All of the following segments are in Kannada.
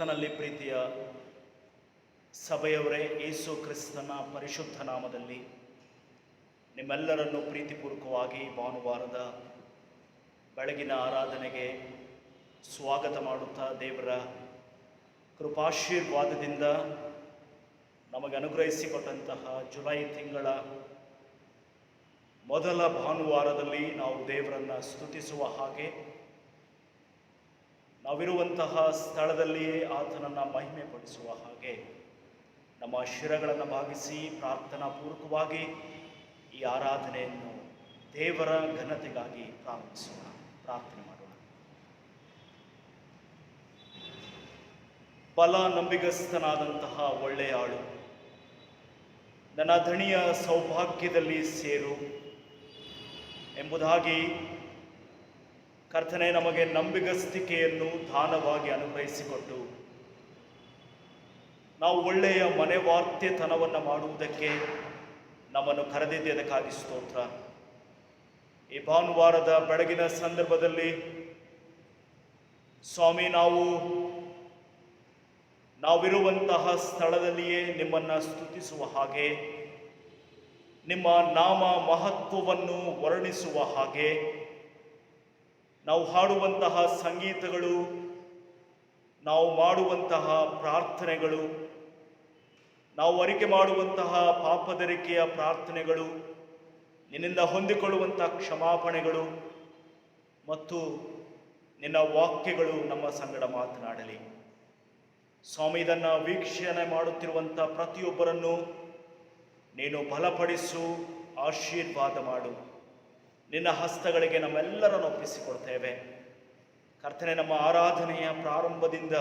ಕರ್ತನಲ್ಲಿ ಪ್ರೀತಿಯ ಸಭೆಯವರೇ, ಯೇಸು ಕ್ರಿಸ್ತನ ಪರಿಶುದ್ಧ ನಾಮದಲ್ಲಿ ನಿಮ್ಮೆಲ್ಲರನ್ನು ಪ್ರೀತಿಪೂರ್ವಕವಾಗಿ ಭಾನುವಾರದ ಬೆಳಗಿನ ಆರಾಧನೆಗೆ ಸ್ವಾಗತ ಮಾಡುತ್ತಾ, ದೇವರ ಕೃಪಾಶೀರ್ವಾದದಿಂದ ನಮಗೆ ಅನುಗ್ರಹಿಸಿಕೊಟ್ಟಂತಹ ಜುಲೈ ತಿಂಗಳ ಮೊದಲ ಭಾನುವಾರದಲ್ಲಿ ನಾವು ದೇವರನ್ನು ಸ್ತುತಿಸುವ ಹಾಗೆ, ನಾವಿರುವಂತಹ ಸ್ಥಳದಲ್ಲಿಯೇ ಆತನನ್ನು ಮಹಿಮೆ ಪಡಿಸುವ ಹಾಗೆ ನಮ್ಮ ಶಿರಗಳನ್ನು ಭಾಗಿಸಿ ಪ್ರಾರ್ಥನಾ ಪೂರ್ವಕವಾಗಿ ಈ ಆರಾಧನೆಯನ್ನು ದೇವರ ಘನತೆಗಾಗಿ ಪ್ರಾರಂಭಿಸೋಣ. ಪ್ರಾರ್ಥನೆ ಮಾಡೋಣ. ಬಲ ನಂಬಿಗಸ್ತನಾದಂತಹ ಒಳ್ಳೆಯ ಆಳು, ನನ್ನ ಧಣಿಯ ಸೌಭಾಗ್ಯದಲ್ಲಿ ಸೇರು ಎಂಬುದಾಗಿ ಕರ್ತನೆ ನಮಗೆ ನಂಬಿಗಸ್ತಿಕೆಯನ್ನು ದಾನವಾಗಿ ಅನುಗ್ರಹಿಸಿಕೊಟ್ಟು, ನಾವು ಒಳ್ಳೆಯ ಮನೆವಾರ್ತೆತನವನ್ನು ಮಾಡುವುದಕ್ಕೆ ನಮ್ಮನ್ನು ಕರೆದಿದ್ದಕ್ಕಾಗಿ ಸ್ತೋತ್ರ. ಈ ಭಾನುವಾರದ ಬೆಳಗಿನ ಸಂದರ್ಭದಲ್ಲಿ ಸ್ವಾಮಿ, ನಾವಿರುವಂತಹ ಸ್ಥಳದಲ್ಲಿಯೇ ನಿಮ್ಮನ್ನು ಸ್ತುತಿಸುವ ಹಾಗೆ, ನಿಮ್ಮ ನಾಮ ಮಹತ್ವವನ್ನು ವರ್ಣಿಸುವ ಹಾಗೆ, ನಾವು ಹಾಡುವಂತಹ ಸಂಗೀತಗಳು, ನಾವು ಮಾಡುವಂತಹ ಪ್ರಾರ್ಥನೆಗಳು, ನಾವು ಅರಿಕೆ ಮಾಡುವಂತಹ ಪಾಪದರಿಕೆಯ ಪ್ರಾರ್ಥನೆಗಳು, ನಿನ್ನಿಂದ ಹೊಂದಿಕೊಳ್ಳುವಂತಹ ಕ್ಷಮಾಪಣೆಗಳು ಮತ್ತು ನಿನ್ನ ವಾಕ್ಯಗಳು ನಮ್ಮ ಸಂಗಡ ಮಾತನಾಡಲಿ. ಸ್ವಾಮಿ, ಇದನ್ನು ವೀಕ್ಷಣೆ ಮಾಡುತ್ತಿರುವಂಥ ಪ್ರತಿಯೊಬ್ಬರನ್ನು ನೀನು ಬಲಪಡಿಸು, ಆಶೀರ್ವಾದ ಮಾಡು. ನಿನ್ನ ಹಸ್ತಗಳಿಗೆ ನಮ್ಮೆಲ್ಲರನ್ನು ಒಪ್ಪಿಸಿಕೊಡ್ತೇವೆ ಕರ್ತನೆ. ನಮ್ಮ ಆರಾಧನೆಯ ಪ್ರಾರಂಭದಿಂದ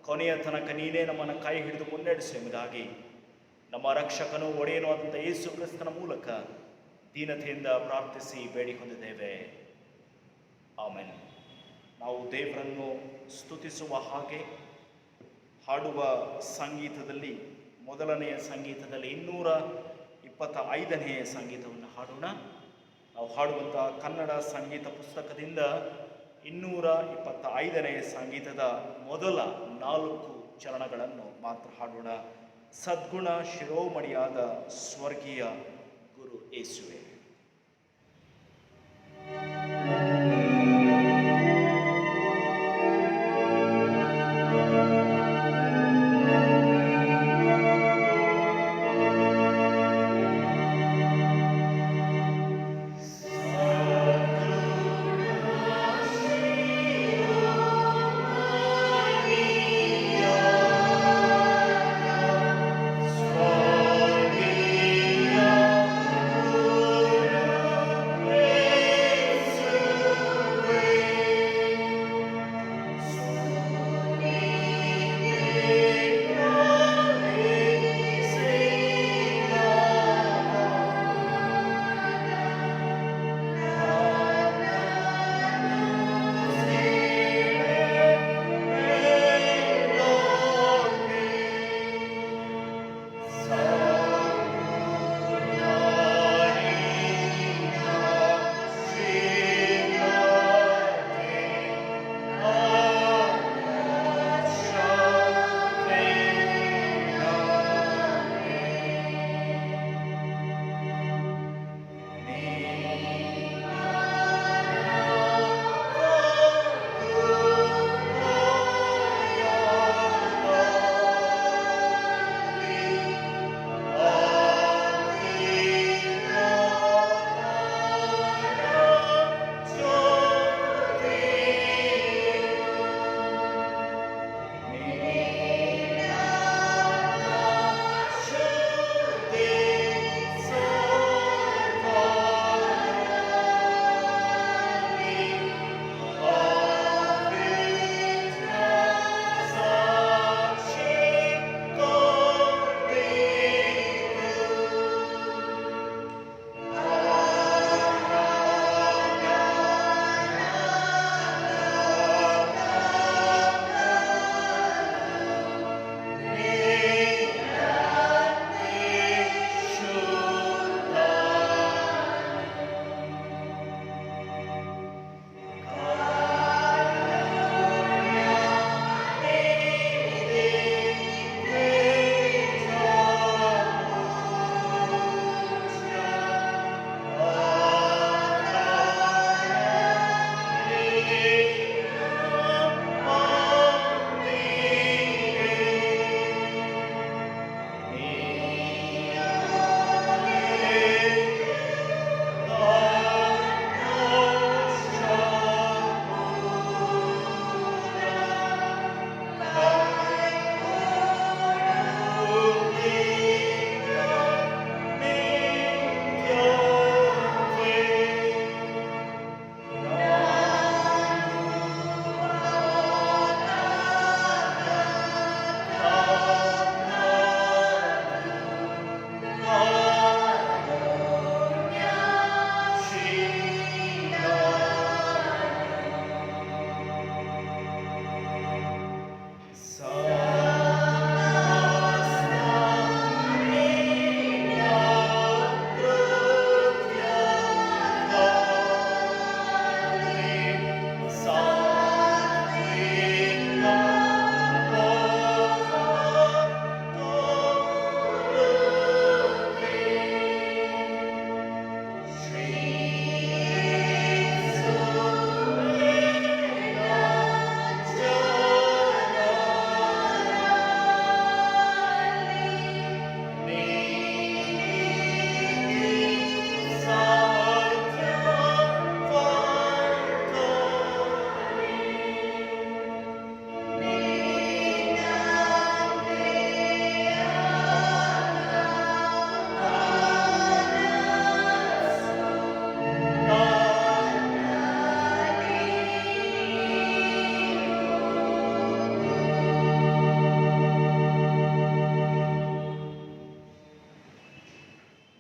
ಕೊನೆಯ ತನಕ ನೀನೇ ನಮ್ಮನ್ನು ಕೈ ಹಿಡಿದು ಮುನ್ನಡೆಸು ಎಂಬುದಾಗಿ ನಮ್ಮ ರಕ್ಷಕನು ಒಡೆಯನೂ ಆದಂಥ ಯೇಸು ಕ್ರಿಸ್ತನ ಮೂಲಕ ದೀನತೆಯಿಂದ ಪ್ರಾರ್ಥಿಸಿ ಬೇಡಿಕೊಂಡಿದ್ದೇವೆ. ಆಮೆನ್. ನಾವು ದೇವರನ್ನು ಸ್ತುತಿಸುವ ಹಾಗೆ ಹಾಡುವ ಸಂಗೀತದಲ್ಲಿ, ಮೊದಲನೆಯ ಸಂಗೀತದಲ್ಲಿ 225ನೇ ಸಂಗೀತವನ್ನು ಹಾಡೋಣ. ನಾವು ಹಾಡುವಂಥ ಕನ್ನಡ ಸಂಗೀತ ಪುಸ್ತಕದಿಂದ 225ನೇ ಸಂಗೀತದ ಮೊದಲ 4 ಚರಣಗಳನ್ನು ಮಾತ್ರ ಹಾಡೋಣ. ಸದ್ಗುಣ ಶಿರೋಮಣಿಯಾದ ಸ್ವರ್ಗೀಯ ಗುರು ಯೇಸುವೆ.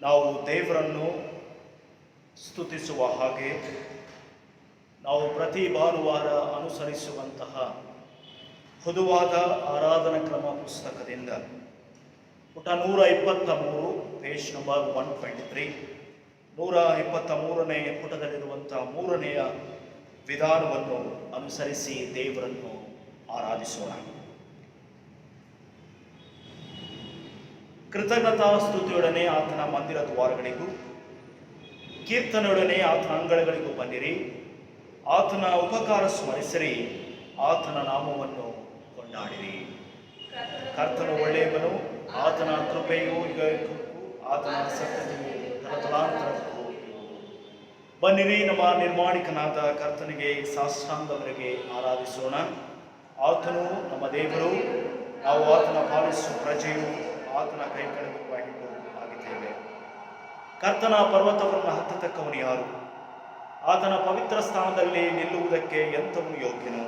ನಾವು ದೇವರನ್ನು ಸ್ತುತಿಸುವ ಹಾಗೆ ನಾವು ಪ್ರತಿ ಭಾನುವಾರ ಅನುಸರಿಸುವಂತಹ ಹುದುವಾದ ಆರಾಧನಾ ಕ್ರಮ ಪುಸ್ತಕದಿಂದ ಪುಟ 123 ಪೇಜ್ ನಂಬರ್ 123 123ನೇ ಪುಟದಲ್ಲಿರುವಂತಹ 3ನೆಯ ವಿಧಾನವನ್ನು ಅನುಸರಿಸಿ ದೇವರನ್ನು ಆರಾಧಿಸೋಣ. ಕೃತಜ್ಞತಾ ಸ್ತುತಿಯೊಡನೆ ಆತನ ಮಂದಿರ ದ್ವಾರಗಳಿಗೂ ಕೀರ್ತನೆಯೊಡನೆ ಆತನ ಅಂಗಳಗಳಿಗೂ ಬನ್ನಿರಿ. ಆತನ ಉಪಕಾರ ಸ್ಮರಿಸಿರಿ, ಆತನ ನಾಮವನ್ನು ಕೊಂಡಾಡಿರಿ. ಕರ್ತನು ಒಳ್ಳೆಯವನು, ಆತನ ಕೃಪೆಯು ಯುಗಕ್ಕೂ ಆತನ ಸತ್ಯತೆಯು ತಲತಲಾಂತರಕ್ಕೂ. ಬನ್ನಿರಿ, ನಮ್ಮ ನಿರ್ಮಾಣಿಕನಾದ ಕರ್ತನಿಗೆ ಸಾಷ್ಟಾಂಗವರೆಗೆ ಆರಾಧಿಸೋಣ. ಆತನು ನಮ್ಮ ದೇವರು, ನಾವು ಆತನ ಪಾಲಿಸುವ ಪ್ರಜೆಯು, ಆತನ ಕೈಕೆಳಗುವ ಹಿಂಡು ಆಗಿದ್ದೇವೆ. ಕರ್ತನ ಪರ್ವತವನ್ನು ಹತ್ತತಕ್ಕವನು ಯಾರು? ಆತನ ಪವಿತ್ರ ಸ್ಥಾನದಲ್ಲಿ ನಿಲ್ಲುವುದಕ್ಕೆ ಎಂಥವನು ಯೋಗ್ಯನು?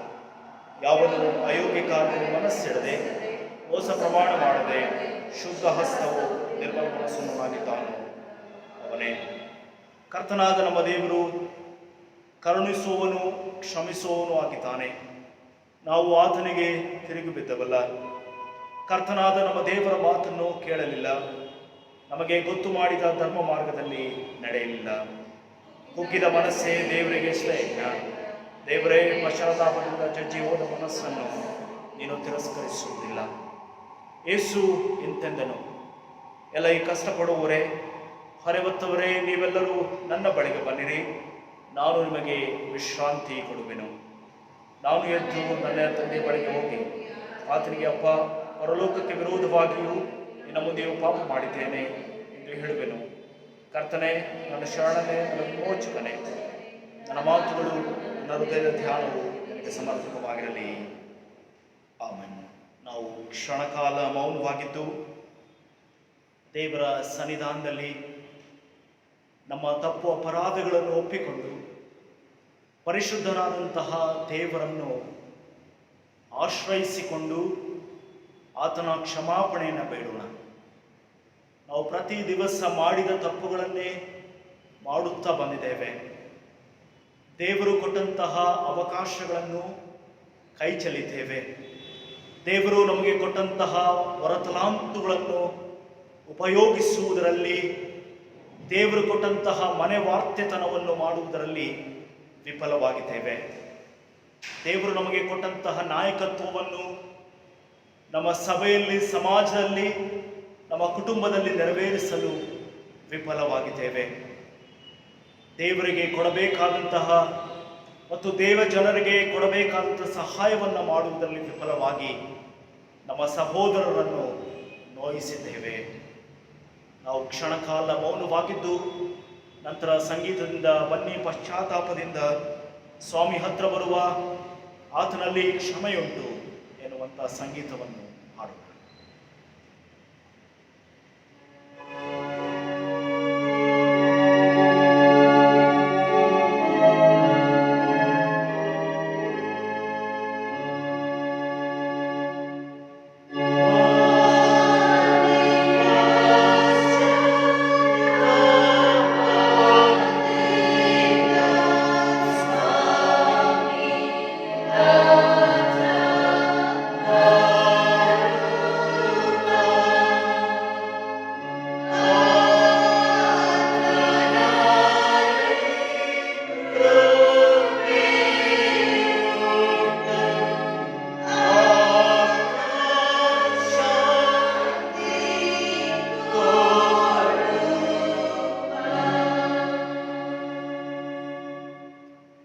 ಯಾವನು ಅಯೋಗ್ಯ ಕಾರ್ಯವನ್ನು ಮನಸ್ಸಿಡದೆ, ಮೋಸ ಪ್ರಮಾಣ ಮಾಡದೆ, ಶುದ್ಧ ಹಸ್ತವು ನಿರ್ಮಲ ಮನಸ್ಸನ್ನು ಆಗಿದ್ದಾನು, ಅವನೇ. ಕರ್ತನಾದ ನಮ್ಮ ದೇವರು ಕರುಣಿಸುವವನು, ಕ್ಷಮಿಸುವವನು ಆಗಿದ್ದಾನೆ. ನಾವು ಆತನಿಗೆ ತಿರುಗಿ ಬಿದ್ದವಲ್ಲ. ಕರ್ತನಾದ ನಮ್ಮ ದೇವರ ಮಾತನ್ನು ಕೇಳಲಿಲ್ಲ, ನಮಗೆ ಗೊತ್ತು ಮಾಡಿದ ಧರ್ಮ ಮಾರ್ಗದಲ್ಲಿ ನಡೆಯಲಿಲ್ಲ. ಕುಗ್ಗಿದ ಮನಸ್ಸೇ ದೇವರಿಗೆ ಶ್ರೇಷ್ಠ. ದೇವರೇ, ಪಶ್ಚಾತ್ತಾಪದಿಂದ ಜಜ್ಜಿ ಹೋದ ಮನಸ್ಸನ್ನು ನೀನು ತಿರಸ್ಕರಿಸುವುದಿಲ್ಲ. ಯೇಸು ಇಂತೆಂದನು, ಎಲ್ಲ ಈ ಕಷ್ಟಪಡುವವರೇ, ಹೊರೆವತ್ತವರೇ, ನೀವೆಲ್ಲರೂ ನನ್ನ ಬಳಿಗೆ ಬನ್ನಿರಿ, ನಾನು ನಿಮಗೆ ವಿಶ್ರಾಂತಿ ಕೊಡುವೆನು. ನಾನು ಎದ್ದು ನನ್ನ ತಂದೆಯ ಬಳಿಗೆ ಹೋಗಿ ಆತನಿಗೆ, ಅಪ್ಪ, ಪರಲೋಕಕ್ಕೆ ವಿರೋಧವಾಗಿಯೂ ನಿನ್ನ ಮುಂದೆಯೂ ಪಾಪ ಮಾಡಿದ್ದೇನೆ ಎಂದು ಹೇಳುವೆನು. ಕರ್ತನೆ, ನನ್ನ ಶರಣನೇ, ನನ್ನ ವಿಮೋಚಕನೇ, ನನ್ನ ಮಾತುಗಳು, ನನ್ನ ಹೃದಯದ ಧ್ಯಾನವು ನನಗೆ ಸಮರ್ಪಕವಾಗಿರಲಿ. ಆಮೆನ್. ನಾವು ಕ್ಷಣಕಾಲ ಮೌನವಾಗಿದ್ದು ದೇವರ ಸನ್ನಿಧಾನದಲ್ಲಿ ನಮ್ಮ ತಪ್ಪು ಅಪರಾಧಗಳನ್ನು ಒಪ್ಪಿಕೊಂಡು ಪರಿಶುದ್ಧನಾದಂತಹ ದೇವರನ್ನು ಆಶ್ರಯಿಸಿಕೊಂಡು ಆತನ ಕ್ಷಮಾಪಣೆಯನ್ನು ಬೇಡೋಣ. ನಾವು ಪ್ರತಿ ದಿವಸ ಮಾಡಿದ ತಪ್ಪುಗಳನ್ನೇ ಮಾಡುತ್ತಾ ಬಂದಿದ್ದೇವೆ. ದೇವರು ಕೊಟ್ಟಂತಹ ಅವಕಾಶಗಳನ್ನು ಕೈ ಚೆಲ್ಲಿದ್ದೇವೆ. ದೇವರು ನಮಗೆ ಕೊಟ್ಟಂತಹ ವರತಲಾಂತುಗಳನ್ನು ಉಪಯೋಗಿಸುವುದರಲ್ಲಿ, ದೇವರು ಕೊಟ್ಟಂತಹ ಮನೆ ವಾರ್ತೆತನವನ್ನು ಮಾಡುವುದರಲ್ಲಿ ವಿಫಲವಾಗಿದ್ದೇವೆ. ದೇವರು ನಮಗೆ ಕೊಟ್ಟಂತಹ ನಾಯಕತ್ವವನ್ನು ನಮ್ಮ ಸಭೆಯಲ್ಲಿ, ಸಮಾಜದಲ್ಲಿ, ನಮ್ಮ ಕುಟುಂಬದಲ್ಲಿ ನೆರವೇರಿಸಲು ವಿಫಲವಾಗಿದ್ದೇವೆ. ದೇವರಿಗೆ ಕೊಡಬೇಕಾದಂತಹ ಮತ್ತು ದೇವ ಜನರಿಗೆ ಕೊಡಬೇಕಾದಂತಹ ಸಹಾಯವನ್ನು ಮಾಡುವುದರಲ್ಲಿ ವಿಫಲವಾಗಿ ನಮ್ಮ ಸಹೋದರರನ್ನು ನೋಯಿಸಿದ್ದೇವೆ. ನಾವು ಕ್ಷಣಕಾಲ ಮೌನವಾಗಿದ್ದು ನಂತರ ಸಂಗೀತದಿಂದ ಬನ್ನಿ, ಪಶ್ಚಾತ್ತಾಪದಿಂದ ಸ್ವಾಮಿ ಹತ್ರ ಬರುವ, ಆತನಲ್ಲಿ ಕ್ಷಮೆಯುಂಟು ಎನ್ನುವಂಥ ಸಂಗೀತವನ್ನು ಹಾಡೋಣ.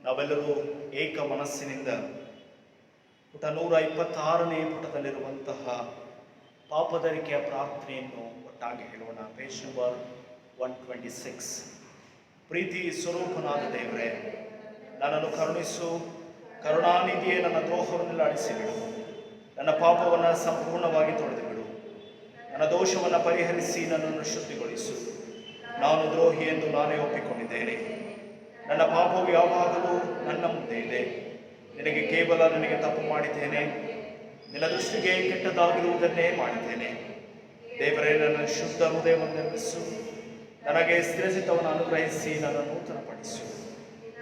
ನಾವೆಲ್ಲರೂ ಏಕ ಮನಸ್ಸಿನಿಂದ ಪುಟ 126ನೇ ಪುಟದಲ್ಲಿರುವಂತಹ ಪಾಪದರಿಕೆಯ ಪ್ರಾರ್ಥನೆಯನ್ನು ಒಟ್ಟಾಗಿ ಹೇಳೋಣ. Page number 126. ಪ್ರೀತಿ ಸ್ವರೂಪನಾದ ದೇವರೇ, ನನ್ನನ್ನು ಕರುಣಿಸು. ಕರುಣಾನಿಧಿಯೇ, ನನ್ನ ದ್ರೋಹವನ್ನೆಲ್ಲ ಅಳಿಸಿಬಿಡು. ನನ್ನ ಪಾಪವನ್ನು ಸಂಪೂರ್ಣವಾಗಿ ತೊಳೆದು ಬಿಡು. ನನ್ನ ದೋಷವನ್ನು ಪರಿಹರಿಸಿ ನನ್ನನ್ನು ಶುದ್ಧಿಗೊಳಿಸು. ನಾನು ದ್ರೋಹಿ ಎಂದು ನಾನೇ ಒಪ್ಪಿಕೊಂಡಿದ್ದೇನೆ. ನನ್ನ ಪಾಪವು ಯಾವಾಗಲೂ ನನ್ನ ಮುಂದೆ ಇದೆ. ನನಗೆ ತಪ್ಪು ಮಾಡಿದ್ದೇನೆ. ನಿನ್ನ ದೃಷ್ಟಿಗೆ ಕೆಟ್ಟದಾಗಿರುವುದನ್ನೇ ಮಾಡಿದ್ದೇನೆ. ದೇವರೇ, ನನ್ನ ಶುದ್ಧ ಹೃದಯವನ್ನು ನಿರ್ಮಿಸು. ನನಗೆ ಸ್ಥಿರಚಿತ್ತವನ್ನು ಅನುಗ್ರಹಿಸಿ ನನ್ನನ್ನು ನೂತನಪಡಿಸು.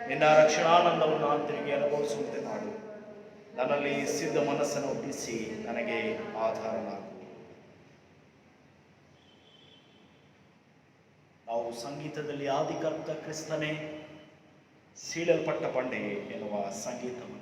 ನಿನ್ನ ರಕ್ಷಣಾನಂದವನ್ನು ನಾನು ತಿರುಗಿ ಅನುಭವಿಸುವಂತೆ ಮಾಡು. ನನ್ನಲ್ಲಿ ಸಿದ್ಧ ಮನಸ್ಸನ್ನು ಒಪ್ಪಿಸಿ ನನಗೆ ಆಧಾರನಾಗು. ನಾವು ಸಂಗೀತದಲ್ಲಿ ಆದಿಕರ್ತ ಕ್ರಿಸ್ತನೇ ಸೀಳಲ್ಪಟ್ಟ ಬಂಡೆ ಎನ್ನುವ ಸಂಗೀತವನ್ನು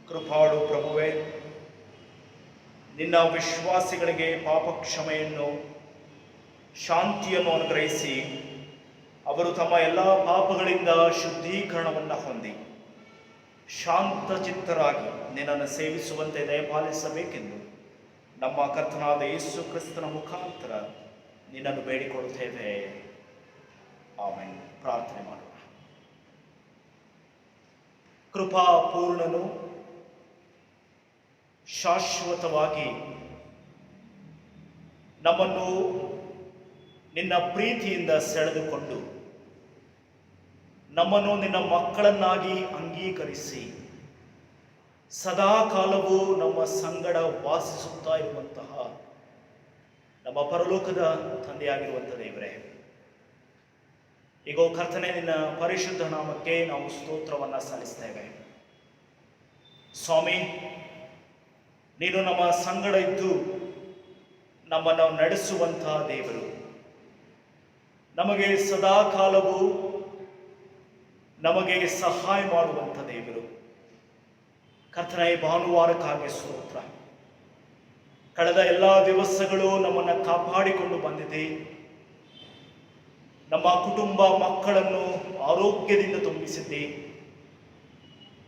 ಕೃಪಾಳು ಪ್ರಭುವೇ, ನಿನ್ನ ವಿಶ್ವಾಸಿಗಳಿಗೆ ಪಾಪ ಕ್ಷಮೆಯನ್ನು ಶಾಂತಿಯನ್ನು ಅನುಗ್ರಹಿಸಿ ಅವರು ತಮ್ಮ ಎಲ್ಲ ಪಾಪಗಳಿಂದ ಶುದ್ಧೀಕರಣವನ್ನು ಹೊಂದಿ ಶಾಂತ ಚಿತ್ತರಾಗಿ ನಿನ್ನನ್ನು ಸೇವಿಸುವಂತೆ ದಯಪಾಲಿಸಬೇಕೆಂದು ನಮ್ಮ ಕರ್ತನಾದ ಯೇಸು ಕ್ರಿಸ್ತನ ಮುಖಾಂತರ ನಿನ್ನನ್ನು ಬೇಡಿಕೊಳ್ಳುತ್ತೇವೆ. ಆಮೆನ್. ಪ್ರಾರ್ಥನೆ ಮಾಡೋಣ. ಕೃಪಾಪೂರ್ಣನು ಶಾಶ್ವತವಾಗಿ ನಮ್ಮನ್ನು ನಿನ್ನ ಪ್ರೀತಿಯಿಂದ ಸೆಳೆದುಕೊಂಡು ನಮ್ಮನ್ನು ನಿನ್ನ ಮಕ್ಕಳನ್ನಾಗಿ ಅಂಗೀಕರಿಸಿ ಸದಾ ಕಾಲವೂ ನಮ್ಮ ಸಂಗಡ ವಾಸಿಸುತ್ತಾ ಇರುವಂತಹ ನಮ್ಮ ಪರಲೋಕದ ತಂದೆಯಾಗಿರುವಂಥ ದೇವರೇ, ಈಗ ಕರ್ತನೆ ನಿನ್ನ ಪರಿಶುದ್ಧ ನಾಮಕ್ಕೆ ನಾವು ಸ್ತೋತ್ರವನ್ನು ಸಲ್ಲಿಸ್ತೇವೆ. ಸ್ವಾಮಿ, ನೀನು ನಮ್ಮ ಸಂಗಡ ಇದ್ದು ನಮ್ಮನ್ನು ನಡೆಸುವಂತಹ ದೇವರು, ನಮಗೆ ಸದಾ ಕಾಲವೂ ನಮಗೆ ಸಹಾಯ ಮಾಡುವಂಥ ದೇವರು. ಕರ್ತನೆ, ಭಾನುವಾರಕ್ಕಾಗಿ ಸ್ತೋತ್ರ. ಕಳೆದ ಎಲ್ಲ ದಿವಸಗಳು ನಮ್ಮನ್ನು ಕಾಪಾಡಿಕೊಂಡು ಬಂದಿದೆ. ನಮ್ಮ ಕುಟುಂಬ ಮಕ್ಕಳನ್ನು ಆರೋಗ್ಯದಿಂದ ತುಂಬಿಸಿದ್ದೆ.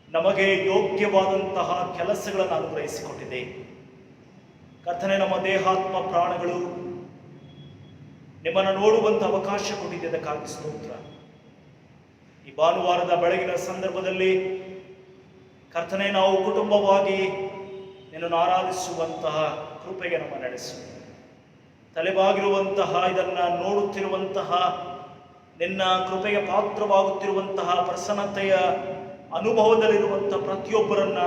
ನಮಗೆ ಯೋಗ್ಯವಾದಂತಹ ಕೆಲಸಗಳನ್ನು ಅನುಗ್ರಹಿಸಿಕೊಟ್ಟಿದೆ. ಕರ್ತನೆ, ನಮ್ಮ ದೇಹಾತ್ಮ ಪ್ರಾಣಗಳು ನಿಮ್ಮನ್ನು ನೋಡುವಂಥ ಅವಕಾಶ ಕೊಟ್ಟಿದೆ. ಅದಕ್ಕಾಗಿ ಸ್ತೋತ್ರ. ಈ ಭಾನುವಾರದ ಬೆಳಗಿನ ಸಂದರ್ಭದಲ್ಲಿ ಕರ್ತನೆ, ನಾವು ಕುಟುಂಬವಾಗಿ ನಿನ್ನನ್ನು ಆರಾಧಿಸುವಂತಹ ಕೃಪೆಗೆ ನಮ್ಮ ನಡೆಸು. ತಲೆಬಾಗಿರುವಂತಹ ಇದನ್ನು ನೋಡುತ್ತಿರುವಂತಹ ನಿನ್ನ ಕೃಪೆಗೆ ಪಾತ್ರವಾಗುತ್ತಿರುವಂತಹ ಪ್ರಸನ್ನತೆಯ ಅನುಭವದಲ್ಲಿರುವಂಥ ಪ್ರತಿಯೊಬ್ಬರನ್ನ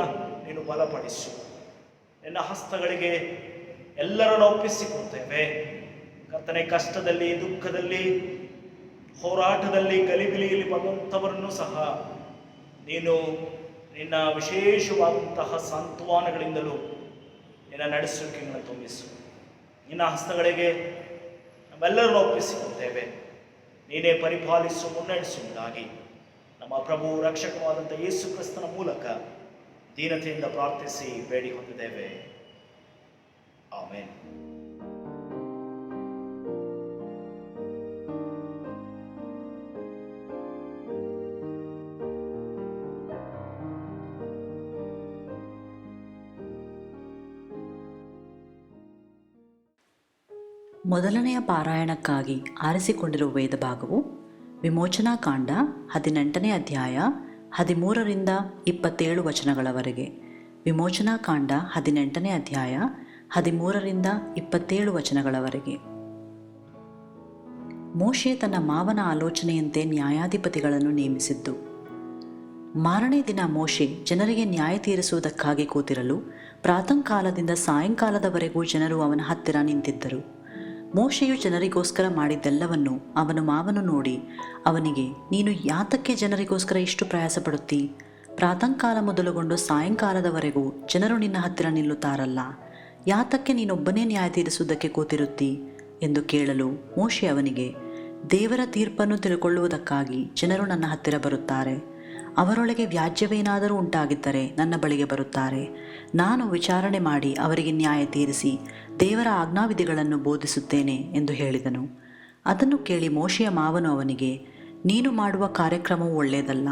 ನೀನು ಬಲಪಡಿಸು. ನಿನ್ನ ಹಸ್ತಗಳಿಗೆ ಎಲ್ಲರನ್ನು ಒಪ್ಪಿಸಿಕೊಡ್ತೇವೆ. ಕರ್ತನೆ, ಕಷ್ಟದಲ್ಲಿ, ದುಃಖದಲ್ಲಿ, ಹೋರಾಟದಲ್ಲಿ, ಗಲಿಬಿಲಿಯಲ್ಲಿ ಬಂದಂಥವರನ್ನು ಸಹ ನೀನು ನಿನ್ನ ವಿಶೇಷವಾದಂತಹ ಸಾಂತ್ವನಗಳಿಂದಲೂ ನಿನ್ನ ನಡೆಸುವಿಕೆಗಳನ್ನು ತುಂಬಿಸು. ನಿನ್ನ ಹಸ್ತಗಳಿಗೆ ನಮ್ಮೆಲ್ಲರನ್ನು ಒಪ್ಪಿಸಿಕೊಡ್ತೇವೆ. ನೀನೇ ಪರಿಪಾಲಿಸು, ಮುನ್ನಡೆಸುವುದಾಗಿ ನಮ್ಮ ಪ್ರಭು ರಕ್ಷಕವಾದಂಥ ಯೇಸು ಕ್ರಿಸ್ತನ ಮೂಲಕ ದೀನತೆಯಿಂದ ಪ್ರಾರ್ಥಿಸಿ ಬೇಡಿ ಹೊಂದಿದ್ದೇವೆ. ಆಮೆನ್. ಮೊದಲನೆಯ ಪಾರಾಯಣಕ್ಕಾಗಿ ಆರಿಸಿಕೊಂಡಿರುವ ವೇದ ಭಾಗವು ವಿಮೋಚನಾ ಕಾಂಡ 18ನೇ ಅಧ್ಯಾಯ 13ರಿಂದ 27 ವಚನಗಳವರೆಗೆ. ವಿಮೋಚನಾ ಕಾಂಡ 18ನೇ ಅಧ್ಯಾಯ 13ರಿಂದ 27 ವಚನಗಳವರೆಗೆ. ಮೋಶೆ ತನ್ನ ಮಾವನ ಆಲೋಚನೆಯಂತೆ ನ್ಯಾಯಾಧಿಪತಿಗಳನ್ನು ನೇಮಿಸಿದ್ದು. ಮಾರನೇ ದಿನ ಮೋಶೆ ಜನರಿಗೆ ನ್ಯಾಯ ತೀರಿಸುವುದಕ್ಕಾಗಿ ಕೂತಿರಲು ಪ್ರಾತಃಕಾಲದಿಂದ ಸಾಯಂಕಾಲದವರೆಗೂ ಜನರು ಅವನ ಹತ್ತಿರ ನಿಂತಿದ್ದರು. ಮೋಶೆಯು ಜನರಿಗೋಸ್ಕರ ಮಾಡಿದ್ದೆಲ್ಲವನ್ನು ಅವನ ಮಾವನು ನೋಡಿ ಅವನಿಗೆ, ನೀನು ಯಾತಕ್ಕೆ ಜನರಿಗೋಸ್ಕರ ಇಷ್ಟು ಪ್ರಯಾಸ ಪಡುತ್ತೀ? ಪ್ರಾತಃಕಾಲ ಮೊದಲುಗೊಂಡು ಸಾಯಂಕಾಲದವರೆಗೂ ಜನರು ನಿನ್ನ ಹತ್ತಿರ ನಿಲ್ಲುತ್ತಾರಲ್ಲ, ಯಾತಕ್ಕೆ ನೀನೊಬ್ಬನೇ ನ್ಯಾಯ ತೀರಿಸುವುದಕ್ಕೆ ಕೂತಿರುತ್ತೀ ಎಂದು ಕೇಳಲು ಮೋಶೆ ಅವನಿಗೆ, ದೇವರ ತೀರ್ಪನ್ನು ತಿಳ್ಕೊಳ್ಳುವುದಕ್ಕಾಗಿ ಜನರು ನನ್ನ ಹತ್ತಿರ ಬರುತ್ತಾರೆ. ಅವರೊಳಗೆ ವ್ಯಾಜ್ಯವೇನಾದರೂ ಉಂಟಾಗಿದ್ದರೆ ನನ್ನ ಬಳಿಗೆ ಬರುತ್ತಾರೆ. ನಾನು ವಿಚಾರಣೆ ಮಾಡಿ ಅವರಿಗೆ ನ್ಯಾಯ ತೀರಿಸಿ ದೇವರ ಆಜ್ಞಾವಿಧಿಗಳನ್ನು ಬೋಧಿಸುತ್ತೇನೆ ಎಂದು ಹೇಳಿದನು. ಅದನ್ನು ಕೇಳಿ ಮೋಶೆಯ ಮಾವನು ಅವನಿಗೆ, ನೀನು ಮಾಡುವ ಕಾರ್ಯಕ್ರಮವು ಒಳ್ಳೆಯದಲ್ಲ.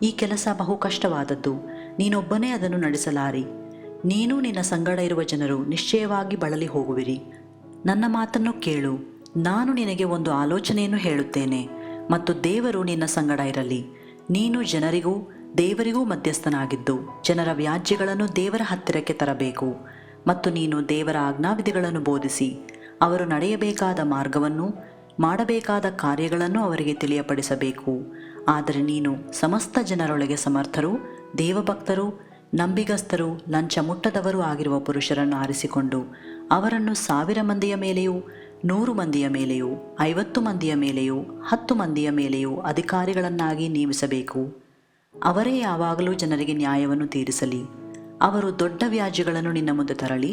ಈ ಕೆಲಸ ಬಹು ಕಷ್ಟವಾದದ್ದು. ನೀನೊಬ್ಬನೇ ಅದನ್ನು ನಡೆಸಲಾರಿ. ನೀನು ನಿನ್ನ ಸಂಗಡ ಇರುವ ಜನರು ನಿಶ್ಚಯವಾಗಿ ಬಳಲಿ ಹೋಗುವಿರಿ. ನನ್ನ ಮಾತನ್ನು ಕೇಳು. ನಾನು ನಿನಗೆ ಒಂದು ಆಲೋಚನೆಯನ್ನು ಹೇಳುತ್ತೇನೆ ಮತ್ತು ದೇವರು ನಿನ್ನ ಸಂಗಡ ಇರಲಿ. ನೀನು ಜನರಿಗೂ ದೇವರಿಗೂ ಮಧ್ಯಸ್ಥನಾಗಿದ್ದು ಜನರ ವ್ಯಾಜ್ಯಗಳನ್ನು ದೇವರ ಹತ್ತಿರಕ್ಕೆ ತರಬೇಕು ಮತ್ತು ನೀನು ದೇವರ ಆಜ್ಞಾವಿಧಿಗಳನ್ನು ಬೋಧಿಸಿ ಅವರು ನಡೆಯಬೇಕಾದ ಮಾರ್ಗವನ್ನು ಮಾಡಬೇಕಾದ ಕಾರ್ಯಗಳನ್ನು ಅವರಿಗೆ ತಿಳಿಯಪಡಿಸಬೇಕು. ಆದರೆ ನೀನು ಸಮಸ್ತ ಜನರೊಳಗೆ ಸಮರ್ಥರು, ದೇವಭಕ್ತರು, ನಂಬಿಗಸ್ತರು, ಲಂಚ ಮುಟ್ಟದವರೂ ಆಗಿರುವ ಪುರುಷರನ್ನು ಆರಿಸಿಕೊಂಡು ಅವರನ್ನು 1000 ಮಂದಿಯ ಮೇಲೆಯೂ 100 ಮಂದಿಯ ಮೇಲೆಯೂ 50 ಮಂದಿಯ ಮೇಲೆಯೂ 10 ಮಂದಿಯ ಮೇಲೆಯೂ ಅಧಿಕಾರಿಗಳನ್ನಾಗಿ ನೇಮಿಸಬೇಕು. ಅವರೇ ಯಾವಾಗಲೂ ಜನರಿಗೆ ನ್ಯಾಯವನ್ನು ತೀರಿಸಲಿ. ಅವರು ದೊಡ್ಡ ವ್ಯಾಜ್ಯಗಳನ್ನು ನಿನ್ನ ಮುಂದೆ ತರಲಿ,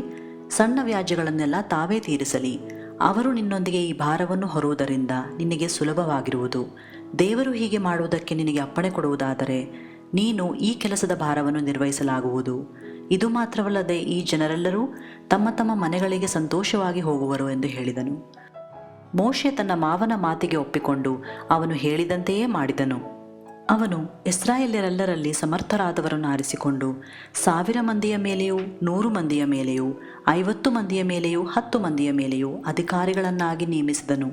ಸಣ್ಣ ವ್ಯಾಜ್ಯಗಳನ್ನೆಲ್ಲ ತಾವೇ ತೀರಿಸಲಿ. ಅವರು ನಿನ್ನೊಂದಿಗೆ ಈ ಭಾರವನ್ನು ಹೊರುವುದರಿಂದ ನಿನಗೆ ಸುಲಭವಾಗಿರುವುದು. ದೇವರು ಹೀಗೆ ಮಾಡುವುದಕ್ಕೆ ನಿನಗೆ ಅಪ್ಪಣೆ ಕೊಡುವುದಾದರೆ ನೀನು ಈ ಕೆಲಸದ ಭಾರವನ್ನು ನಿರ್ವಹಿಸಲಾಗುವುದು. ಇದು ಮಾತ್ರವಲ್ಲದೆ ಈ ಜನರೆಲ್ಲರೂ ತಮ್ಮ ತಮ್ಮ ಮನೆಗಳಿಗೆ ಸಂತೋಷವಾಗಿ ಹೋಗುವರು ಎಂದು ಹೇಳಿದನು. ಮೋಶೆ ತನ್ನ ಮಾವನ ಮಾತಿಗೆ ಒಪ್ಪಿಕೊಂಡು ಅವನು ಹೇಳಿದಂತೆಯೇ ಮಾಡಿದನು. ಅವನು ಇಸ್ರಾಯೇಲ್ಯರೆಲ್ಲರಲ್ಲಿ ಸಮರ್ಥರಾದವರನ್ನು ಆರಿಸಿಕೊಂಡು 1000 ಮಂದಿಯ ಮೇಲೆಯೂ 100 ಮಂದಿಯ ಮೇಲೆಯೂ 50 ಮಂದಿಯ ಮೇಲೆಯೂ 10 ಮಂದಿಯ ಮೇಲೆಯೂ ಅಧಿಕಾರಿಗಳನ್ನಾಗಿ ನೇಮಿಸಿದನು.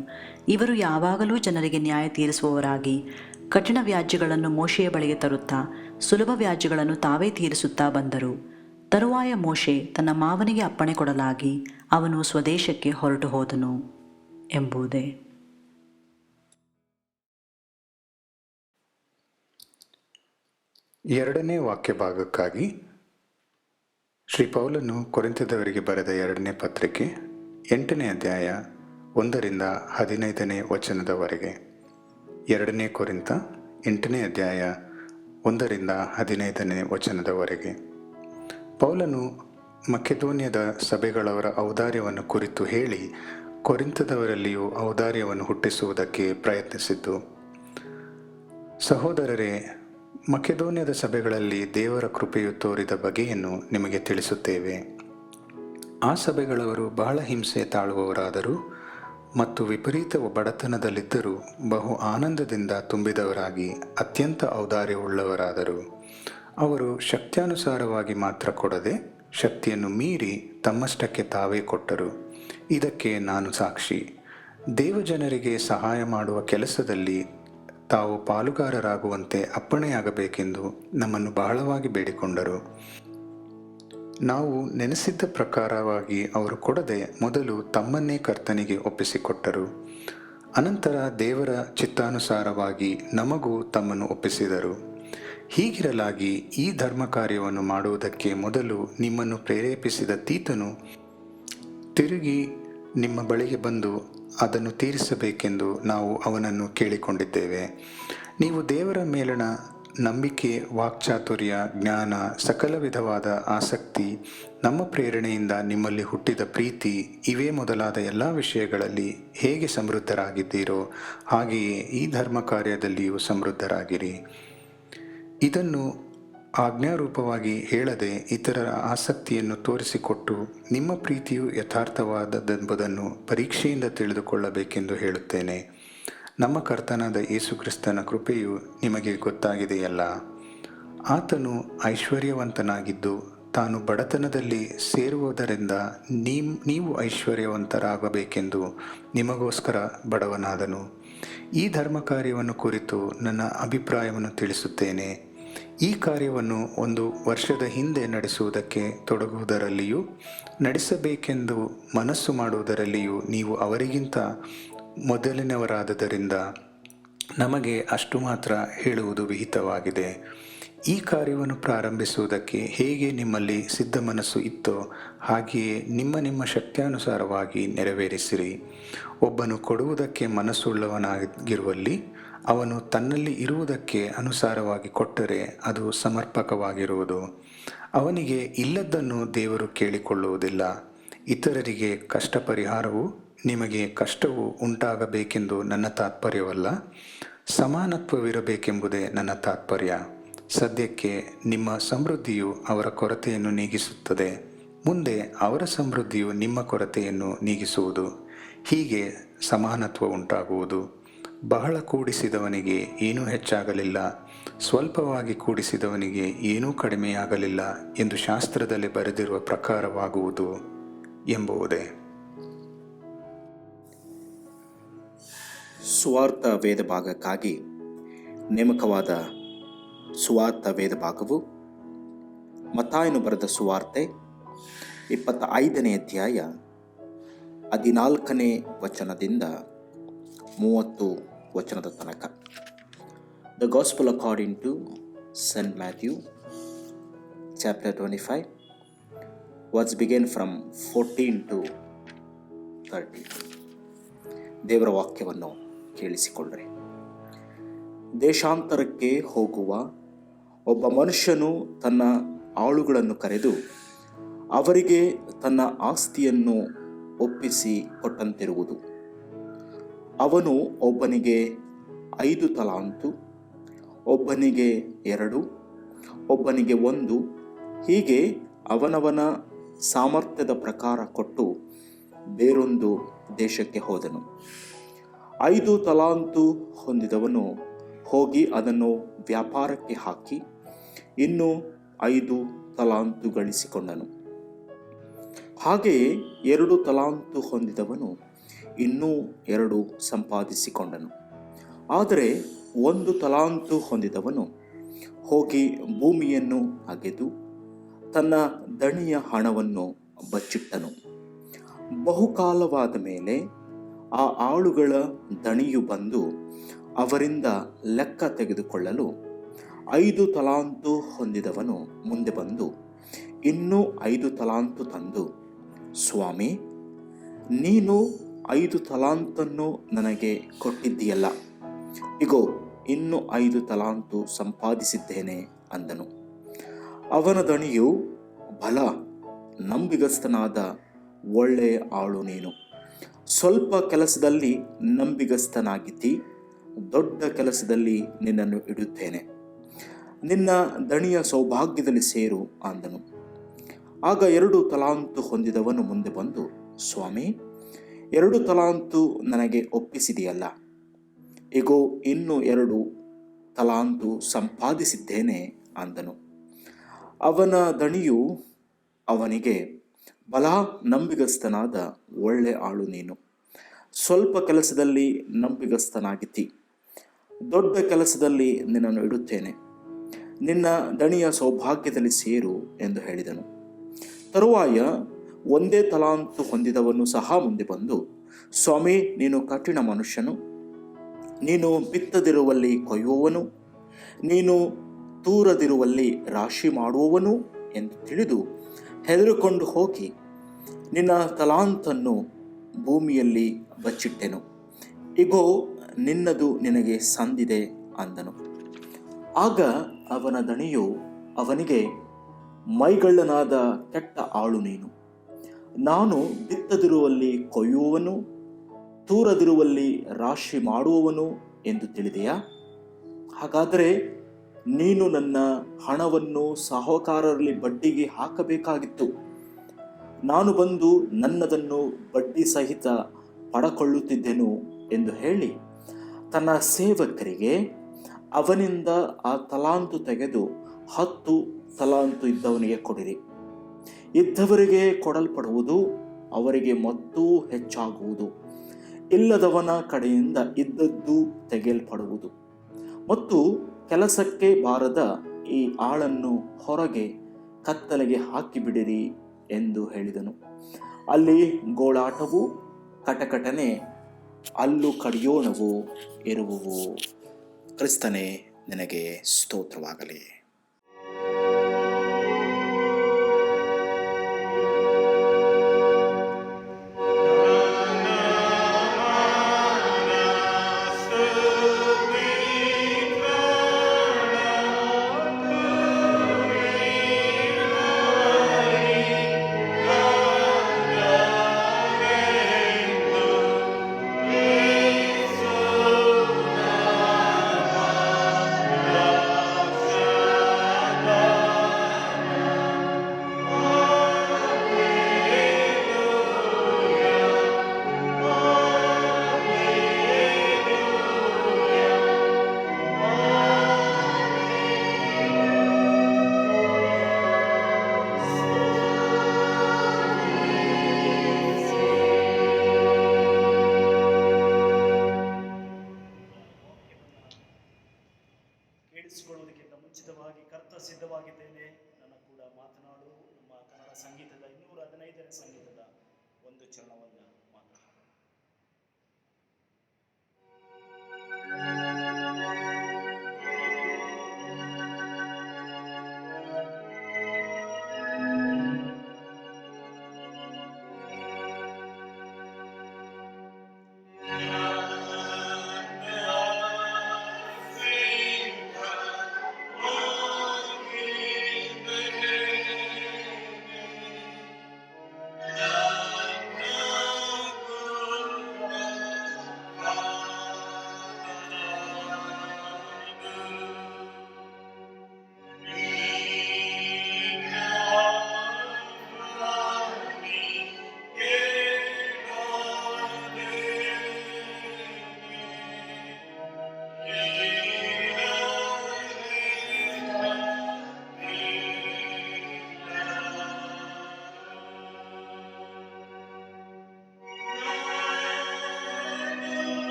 ಇವರು ಯಾವಾಗಲೂ ಜನರಿಗೆ ನ್ಯಾಯ ತೀರಿಸುವವರಾಗಿ ಕಠಿಣ ವ್ಯಾಜ್ಯಗಳನ್ನು ಮೋಶೆಯ ಬಳಿಗೆ ತರುತ್ತಾ ಸುಲಭ ವ್ಯಾಜ್ಯಗಳನ್ನು ತಾವೇ ತೀರಿಸುತ್ತಾ ಬಂದರು. ತರುವಾಯ ಮೋಶೆ ತನ್ನ ಮಾವನಿಗೆ ಅಪ್ಪಣೆ ಕೊಡಲಾಗಿ ಅವನು ಸ್ವದೇಶಕ್ಕೆ ಹೊರಟು ಹೋದನು ಎಂಬುದೇ. ಎರಡನೇ ವಾಕ್ಯ ಭಾಗಕ್ಕಾಗಿ ಶ್ರೀ ಪೌಲನು ಕೊರಿಂಥದವರಿಗೆ ಬರೆದ 2ನೇ ಪತ್ರಿಕೆ 8ನೇ ಅಧ್ಯಾಯ 1ರಿಂದ 15ನೇ ವಚನದವರೆಗೆ. 2ನೇ ಕೊರಿಂಥ 8ನೇ ಅಧ್ಯಾಯ 1ರಿಂದ 15ನೇ ವಚನದವರೆಗೆ. ಪೌಲನು ಮಕೆದೋನ್ಯದ ಸಭೆಗಳವರ ಔದಾರ್ಯವನ್ನು ಕುರಿತು ಹೇಳಿ ಕೊರಿಂಥದವರಲ್ಲಿಯೂ ಔದಾರ್ಯವನ್ನು ಹುಟ್ಟಿಸುವುದಕ್ಕೆ ಪ್ರಯತ್ನಿಸಿದ್ದು. ಸಹೋದರರೇ, ಮಕೆದೋನ್ಯದ ಸಭೆಗಳಲ್ಲಿ ದೇವರ ಕೃಪೆಯು ತೋರಿದ ಬಗೆಯನ್ನು ನಿಮಗೆ ತಿಳಿಸುತ್ತೇವೆ. ಆ ಸಭೆಗಳವರು ಬಹಳ ಹಿಂಸೆ ತಾಳುವವರಾದರೂ ಮತ್ತು ವಿಪರೀತ ಬಡತನದಲ್ಲಿದ್ದರೂ ಬಹು ಆನಂದದಿಂದ ತುಂಬಿದವರಾಗಿ ಅತ್ಯಂತ ಔದಾರ್ಯವುಳ್ಳವರಾದರು. ಅವರು ಶಕ್ತ್ಯಾನುಸಾರವಾಗಿ ಮಾತ್ರ ಕೊಡದೆ ಶಕ್ತಿಯನ್ನು ಮೀರಿ ತಮ್ಮಷ್ಟಕ್ಕೆ ತಾವೇ ಕೊಟ್ಟರು. ಇದಕ್ಕೆ ನಾನು ಸಾಕ್ಷಿ. ದೇವಜನರಿಗೆ ಸಹಾಯ ಮಾಡುವ ಕೆಲಸದಲ್ಲಿ ತಾವು ಪಾಲುಗಾರರಾಗುವಂತೆ ಅಪ್ಪಣೆಯಾಗಬೇಕೆಂದು ನಮ್ಮನ್ನು ಬಹಳವಾಗಿ ಬೇಡಿಕೊಂಡರು. ನಾವು ನೆನೆಸಿದ್ದ ಪ್ರಕಾರವಾಗಿ ಅವರು ಕೊಡದೆ ಮೊದಲು ತಮ್ಮನ್ನೇ ಕರ್ತನಿಗೆ ಒಪ್ಪಿಸಿಕೊಟ್ಟರು. ಅನಂತರ ದೇವರ ಚಿತ್ತಾನುಸಾರವಾಗಿ ನಮಗೂ ತಮ್ಮನ್ನು ಒಪ್ಪಿಸಿದರು. ಹೀಗಿರಲಾಗಿ ಈ ಧರ್ಮ ಕಾರ್ಯವನ್ನು ಮಾಡುವುದಕ್ಕೆ ಮೊದಲು ನಿಮ್ಮನ್ನು ಪ್ರೇರೇಪಿಸಿದ ತೀತನು ತಿರುಗಿ ನಿಮ್ಮ ಬಳಿಗೆ ಬಂದು ಅದನ್ನು ತೀರಿಸಬೇಕೆಂದು ನಾವು ಅವನನ್ನು ಕೇಳಿಕೊಂಡಿದ್ದೇವೆ. ನೀವು ದೇವರ ಮೇಲಣ ನಂಬಿಕೆ, ವಾಕ್ಚಾತುರ್ಯ, ಜ್ಞಾನ, ಸಕಲ ವಿಧವಾದ ಆಸಕ್ತಿ, ನಮ್ಮ ಪ್ರೇರಣೆಯಿಂದ ನಿಮ್ಮಲ್ಲಿ ಹುಟ್ಟಿದ ಪ್ರೀತಿ, ಇವೇ ಮೊದಲಾದ ಎಲ್ಲ ವಿಷಯಗಳಲ್ಲಿ ಹೇಗೆ ಸಮೃದ್ಧರಾಗಿದ್ದೀರೋ ಹಾಗೆಯೇ ಈ ಧರ್ಮ ಕಾರ್ಯದಲ್ಲಿಯೂ ಸಮೃದ್ಧರಾಗಿರಿ. ಇದನ್ನು ಆಜ್ಞಾರೂಪವಾಗಿ ಹೇಳದೆ ಇತರರ ಆಸಕ್ತಿಯನ್ನು ತೋರಿಸಿಕೊಟ್ಟು ನಿಮ್ಮ ಪ್ರೀತಿಯು ಯಥಾರ್ಥವಾದದ್ದೆಂಬುದನ್ನು ಪರೀಕ್ಷೆಯಿಂದ ತಿಳಿದುಕೊಳ್ಳಬೇಕೆಂದು ಹೇಳುತ್ತೇನೆ. ನಮ್ಮ ಕರ್ತನಾದ ಯೇಸುಕ್ರಿಸ್ತನ ಕೃಪೆಯು ನಿಮಗೆ ಗೊತ್ತಾಗಿದೆಯಲ್ಲ. ಆತನು ಐಶ್ವರ್ಯವಂತನಾಗಿದ್ದು ತಾನು ಬಡತನದಲ್ಲಿ ಸೇರುವುದರಿಂದ ನೀವು ಐಶ್ವರ್ಯವಂತರಾಗಬೇಕೆಂದು ನಿಮಗೋಸ್ಕರ ಬಡವನಾದನು. ಈ ಧರ್ಮ ಕಾರ್ಯವನ್ನು ಕುರಿತು ನನ್ನ ಅಭಿಪ್ರಾಯವನ್ನು ತಿಳಿಸುತ್ತೇನೆ. ಈ ಕಾರ್ಯವನ್ನು 1 ವರ್ಷದ ಹಿಂದೆ ನಡೆಸುವುದಕ್ಕೆ ತೊಡಗುವುದರಲ್ಲಿಯೂ ನಡೆಸಬೇಕೆಂದು ಮನಸ್ಸು ಮಾಡುವುದರಲ್ಲಿಯೂ ನೀವು ಅವರಿಗಿಂತ ಮೊದಲಿನವರಾದದರಿಂದ ನಮಗೆ ಅಷ್ಟು ಮಾತ್ರ ಹೇಳುವುದು ವಿಹಿತವಾಗಿದೆ. ಈ ಕಾರ್ಯವನ್ನು ಪ್ರಾರಂಭಿಸುವುದಕ್ಕೆ ಹೇಗೆ ನಿಮ್ಮಲ್ಲಿ ಸಿದ್ಧ ಮನಸ್ಸು ಇತ್ತೋ ಹಾಗೆಯೇ ನಿಮ್ಮ ಶಕ್ತ್ಯಾನುಸಾರವಾಗಿ ನೆರವೇರಿಸಿರಿ. ಒಬ್ಬನು ಕೊಡುವುದಕ್ಕೆ ಮನಸ್ಸುಳ್ಳವನಾಗಿರುವಲ್ಲಿ ಅವನು ತನ್ನಲ್ಲಿ ಇರುವುದಕ್ಕೆ ಅನುಸಾರವಾಗಿ ಕೊಟ್ಟರೆ ಅದು ಸಮರ್ಪಕವಾಗಿರುವುದು. ಅವನಿಗೆ ಇಲ್ಲದ್ದನ್ನು ದೇವರು ಕೇಳಿಕೊಳ್ಳುವುದಿಲ್ಲ. ಇತರರಿಗೆ ಕಷ್ಟ ಪರಿಹಾರವು ನಿಮಗೆ ಕಷ್ಟವು ಉಂಟಾಗಬೇಕೆಂದು ನನ್ನ ತಾತ್ಪರ್ಯವಲ್ಲ, ಸಮಾನತ್ವವಿರಬೇಕೆಂಬುದೇ ನನ್ನ ತಾತ್ಪರ್ಯ. ಸದ್ಯಕ್ಕೆ ನಿಮ್ಮ ಸಮೃದ್ಧಿಯು ಅವರ ಕೊರತೆಯನ್ನು ನೀಗಿಸುತ್ತದೆ, ಮುಂದೆ ಅವರ ಸಮೃದ್ಧಿಯು ನಿಮ್ಮ ಕೊರತೆಯನ್ನು ನೀಗಿಸುವುದು. ಹೀಗೆ ಸಮಾನತ್ವ ಉಂಟಾಗುವುದು. ಬಹಳ ಕೂಡಿಸಿದವನಿಗೆ ಏನೂ ಹೆಚ್ಚಾಗಲಿಲ್ಲ, ಸ್ವಲ್ಪವಾಗಿ ಕೂಡಿಸಿದವನಿಗೆ ಏನೂ ಕಡಿಮೆಯಾಗಲಿಲ್ಲ ಎಂದು ಶಾಸ್ತ್ರದಲ್ಲಿ ಬರೆದಿರುವ ಪ್ರಕಾರವಾಗುವುದು ಎಂಬುದೇ. ಸುವಾರ್ಥ ವೇದ ಭಾಗಕ್ಕಾಗಿ ನೇಮಕವಾದ ಸುವಾರ್ಥ ವೇದ ಭಾಗವು ಮತ್ತಾಯನು ಬರೆದ ಸುವಾರ್ತೆ 25ನೇ ಅಧ್ಯಾಯ 14ನೇ ವಚನದಿಂದ 30 ವಚನದ ತನಕ. The gospel according to Saint Matthew chapter 25 words begin from 14 to 30. ದೇವರ ವಾಕ್ಯವನ್ನು ಕೇಳಿಸಿಕೊಳ್ಳ್ರಿ. ದೇಶಾಂತರಕ್ಕೆ ಹೋಗುವ ಒಬ್ಬ ಮನುಷ್ಯನು ತನ್ನ ಆಳುಗಳನ್ನು ಕರೆದು ಅವರಿಗೆ ತನ್ನ ಆಸ್ತಿಯನ್ನು ಒಪ್ಪಿಸಿ ಕೊಟ್ಟಂತಿರುವುದು. ಅವನು ಒಬ್ಬನಿಗೆ 5 ತಲಾಂತು, ಒಬ್ಬನಿಗೆ 2, ಒಬ್ಬನಿಗೆ 1, ಹೀಗೆ ಅವನವನ ಸಾಮರ್ಥ್ಯದ ಪ್ರಕಾರ ಕೊಟ್ಟು ಬೇರೊಂದು ದೇಶಕ್ಕೆ ಹೋದನು. 5 ತಲಾಂತು ಹೊಂದಿದವನು ಹೋಗಿ ಅದನ್ನು ವ್ಯಾಪಾರಕ್ಕೆ ಹಾಕಿ ಇನ್ನೂ 5 ತಲಾಂತು ಗಳಿಸಿಕೊಂಡನು. ಹಾಗೆಯೇ 2 ತಲಾಂತು ಹೊಂದಿದವನು ಇನ್ನೂ 2 ಸಂಪಾದಿಸಿಕೊಂಡನು. ಆದರೆ 1 ತಲಾಂತು ಹೊಂದಿದವನು ಹೋಗಿ ಭೂಮಿಯನ್ನು ಅಗೆದು ತನ್ನ ದಣಿಯ ಹಣವನ್ನು ಬಚ್ಚಿಟ್ಟನು. ಬಹುಕಾಲವಾದ ಮೇಲೆ ಆ ಆಳುಗಳ ದಣಿಯು ಬಂದು ಅವರಿಂದ ಲೆಕ್ಕ ತೆಗೆದುಕೊಳ್ಳಲು 5 ತಲಾಂತು ಹೊಂದಿದವನು ಮುಂದೆ ಬಂದು ಇನ್ನೂ 5 ತಲಾಂತು ತಂದು, ಸ್ವಾಮಿ, ನೀನು 5 ತಲಾಂತನ್ನು ನನಗೆ ಕೊಟ್ಟಿದ್ದೀಯಲ್ಲ, ಇಗೋ ಇನ್ನೂ 5 ತಲಾಂತು ಸಂಪಾದಿಸಿದ್ದೇನೆ ಅಂದನು. ಅವನ ದಣಿಯು, ಬಲ, ನಂಬಿಗಸ್ತನಾದ ಒಳ್ಳೆಯ ಆಳು ನೀನು, ಸ್ವಲ್ಪ ಕೆಲಸದಲ್ಲಿ ನಂಬಿಗಸ್ತನಾಗಿದ್ದಿ, ದೊಡ್ಡ ಕೆಲಸದಲ್ಲಿ ನಿನ್ನನ್ನು ಇಡುತ್ತೇನೆ, ನಿನ್ನ ದಣಿಯ ಸೌಭಾಗ್ಯದಲ್ಲಿ ಸೇರು ಅಂದನು. ಆಗ 2 ತಲಾಂತು ಹೊಂದಿದವನು ಮುಂದೆ ಬಂದು, ಸ್ವಾಮಿ, 2 ತಲಾಂತು ನನಗೆ ಒಪ್ಪಿಸಿದೆಯಲ್ಲ, ಇಗೋ ಇನ್ನೂ 2 ತಲಾಂತು ಸಂಪಾದಿಸಿದ್ದೇನೆ ಅಂದನು. ಅವನ ದಣಿಯು ಅವನಿಗೆ, ಬಲ, ನಂಬಿಗಸ್ತನಾದ ಒಳ್ಳೆ ಆಳು ನೀನು, ಸ್ವಲ್ಪ ಕೆಲಸದಲ್ಲಿ ನಂಬಿಗಸ್ತನಾಗಿದ್ದಿ, ದೊಡ್ಡ ಕೆಲಸದಲ್ಲಿ ನಿನ್ನನ್ನು ಇಡುತ್ತೇನೆ, ನಿನ್ನ ದಣಿಯ ಸೌಭಾಗ್ಯದಲ್ಲಿ ಸೇರು ಎಂದು ಹೇಳಿದನು. ತರುವಾಯ 1 ತಲಾಂತು ಹೊಂದಿದವನು ಸಹ ಮುಂದೆ ಬಂದು, ಸ್ವಾಮಿ, ನೀನು ಕಠಿಣ ಮನುಷ್ಯನು, ನೀನು ಬಿತ್ತದಿರುವಲ್ಲಿ ಕೊಯ್ಯುವವನು, ನೀನು ತೂರದಿರುವಲ್ಲಿ ರಾಶಿ ಮಾಡುವವನು ಎಂದು ತಿಳಿದು ಹೆದರಿಕೊಂಡು ಹೋಗಿ ನಿನ್ನ ತಲಾಂತನ್ನು ಭೂಮಿಯಲ್ಲಿ ಬಚ್ಚಿಟ್ಟೆನು, ಇಗೋ ನಿನ್ನದು ನಿನಗೆ ಸಂದಿದೆ ಅಂದನು. ಆಗ ಅವನ ದಣಿಯು ಅವನಿಗೆ, ಮೈಗಳ್ಳನಾದ ಕೆಟ್ಟ ಆಳು ನೀನು, ನಾನು ಬಿತ್ತದಿರುವಲ್ಲಿ ಕೊಯ್ಯುವವನು, ತೂರದಿರುವಲ್ಲಿ ರಾಶಿ ಮಾಡುವವನು ಎಂದು ತಿಳಿದೆಯಾ? ಹಾಗಾದರೆ ನೀನು ನನ್ನ ಹಣವನ್ನು ಸಾಹುಕಾರರಲ್ಲಿ ಬಡ್ಡಿಗೆ ಹಾಕಬೇಕಾಗಿತ್ತು. ನಾನು ಬಂದು ನನ್ನದನ್ನು ಬಡ್ಡಿ ಸಹಿತ ಪಡಕೊಳ್ಳುತ್ತಿದ್ದೆನು ಎಂದು ಹೇಳಿ ತನ್ನ ಸೇವಕರಿಗೆ, ಅವನಿಂದ ಆ ತಲಾಂತು ತೆಗೆದು 10 ತಲಾಂತು ಇದ್ದವನಿಗೆ ಕೊಡಿರಿ, ಇದ್ದವರಿಗೆ ಕೊಡಲ್ಪಡುವುದು, ಅವರಿಗೆ ಮತ್ತೂ ಹೆಚ್ಚಾಗುವುದು, ಇಲ್ಲದವನ ಕಡೆಯಿಂದ ಇದ್ದದ್ದು ತೆಗೆಯಲ್ಪಡುವುದು. ಮತ್ತು ಕೆಲಸಕ್ಕೆ ಬಾರದ ಈ ಆಳನ್ನು ಹೊರಗೆ ಕತ್ತಲೆಗೆ ಹಾಕಿಬಿಡಿರಿ ಎಂದು ಹೇಳಿದನು. ಅಲ್ಲಿ ಗೋಳಾಟವು, ಕಟಕಟನೆ, ಅಲ್ಲು ಕಡಿಯೋಣವು ಇರುವುವು. ಕ್ರಿಸ್ತನೇ, ನಿನಗೆ ಸ್ತೋತ್ರವಾಗಲಿ. ಸಿದ್ಧವಾಗಿದ್ದೇನೆ. ನನ್ನ ಕೂಡ ಮಾತನಾಡು. ನಮ್ಮ ಕನ್ನಡ ಸಂಗೀತದ 215ನೇ ಸಂಗೀತದ ಒಂದು ಚರಣವನ್ನು ಮಾತ್ರ ಹಾಡೋಣ.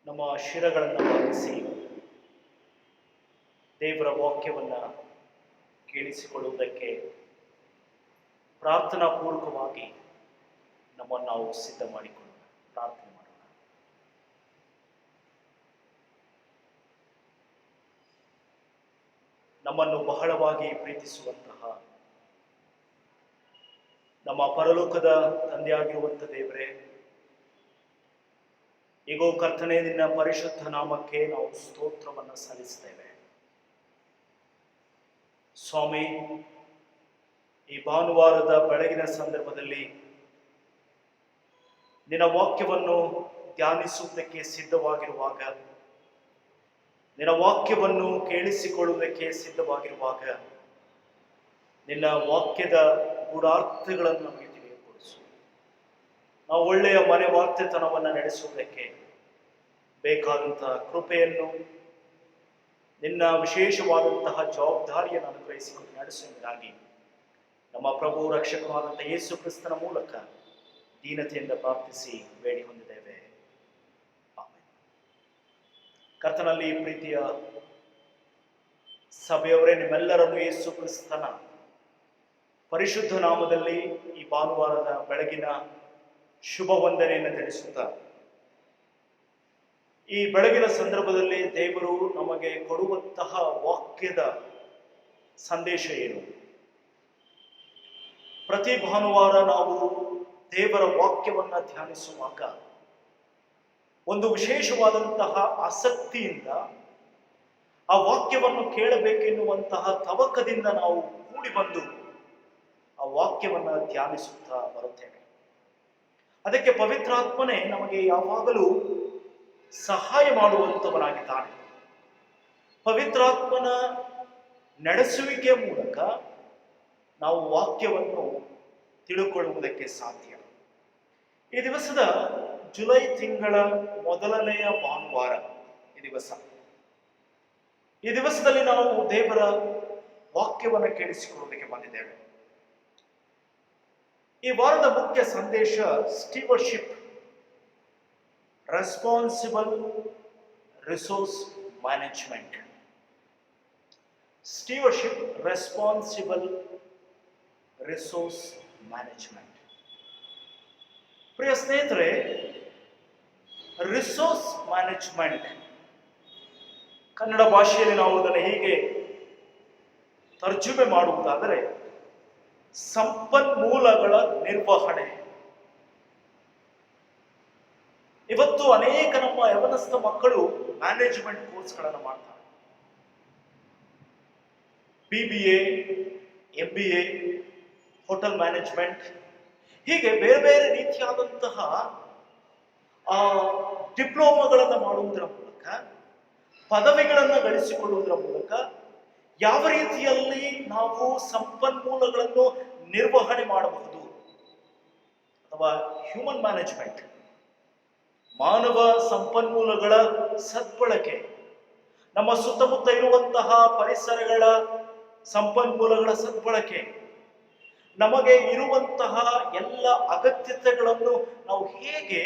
ನಮ್ಮ ಶಿರಗಳನ್ನು ಭಾವಿಸಿ ದೇವರ ವಾಕ್ಯವನ್ನು ಕೇಳಿಸಿಕೊಳ್ಳುವುದಕ್ಕೆ ಪ್ರಾರ್ಥನಾ ಪೂರ್ವಕವಾಗಿ ನಮ್ಮನ್ನು ನಾವು ಸಿದ್ಧ ಮಾಡಿಕೊಳ್ಳೋಣ. ಪ್ರಾರ್ಥನೆ ಮಾಡೋಣ. ನಮ್ಮನ್ನು ಬಹಳವಾಗಿ ಪ್ರೀತಿಸುವಂತಹ ನಮ್ಮ ಪರಲೋಕದ ತಂದೆಯಾಗಿರುವಂಥ ದೇವರೇ, ಈಗೋ ಕರ್ತನೇ, ನಿನ್ನ ಪರಿಶುದ್ಧ ನಾಮಕ್ಕೆ ನಾವು ಸ್ತೋತ್ರವನ್ನು ಸಲ್ಲಿಸ್ತೇವೆ. ಸ್ವಾಮಿ, ಈ ಭಾನುವಾರದ ಬೆಳಗಿನ ಸಂದರ್ಭದಲ್ಲಿ ನಿನ್ನ ವಾಕ್ಯವನ್ನು ಧ್ಯಾನಿಸುವುದಕ್ಕೆ ಸಿದ್ಧವಾಗಿರುವಾಗ, ನಿನ್ನ ವಾಕ್ಯವನ್ನು ಕೇಳಿಸಿಕೊಳ್ಳುವುದಕ್ಕೆ ಸಿದ್ಧವಾಗಿರುವಾಗ, ನಿನ್ನ ವಾಕ್ಯದ ಗೂಢಾರ್ಥಗಳನ್ನು ನಮಗೆ ತಿಳಿಯಗೊಳಿಸು. ನಾವು ಒಳ್ಳೆಯ ಮನೆ ವಾರ್ತೆತನವನ್ನು ನಡೆಸುವುದಕ್ಕೆ ಬೇಕಾದಂತಹ ಕೃಪೆಯನ್ನು, ನಿನ್ನ ವಿಶೇಷವಾದಂತಹ ಜವಾಬ್ದಾರಿಯನ್ನು ಅನುಗ್ರಹಿಸಿಕೊಂಡು ನಡೆಸುವುದಾಗಿ ನಮ್ಮ ಪ್ರಭು ರಕ್ಷಕನಾದಂಥ ಯೇಸು ಕ್ರಿಸ್ತನ ಮೂಲಕ ದೀನತೆಯಿಂದ ಪ್ರಾರ್ಥಿಸಿ ಬೇಡಿ ಹೊಂದಿದ್ದೇವೆ. ಆಮೆನ್. ಕರ್ತನಲ್ಲಿ ಪ್ರೀತಿಯ ಸಭೆಯವರೇ, ನಿಮ್ಮೆಲ್ಲರನ್ನು ಯೇಸು ಕ್ರಿಸ್ತನ ಪರಿಶುದ್ಧ ನಾಮದಲ್ಲಿ ಈ ಭಾನುವಾರದ ಬೆಳಗಿನ ಶುಭ ವಂದನೆಯನ್ನು ತಿಳಿಸುತ್ತಾ, ಈ ಬೆಳಗಿನ ಸಂದರ್ಭದಲ್ಲಿ ದೇವರು ನಮಗೆ ಕೊಡುವಂತಹ ವಾಕ್ಯದ ಸಂದೇಶ ಏನು? ಪ್ರತಿ ಭಾನುವಾರ ನಾವು ದೇವರ ವಾಕ್ಯವನ್ನು ಧ್ಯಾನಿಸುವಾಗ ಒಂದು ವಿಶೇಷವಾದಂತಹ ಆಸಕ್ತಿಯಿಂದ ಆ ವಾಕ್ಯವನ್ನು ಕೇಳಬೇಕೆನ್ನುವಂತಹ ತವಕದಿಂದ ನಾವು ಕೂಡಿ ಬಂದು ಆ ವಾಕ್ಯವನ್ನು ಧ್ಯಾನಿಸುತ್ತಾ ಬರುತ್ತೇವೆ. ಅದಕ್ಕೆ ಪವಿತ್ರಾತ್ಮನೇ ನಮಗೆ ಯಾವಾಗಲೂ ಸಹಾಯ ಮಾಡುವಂಥವನಾಗಿದ್ದಾನೆ. ಪವಿತ್ರಾತ್ಮನ ನಡೆಸುವಿಕೆಯ ಮೂಲಕ ನಾವು ವಾಕ್ಯವನ್ನು ತಿಳುಕೊಳ್ಳುವುದಕ್ಕೆ ಸಾಧ್ಯ. ಈ ದಿವಸದ ಜುಲೈ ತಿಂಗಳ ಮೊದಲನೆಯ ಭಾನುವಾರ ಈ ದಿವಸದಲ್ಲಿ ನಾವು ದೇವರ ವಾಕ್ಯವನ್ನು ಕೇಳಿಸಿಕೊಳ್ಳುವುದಕ್ಕೆ ಬಂದಿದ್ದೇವೆ. ಈ ವಾರದ ಮುಖ್ಯ ಸಂದೇಶ stewardship, responsible resource management. Stewardship, responsible resource management. ಪ್ರಿಯ ಸ್ನೇಹಿತರೆ, ರಿಸೋರ್ಸ್ ಮ್ಯಾನೇಜ್ಮೆಂಟ್ ಕನ್ನಡ ಭಾಷೆಯಲ್ಲಿ ನಾವು ಅದನ್ನು ಹೀಗೆ ತರ್ಜುಮೆ ಮಾಡುವುದಾದರೆ ಸಂಪನ್ಮೂಲಗಳ ನಿರ್ವಹಣೆ. ಇವತ್ತು ಅನೇಕ ನಮ್ಮ ಯವನಸ್ಥ ಮಕ್ಕಳು ಮ್ಯಾನೇಜ್ಮೆಂಟ್ ಕೋರ್ಸ್ಗಳನ್ನು ಮಾಡ್ತಾರೆ. BBA, MBA, ಹೋಟೆಲ್ ಮ್ಯಾನೇಜ್ಮೆಂಟ್, ಹೀಗೆ ಬೇರೆ ಬೇರೆ ರೀತಿಯಾದಂತಹ ಡಿಪ್ಲೊಮಾಗಳನ್ನು ಮಾಡುವುದರ ಮೂಲಕ, ಪದವಿಗಳನ್ನು ಗಳಿಸಿಕೊಳ್ಳುವುದರ ಮೂಲಕ ಯಾವ ರೀತಿಯಲ್ಲಿ ನಾವು ಸಂಪನ್ಮೂಲಗಳನ್ನು ನಿರ್ವಹಣೆ ಮಾಡಬಹುದು, ಅಥವಾ ಹ್ಯೂಮನ್ ಮ್ಯಾನೇಜ್ಮೆಂಟ್, ಮಾನವ ಸಂಪನ್ಮೂಲಗಳ ಸದ್ಬಳಕೆ, ನಮ್ಮ ಸುತ್ತಮುತ್ತ ಇರುವಂತಹ ಪರಿಸರಗಳ ಸಂಪನ್ಮೂಲಗಳ ಸದ್ಬಳಕೆ, ನಮಗೆ ಇರುವಂತಹ ಎಲ್ಲ ಅಗತ್ಯತೆಗಳನ್ನು ನಾವು ಹೇಗೆ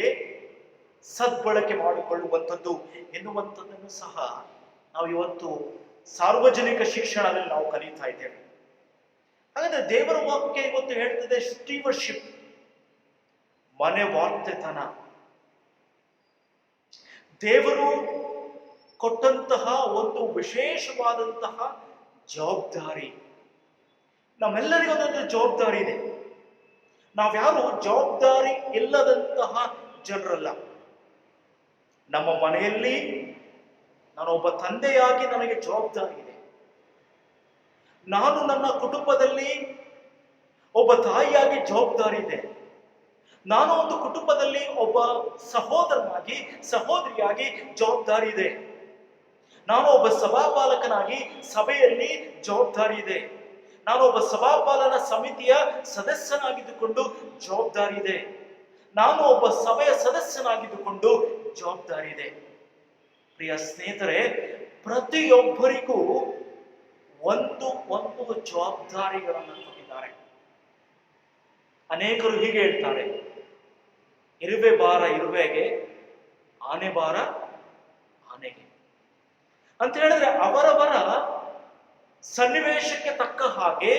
ಸದ್ಬಳಕೆ ಮಾಡಿಕೊಳ್ಳುವಂಥದ್ದು ಎನ್ನುವಂಥದ್ದನ್ನು ಸಹ ನಾವು ಇವತ್ತು ಸಾರ್ವಜನಿಕ ಶಿಕ್ಷಣದಲ್ಲಿ ನಾವು ಕಲಿತಾ ಇದ್ದೇವೆ. ಹಾಗಾದ್ರೆ ದೇವರ ವಾಕ್ಯ ಇವತ್ತು ಹೇಳ್ತದೆ ಸ್ಟೀವರ್ಶಿಪ್, ಮನೆ ವಾರ್ತೆತನ. ದೇವರು ಕೊಟ್ಟಂತಹ ಒಂದು ವಿಶೇಷವಾದಂತಹ ಜವಾಬ್ದಾರಿ. ನಮ್ಮೆಲ್ಲರಿಗೂ ಒಂದೊಂದು ಜವಾಬ್ದಾರಿ ಇದೆ. ನಾವ್ಯಾರು ಜವಾಬ್ದಾರಿ ಇಲ್ಲದಂತಹ ಜನರಲ್ಲ. ನಮ್ಮ ಮನೆಯಲ್ಲಿ ನಾನೊಬ್ಬ ತಂದೆಯಾಗಿ ನನಗೆ ಜವಾಬ್ದಾರಿ ಇದೆ. ನಾನು ನನ್ನ ಕುಟುಂಬದಲ್ಲಿ ಒಬ್ಬ ತಾಯಿಯಾಗಿ ಜವಾಬ್ದಾರಿ ಇದೆ. ನಾನು ಒಂದು ಕುಟುಂಬದಲ್ಲಿ ಒಬ್ಬ ಸಹೋದರನಾಗಿ ಸಹೋದರಿಯಾಗಿ ಜವಾಬ್ದಾರಿ ಇದೆ. ನಾನು ಒಬ್ಬ ಸಭಾಪಾಲಕನಾಗಿ ಸಭೆಯಲ್ಲಿ ಜವಾಬ್ದಾರಿ ಇದೆ. ನಾನು ಒಬ್ಬ ಸಭಾಪಾಲನ ಸಮಿತಿಯ ಸದಸ್ಯನಾಗಿದ್ದುಕೊಂಡು ಜವಾಬ್ದಾರಿ ಇದೆ. ನಾನು ಒಬ್ಬ ಸಭೆಯ ಸದಸ್ಯನಾಗಿದ್ದುಕೊಂಡು ಜವಾಬ್ದಾರಿ ಇದೆ. ಪ್ರಿಯ ಸ್ನೇಹಿತರೆ, ಪ್ರತಿಯೊಬ್ಬರಿಗೂ ಒಂದು ಒಂದು ಜವಾಬ್ದಾರಿಗಳನ್ನು ಕೊಟ್ಟಿದ್ದಾರೆ. ಅನೇಕರು ಹೀಗೆ ಹೇಳ್ತಾರೆ, ಇರುವೆ ಭಾರ ಇರುವೆಗೆ, ಆನೆ ಭಾರ ಆನೆಗೆ ಅಂತ ಹೇಳಿದ್ರೆ ಅವರವರ ಸನ್ನಿವೇಶಕ್ಕೆ ತಕ್ಕ ಹಾಗೆ,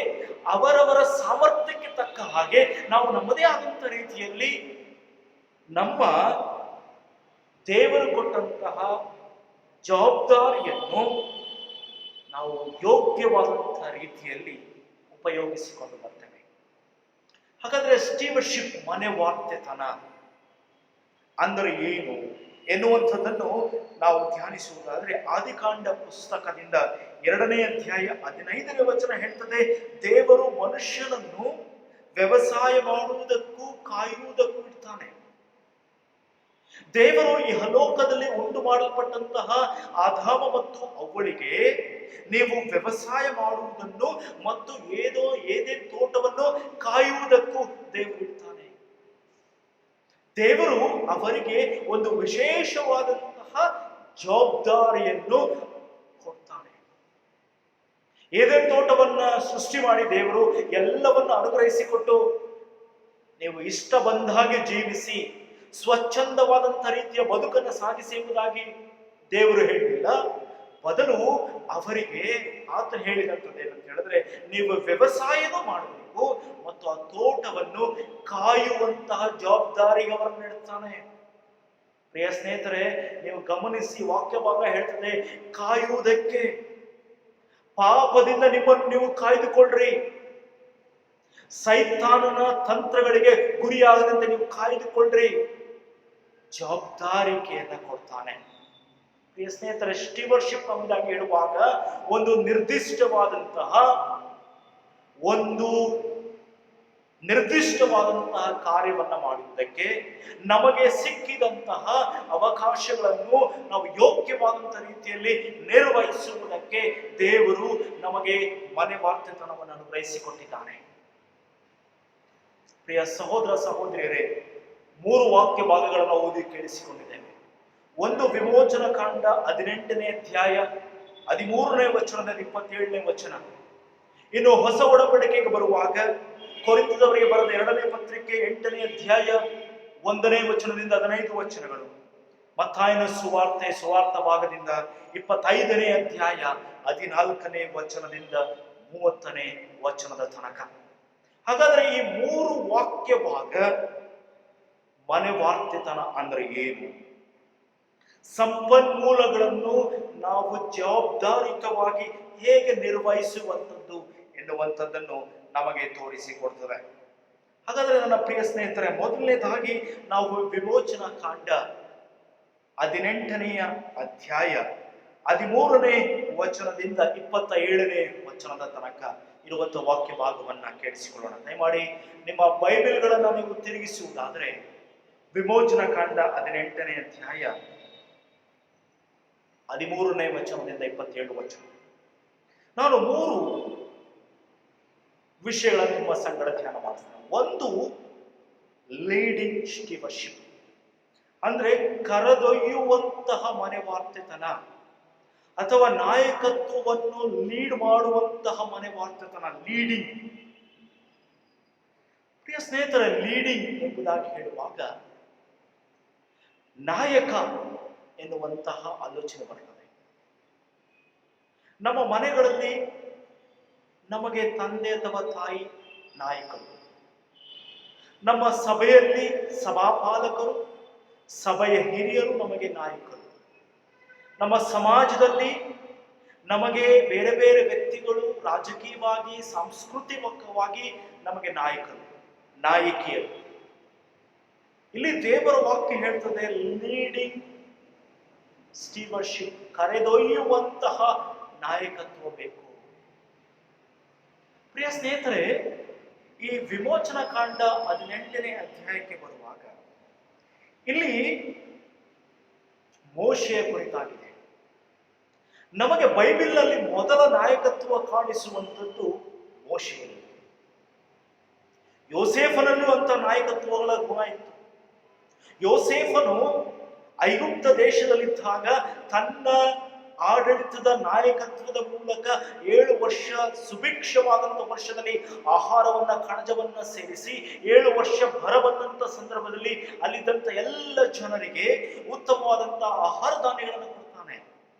ಅವರವರ ಸಾಮರ್ಥ್ಯಕ್ಕೆ ತಕ್ಕ ಹಾಗೆ ನಾವು ನಮ್ಮದೇ ಆದಂಥ ರೀತಿಯಲ್ಲಿ ನಮ್ಮ ದೇವರು ಕೊಟ್ಟಂತಹ ಜವಾಬ್ದಾರಿಯನ್ನು ನಾವು ಯೋಗ್ಯವಾದಂತಹ ರೀತಿಯಲ್ಲಿ ಉಪಯೋಗಿಸಿಕೊಂಡು ಬರ್ತೇವೆ. ಹಾಗಾದ್ರೆ ಸ್ಟೀವರ್ಶಿಪ್, ಮನೆ ವಾರ್ತೆತನ ಅಂದರೆ ಏನು ಎನ್ನುವಂಥದ್ದನ್ನು ನಾವು ಧ್ಯಾನಿಸುವುದಾದ್ರೆ, ಆದಿಕಾಂಡ ಪುಸ್ತಕದಿಂದ 2ನೇ ಅಧ್ಯಾಯ 15ನೇ ವಚನ ಹೇಳ್ತದೆ, ದೇವರು ಮನುಷ್ಯನನ್ನು ವ್ಯವಸಾಯ ಮಾಡುವುದಕ್ಕೂ ಕಾಯುವುದಕ್ಕೂ ಇಡ್ತಾನೆ. ದೇವರು ಇಹಲೋಕದಲ್ಲಿ ಉಂಟು ಮಾಡಲ್ಪಟ್ಟಂತಹ ಆದಾಮ ಮತ್ತು ಅವ್ವಳಿಗೆ ನೀವು ವ್ಯವಸಾಯ ಮಾಡುವುದನ್ನು ಮತ್ತು ಏದೇ ತೋಟವನ್ನು ಕಾಯುವುದಕ್ಕೂ ದೇವರು ಇಡ್ತಾನೆ. ದೇವರು ಅವರಿಗೆ ಒಂದು ವಿಶೇಷವಾದಂತಹ ಜವಾಬ್ದಾರಿಯನ್ನು ಕೊಡ್ತಾನೆ. ಏದೇನ್ ತೋಟವನ್ನ ಸೃಷ್ಟಿ ಮಾಡಿ ದೇವರು ಎಲ್ಲವನ್ನ ಅನುಗ್ರಹಿಸಿಕೊಟ್ಟು ನೀವು ಇಷ್ಟ ಬಂದಾಗೆ ಜೀವಿಸಿ ಸ್ವಚ್ಛಂದವಾದಂಥ ರೀತಿಯ ಬದುಕನ್ನು ಸಾಗಿಸಿ ಎಂಬುದಾಗಿ ದೇವರು ಹೇಳಿಲ್ಲ. ಬದಲು ಅವರಿಗೆ ಆತ ಹೇಳಿದಂಥದ್ದು ಏನಂತ ಹೇಳಿದ್ರೆ, ನೀವು ವ್ಯವಸಾಯನೂ ಮಾಡಬೇಕು ಮತ್ತು ಆ ತೋಟವನ್ನು ಕಾಯುವಂತಹ ಜವಾಬ್ದಾರಿಗೆ ಅವರನ್ನು ನೀಡುತ್ತಾನೆ. ಪ್ರಿಯ ಸ್ನೇಹಿತರೆ, ನೀವು ಗಮನಿಸಿ, ವಾಕ್ಯ ಭಾಗ ಹೇಳ್ತದೆ ಕಾಯುವುದಕ್ಕೆ. ಪಾಪದಿಂದ ನಿಮ್ಮನ್ನು ನೀವು ಕಾಯ್ದುಕೊಳ್ಳ್ರಿ. ಸೈತಾನನ ತಂತ್ರಗಳಿಗೆ ಗುರಿಯಾಗದಂತೆ ನೀವು ಕಾಯ್ದುಕೊಳ್ಳ್ರಿ. ಜವಾಬ್ದಾರಿಕೆಯನ್ನ ಕೊಡ್ತಾನೆ. ಪ್ರಿಯ ಸ್ನೇಹಿತರೆ, ಸ್ಟೀವರ್ಶಿಪ್ ಎಂಬುದಾಗಿ ಹೇಳುವಾಗ ಒಂದು ನಿರ್ದಿಷ್ಟವಾದಂತಹ ಕಾರ್ಯವನ್ನ ಮಾಡುವುದಕ್ಕೆ, ನಮಗೆ ಸಿಕ್ಕಿದಂತಹ ಅವಕಾಶಗಳನ್ನು ನಾವು ಯೋಗ್ಯವಾದಂತಹ ರೀತಿಯಲ್ಲಿ ನಿರ್ವಹಿಸುವುದಕ್ಕೆ ದೇವರು ನಮಗೆ ಮನೆ ವಾರ್ತೆತನವನ್ನು ಅನುಗ್ರಹಿಸಿಕೊಟ್ಟಿದ್ದಾನೆ. ಪ್ರಿಯ ಸಹೋದರ ಸಹೋದರಿಯರೇ, 3 ವಾಕ್ಯ ಭಾಗಗಳನ್ನು ಓದಿ ಕೇಳಿಸಿಕೊಂಡಿದ್ದೇವೆ. ಒಂದು ವಿಮೋಚನ ಕಾಂಡ 18ನೇ ಅಧ್ಯಾಯ 13ನೇ ವಚನದಿಂದ 27ನೇ ವಚನ. ಇನ್ನು ಹೊಸ ಒಡಂಬಡಿಕೆಗೆ ಬರುವಾಗ ಕೊರಿಂಥದವರಿಗೆ ಬರೆದ 2ನೇ ಪತ್ರಿಕೆ 8ನೇ ಅಧ್ಯಾಯ 1ನೇ ವಚನದಿಂದ 15 ವಚನಗಳು. ಮತ್ತಾಯನ ಸುವಾರ್ಥ ಭಾಗದಿಂದ 25ನೇ ಅಧ್ಯಾಯ 14ನೇ ವಚನದಿಂದ 30ನೇ ವಚನದ ತನಕ. ಹಾಗಾದ್ರೆ ಈ 3 ವಾಕ್ಯ ಭಾಗ ಮನೆ ವಾರ್ತೆತನ ಅಂದ್ರೆ ಏನು, ಸಂಪನ್ಮೂಲಗಳನ್ನು ನಾವು ಜವಾಬ್ದಾರಿಕವಾಗಿ ಹೇಗೆ ನಿರ್ವಹಿಸುವಂಥದ್ದು ಎನ್ನುವಂಥದ್ದನ್ನು ನಮಗೆ ತೋರಿಸಿಕೊಡ್ತದೆ. ಹಾಗಾದ್ರೆ ನನ್ನ ಪ್ರಿಯ ಸ್ನೇಹಿತರೆ, ಮೊದಲನೇದಾಗಿ ನಾವು ವಿಮೋಚನಾ ಕಾಂಡ 18ನೇ ಅಧ್ಯಾಯ 13ನೇ ವಚನದಿಂದ 27ನೇ ವಚನದ ತನಕ ಇರುವಂತಹ ವಾಕ್ಯ ಭಾಗವನ್ನ ಕೇಳಿಸಿಕೊಳ್ಳೋಣ. ದಯಮಾಡಿ ನಿಮ್ಮ ಬೈಬಲ್ಗಳನ್ನ ನೀವು ತಿರುಗಿಸುವುದಾದ್ರೆ ವಿಮೋಚನಾ ಕಾಂಡ 18ನೇ ಅಧ್ಯಾಯ 13ನೇ ವಚನದಿಂದ 27 ವಚನ. ನಾನು 3 ವಿಷಯಗಳನ್ನು ನಿಮ್ಮ ಸಂಗಡ ಧ್ಯಾನ ಮಾಡಿಸ್ತೇನೆ. ಒಂದು, ಲೀಡಿಂಗ್ ಸ್ಟೀವರ್ಶಿಪ್ ಅಂದ್ರೆ ಕರೆದೊಯ್ಯುವಂತಹ ಮನೆವಾರ್ತೆತನ ಅಥವಾ ನಾಯಕತ್ವವನ್ನು ಲೀಡ್ ಮಾಡುವಂತಹ ಮನೆವಾರ್ತೆತನ, ಲೀಡಿಂಗ್. ಪ್ರಿಯ ಸ್ನೇಹಿತರೆ, ಲೀಡಿಂಗ್ ಎಂಬುದಾಗಿ ಹೇಳುವಾಗ ನಾಯಕ ಎನ್ನುವಂತಹ ಆಲೋಚನೆ ಬರ್ತದೆ. ನಮ್ಮ ಮನೆಗಳಲ್ಲಿ ನಮಗೆ ತಂದೆ ಅಥವಾ ತಾಯಿ ನಾಯಕರು, ನಮ್ಮ ಸಭೆಯಲ್ಲಿ ಸಭಾಪಾಲಕರು, ಸಭೆಯ ಹಿರಿಯರು ನಮಗೆ ನಾಯಕರು, ನಮ್ಮ ಸಮಾಜದಲ್ಲಿ ನಮಗೆ ಬೇರೆ ಬೇರೆ ವ್ಯಕ್ತಿಗಳು ರಾಜಕೀಯವಾಗಿ ಸಾಂಸ್ಕೃತಿಕವಾಗಿ ನಮಗೆ ನಾಯಕರು, ನಾಯಕಿಯರು. ಇಲ್ಲಿ ದೇವರ ವಾಕ್ಯ ಹೇಳ್ತದೆ ಲೀಡಿಂಗ್ ಸ್ಟೀವರ್ಶಿಪ್, ಕರೆದೊಯ್ಯುವಂತಹ ನಾಯಕತ್ವ ಬೇಕು. ಪ್ರಿಯ ಸ್ನೇಹಿತರೆ, ಈ ವಿಮೋಚನಾ ಕಾಂಡ 18ನೇ ಅಧ್ಯಾಯಕ್ಕೆ ಬರುವಾಗ ಇಲ್ಲಿ ಮೋಶೆಯ ಕುರಿತಾಗಿದೆ. ನಮಗೆ ಬೈಬಲ್ನಲ್ಲಿ ಮೊದಲ ನಾಯಕತ್ವ ಕಾಣಿಸುವಂಥದ್ದು ಮೋಶೆಯಲ್ಲಿ. ಯೋಸೇಫನಲ್ಲೂ ಅಂತ ನಾಯಕತ್ವಗಳ ಗುಣ ಇತ್ತು. ಯೋಸೇಫನು ಐಗುಪ್ತ ದೇಶದಲ್ಲಿದ್ದಾಗ ತನ್ನ ಆಡಳಿತದ ನಾಯಕತ್ವದ ಮೂಲಕ 7 ವರ್ಷ ಸುಭಿಕ್ಷವಾದಂತಹ ವರ್ಷದಲ್ಲಿ ಆಹಾರವನ್ನ, ಕಣಜವನ್ನ ಸೇರಿಸಿ 7 ವರ್ಷ ಬರ ಬಂದಂತ ಸಂದರ್ಭದಲ್ಲಿ ಅಲ್ಲಿದ್ದಂತ ಎಲ್ಲ ಜನರಿಗೆ ಉತ್ತಮವಾದಂತಹ ಆಹಾರ ಧಾನ್ಯಗಳನ್ನು ಕೊಡ್ತಾನೆ.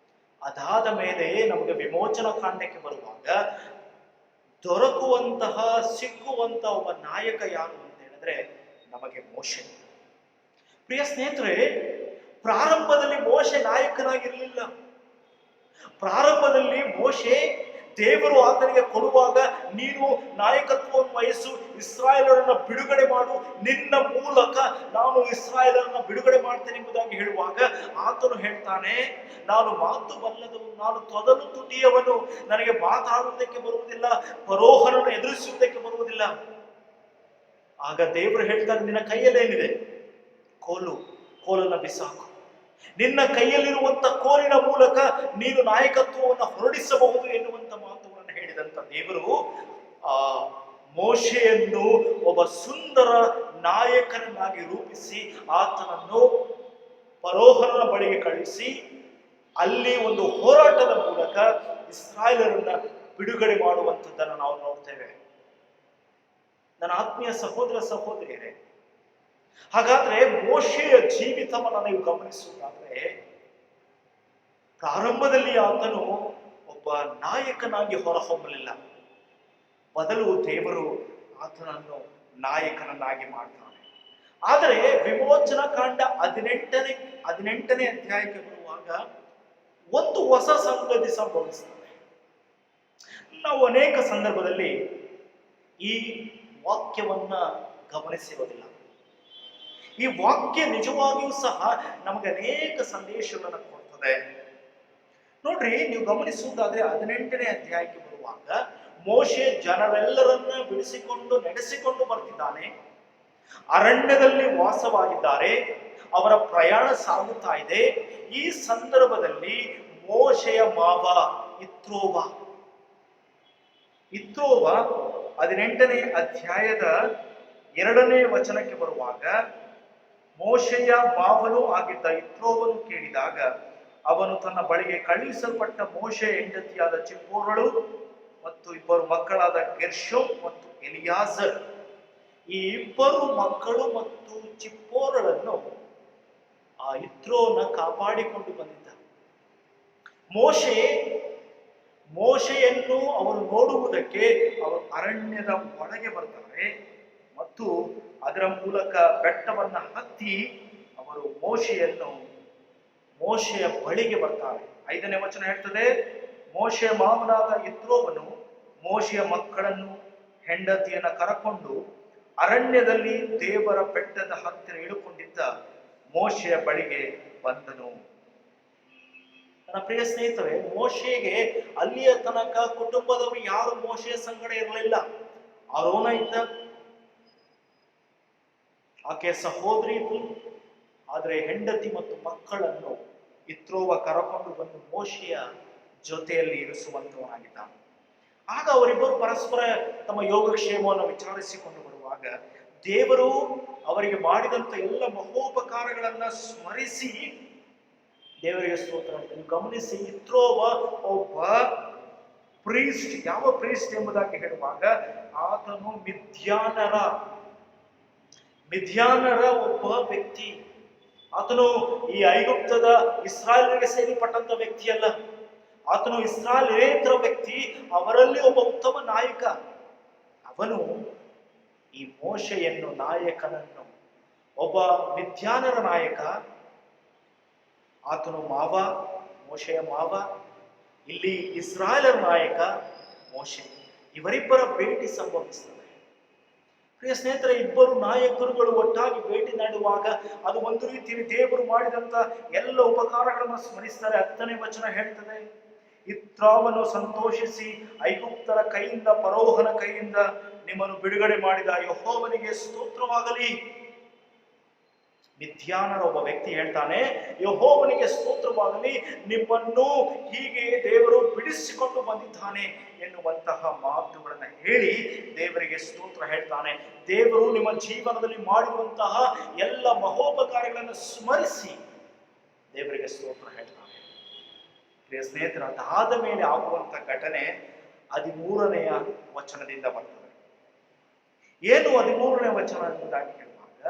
ಅದಾದ ಮೇಲೆ ನಮಗೆ ವಿಮೋಚನಾ ಕಾಂಡಕ್ಕೆ ಬರುವಾಗ ದೊರಕುವಂತಹ ಸಿಕ್ಕುವಂತಹ ಒಬ್ಬ ನಾಯಕ ಯಾರು ಅಂತ ಹೇಳಿದ್ರೆ ನಮಗೆ ಮೋಶೆ. ಪ್ರಿಯ ಸ್ನೇಹಿತರೆ, ಪ್ರಾರಂಭದಲ್ಲಿ ಮೋಶೆ ನಾಯಕನಾಗಿರಲಿಲ್ಲ. ಪ್ರಾರಂಭದಲ್ಲಿ ಮೋಶೆ ದೇವರು ಆತನಿಗೆ ಕೊಡುವಾಗ ನೀನು ನಾಯಕತ್ವವನ್ನು ವಹಿಸು, ಇಸ್ರಾಯೇಲರನ್ನ ಬಿಡುಗಡೆ ಮಾಡು, ನಿನ್ನ ಮೂಲಕ ನಾನು ಇಸ್ರಾಯೇಲರನ್ನ ಬಿಡುಗಡೆ ಮಾಡ್ತೇನೆ ಎಂಬುದಾಗಿ ಹೇಳುವಾಗ ಆತನು ಹೇಳ್ತಾನೆ, ನಾನು ಮಾತು ಬಲ್ಲದವನು, ನಾನು ತೊದಲು ತುಟಿಯವನು, ನನಗೆ ಮಾತಾಡುವುದಕ್ಕೆ ಬರುವುದಿಲ್ಲ, ಫರೋಹನನ್ನು ಎದುರಿಸುವುದಕ್ಕೆ ಬರುವುದಿಲ್ಲ. ಆಗ ದೇವರು ಹೇಳ್ತಾನೆ, ನಿನ್ನ ಕೈಯಲ್ಲೇನಿದೆ? ಕೋಲನ್ನ ಬಿಸಾಕು. ನಿನ್ನ ಕೈಯಲ್ಲಿರುವಂತ ಕೋಲಿನ ಮೂಲಕ ನೀನು ನಾಯಕತ್ವವನ್ನು ಹೊರಡಿಸಬಹುದು ಎನ್ನುವಂತ ಮಾತುಗಳನ್ನು ಹೇಳಿದಂತ ದೇವರು ಆ ಮೋಶೆಯನ್ನು ಒಬ್ಬ ಸುಂದರ ನಾಯಕನನ್ನಾಗಿ ರೂಪಿಸಿ ಆತನನ್ನು ಫರೋಹನ ಬಳಿಗೆ ಕಳಿಸಿ ಅಲ್ಲಿ ಒಂದು ಹೋರಾಟದ ಮೂಲಕ ಇಸ್ರಾಯೇಲರನ್ನ ಬಿಡುಗಡೆ ಮಾಡುವಂಥದ್ದನ್ನು ನಾವು ನೋಡ್ತೇವೆ. ನನ್ನ ಆತ್ಮೀಯ ಸಹೋದರ ಸಹೋದರಿಯರೇ, ಹಾಗಾದ್ರೆ ಮೋಶೆಯ ಜೀವಿತವನ್ನು ನೀವು ಗಮನಿಸುವುದಾದ್ರೆ ಪ್ರಾರಂಭದಲ್ಲಿ ಆತನು ಒಬ್ಬ ನಾಯಕನಾಗಿ ಹೊರಹೊಮ್ಮಲಿಲ್ಲ. ಬದಲು ದೇವರು ಆತನನ್ನು ನಾಯಕನನ್ನಾಗಿ ಮಾಡ್ತಾನೆ. ಆದರೆ ವಿಮೋಚನಾ ಕಾಂಡ 18ನೇ ಅಧ್ಯಾಯಕ್ಕೆ ಬರುವಾಗ ಒಂದು ಹೊಸ ಸಂಗತಿ ಸಂಭವಿಸ್ತದೆ. ನಾವು ಅನೇಕ ಸಂದರ್ಭದಲ್ಲಿ ಈ ವಾಕ್ಯವನ್ನ ಗಮನಿಸಿರೋದಿಲ್ಲ. ಈ ವಾಕ್ಯ ನಿಜವಾಗಿಯೂ ಸಹ ನಮಗೆ ಅನೇಕ ಸಂದೇಶಗಳನ್ನು ಕೊಡ್ತದೆ. ನೋಡ್ರಿ, ನೀವು ಗಮನಿಸುವುದಾದ್ರೆ 18ನೇ ಅಧ್ಯಾಯಕ್ಕೆ ಬರುವಾಗ ಮೋಶೆ ಜನರೆಲ್ಲರನ್ನ ಬಿಡಿಸಿಕೊಂಡು ನಡೆಸಿಕೊಂಡು ಬರ್ತಿದ್ದಾನೆ. ಅರಣ್ಯದಲ್ಲಿ ವಾಸವಾಗಿದ್ದಾರೆ, ಅವರ ಪ್ರಯಾಣ ಸಾಗುತ್ತಾ ಇದೆ. ಈ ಸಂದರ್ಭದಲ್ಲಿ ಮೋಶೆಯ ಮಾವ ಇತ್ರೋವ 18ನೇ ಅಧ್ಯಾಯದ 2ನೇ ವಚನಕ್ಕೆ ಬರುವಾಗ ಮೋಶೆಯ ಮಾವನೂ ಆಗಿದ್ದ ಇತ್ರೋವನು ಕೇಳಿದಾಗ ಅವನು ತನ್ನ ಬಳಿಗೆ ಕಳುಹಿಸಲ್ಪಟ್ಟ ಮೋಶೆಯ ಹೆಂಡತಿಯಾದ ಚಿಪ್ಪೋರಳು ಮತ್ತು 2 ಮಕ್ಕಳಾದ ಗೆರ್ಷೋಮ್ ಮತ್ತು ಎಲಿಯಾಜರ್, ಈ 2 ಮಕ್ಕಳು ಮತ್ತು ಚಿಪ್ಪೋರಳನ್ನು ಆ ಇತ್ರೋನ ಕಾಪಾಡಿಕೊಂಡು ಬಂದಿದ್ದ. ಮೋಶೆಯನ್ನು ಅವರು ನೋಡುವುದಕ್ಕೆ ಅವರು ಅರಣ್ಯದ ಒಳಗೆ ಬರ್ತಾರೆ ಮತ್ತು ಅದರ ಮೂಲಕ ಬೆಟ್ಟವನ್ನ ಹತ್ತಿ ಅವರು ಮೋಶೆಯ ಬಳಿಗೆ ಬರ್ತಾರೆ. 5ನೇ ವಚನ ಹೇಳ್ತದೆ, ಮೋಶೆಯ ಮಾವನಾದ ಇತ್ರೋವನು ಮೋಶೆಯ ಮಕ್ಕಳನ್ನು ಹೆಂಡತಿಯನ್ನ ಕರಕೊಂಡು ಅರಣ್ಯದಲ್ಲಿ ದೇವರ ಬೆಟ್ಟದ ಹತ್ತಿರ ಇಳುಕೊಂಡಿದ್ದ ಮೋಶೆಯ ಬಳಿಗೆ ಬಂದನು. ನನ್ನ ಪ್ರಿಯ ಸ್ನೇಹಿತರೆ, ಮೋಶೆಗೆ ಅಲ್ಲಿಯ ತನಕ ಕುಟುಂಬದವರು ಯಾರು ಮೋಶೆಯ ಸಂಗಡ ಇರಲಿಲ್ಲ. ಆರೋನ ಇದ್ದ, ಆಕೆಯ ಸಹೋದರಿ ಇದ್ಲು, ಆದರೆ ಹೆಂಡತಿ ಮತ್ತು ಮಕ್ಕಳನ್ನು ಇತ್ರೋವ ಕರಕೊಂಡು ಬಂದು ಮೋಶೆಯ ಜೊತೆಯಲ್ಲಿ ಇರಿಸುವಂತವನಾಗಿದ್ದಾನೆ. ಆಗ ಅವರಿಬ್ಬರು ಪರಸ್ಪರ ತಮ್ಮ ಯೋಗಕ್ಷೇಮವನ್ನು ವಿಚಾರಿಸಿಕೊಂಡು ಬರುವಾಗ ದೇವರು ಅವರಿಗೆ ಮಾಡಿದಂಥ ಎಲ್ಲ ಮಹೋಪಕಾರಗಳನ್ನ ಸ್ಮರಿಸಿ ದೇವರಿಗೆ ಸ್ತೋತ್ರ ಅಂತ. ನೀವು ಗಮನಿಸಿ, ಇತ್ರೋವ ಒಬ್ಬ ಪ್ರೀಸ್ಟ್. ಯಾವ ಪ್ರೀಸ್ಟ್ ಎಂಬುದಾಗಿ ಹೇಳುವಾಗ ಆತನು ಮಿದ್ಯಾನರ ಒಬ್ಬ ವ್ಯಕ್ತಿ. ಆತನು ಈ ಐಗುಪ್ತದ ಇಸ್ರಾಯೇಲರಿಗೆ ಸೇರಿಪಟ್ಟಂತ ವ್ಯಕ್ತಿಯಲ್ಲ. ಆತನು ಇಸ್ರಾಯೇಲೇತರ ವ್ಯಕ್ತಿ, ಅವರಲ್ಲಿ ಒಬ್ಬ ಉತ್ತಮ ನಾಯಕ. ಅವನು ಈ ಮೋಶೆಯನ್ನು ನಾಯಕನನ್ನು, ಒಬ್ಬ ಮಿದ್ಯಾನರ ನಾಯಕ, ಆತನು ಮೋಶೆಯ ಮಾವ. ಇಲ್ಲಿ ಇಸ್ರಾಯೇಲರ ನಾಯಕ ಮೋಶೆ. ಇವರಿಬ್ಬರ ಭೇಟಿ ಸಂಭವಿಸ್ತದೆ. ಪ್ರಿಯ ಸ್ನೇಹಿತರೆ, ಇಬ್ಬರು ನಾಯಕರುಗಳು ಒಟ್ಟಾಗಿ ಭೇಟಿ ನೀಡುವಾಗ ಅದು ಒಂದು ರೀತಿಯಲ್ಲಿ ದೇವರು ಮಾಡಿದಂತ ಎಲ್ಲ ಉಪಕಾರಗಳನ್ನು ಸ್ಮರಿಸ್ತಾರೆ. 10ನೇ ವಚನ ಹೇಳ್ತದೆ, ಇತ್ರಾವನು ಸಂತೋಷಿಸಿ ಐಗುಪ್ತರ ಕೈಯಿಂದ, ಫರೋಹನ ಕೈಯಿಂದ ನಿಮ್ಮನ್ನು ಬಿಡುಗಡೆ ಮಾಡಿದ ಯೆಹೋವನಿಗೆ ಸ್ತೋತ್ರವಾಗಲಿ. ಮಿದ್ಯಾನರ ಒಬ್ಬ ವ್ಯಕ್ತಿ ಹೇಳ್ತಾನೆ, ಯೆಹೋವನಿಗೆ ಸ್ತೋತ್ರವಾಗಲಿ, ನಿಮ್ಮನ್ನು ಹೀಗೆ ದೇವರು ಬಿಡಿಸಿಕೊಂಡು ಬಂದಿದ್ದಾನೆ ಎನ್ನುವಂತಹ ಮಾತುಗಳನ್ನು ಹೇಳಿ ದೇವರಿಗೆ ಸ್ತೋತ್ರ ಹೇಳ್ತಾನೆ. ದೇವರು ನಿಮ್ಮ ಜೀವನದಲ್ಲಿ ಮಾಡಿರುವಂತಹ ಎಲ್ಲ ಮಹೋಪಕಾರಗಳನ್ನು ಸ್ಮರಿಸಿ ದೇವರಿಗೆ ಸ್ತೋತ್ರ ಹೇಳ್ತಾನೆ. ಪ್ರಿಯ ಸ್ನೇಹಿತರ, ಅದಾದ ಮೇಲೆ ಆಗುವಂತ ಘಟನೆ 13ನೇ ವಚನದಿಂದ ಬರ್ತದೆ. ಏನು 13ನೇ ವಚನ ಎಂಬುದಾಗಿ ಹೇಳುವಾಗ,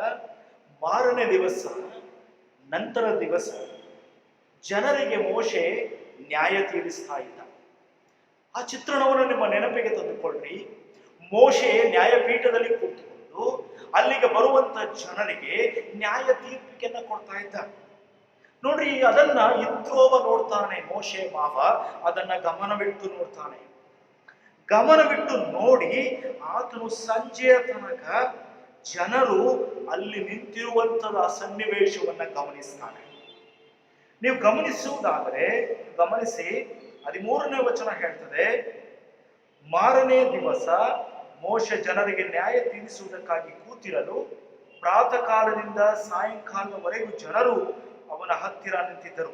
ಮಾರನೇ ದಿವಸ, ನಂತರ ದಿವಸ ಜನರಿಗೆ ಮೋಶೆ ನ್ಯಾಯ ತೀರಿಸ್ತಾ ಇದ್ದ. ಆ ಚಿತ್ರಣವನ್ನು ನಿಮ್ಮ ನೆನಪಿಗೆ ತಂದುಕೊಳ್ಳ್ರಿ. ಮೋಶೆ ನ್ಯಾಯಪೀಠದಲ್ಲಿ ಕೂತ್ಕೊಂಡು ಅಲ್ಲಿಗೆ ಬರುವಂತ ಜನರಿಗೆ ನ್ಯಾಯ ತೀರ್ಪಿಗೆನ್ನ ಕೊಡ್ತಾ ಇದ್ದ. ನೋಡ್ರಿ, ಅದನ್ನ ಇತ್ರೋವ ನೋಡ್ತಾನೆ. ಮೋಶೆ ಮಾವ ಅದನ್ನ ಗಮನವಿಟ್ಟು ನೋಡ್ತಾನೆ. ಗಮನವಿಟ್ಟು ನೋಡಿ ಆತನು ಸಂಜೆಯ ತನಕ ಜನರು ಅಲ್ಲಿ ನಿಂತಿರುವಂತಹ ಸನ್ನಿವೇಶವನ್ನ ಗಮನಿಸ್ತಾನೆ. ನೀವು ಗಮನಿಸುವುದಾದರೆ ಗಮನಿಸಿ, 13ನೇ ವಚನ ಹೇಳ್ತದೆ, ಮಾರನೇ ದಿವಸ ಮೋಶೆ ಜನರಿಗೆ ನ್ಯಾಯ ತೀರಿಸುವುದಕ್ಕಾಗಿ ಕೂತಿರಲು ಪ್ರಾತಃ ಕಾಲದಿಂದ ಸಾಯಂಕಾಲದವರೆಗೂ ಜನರು ಅವನ ಹತ್ತಿರ ನಿಂತಿದ್ದರು.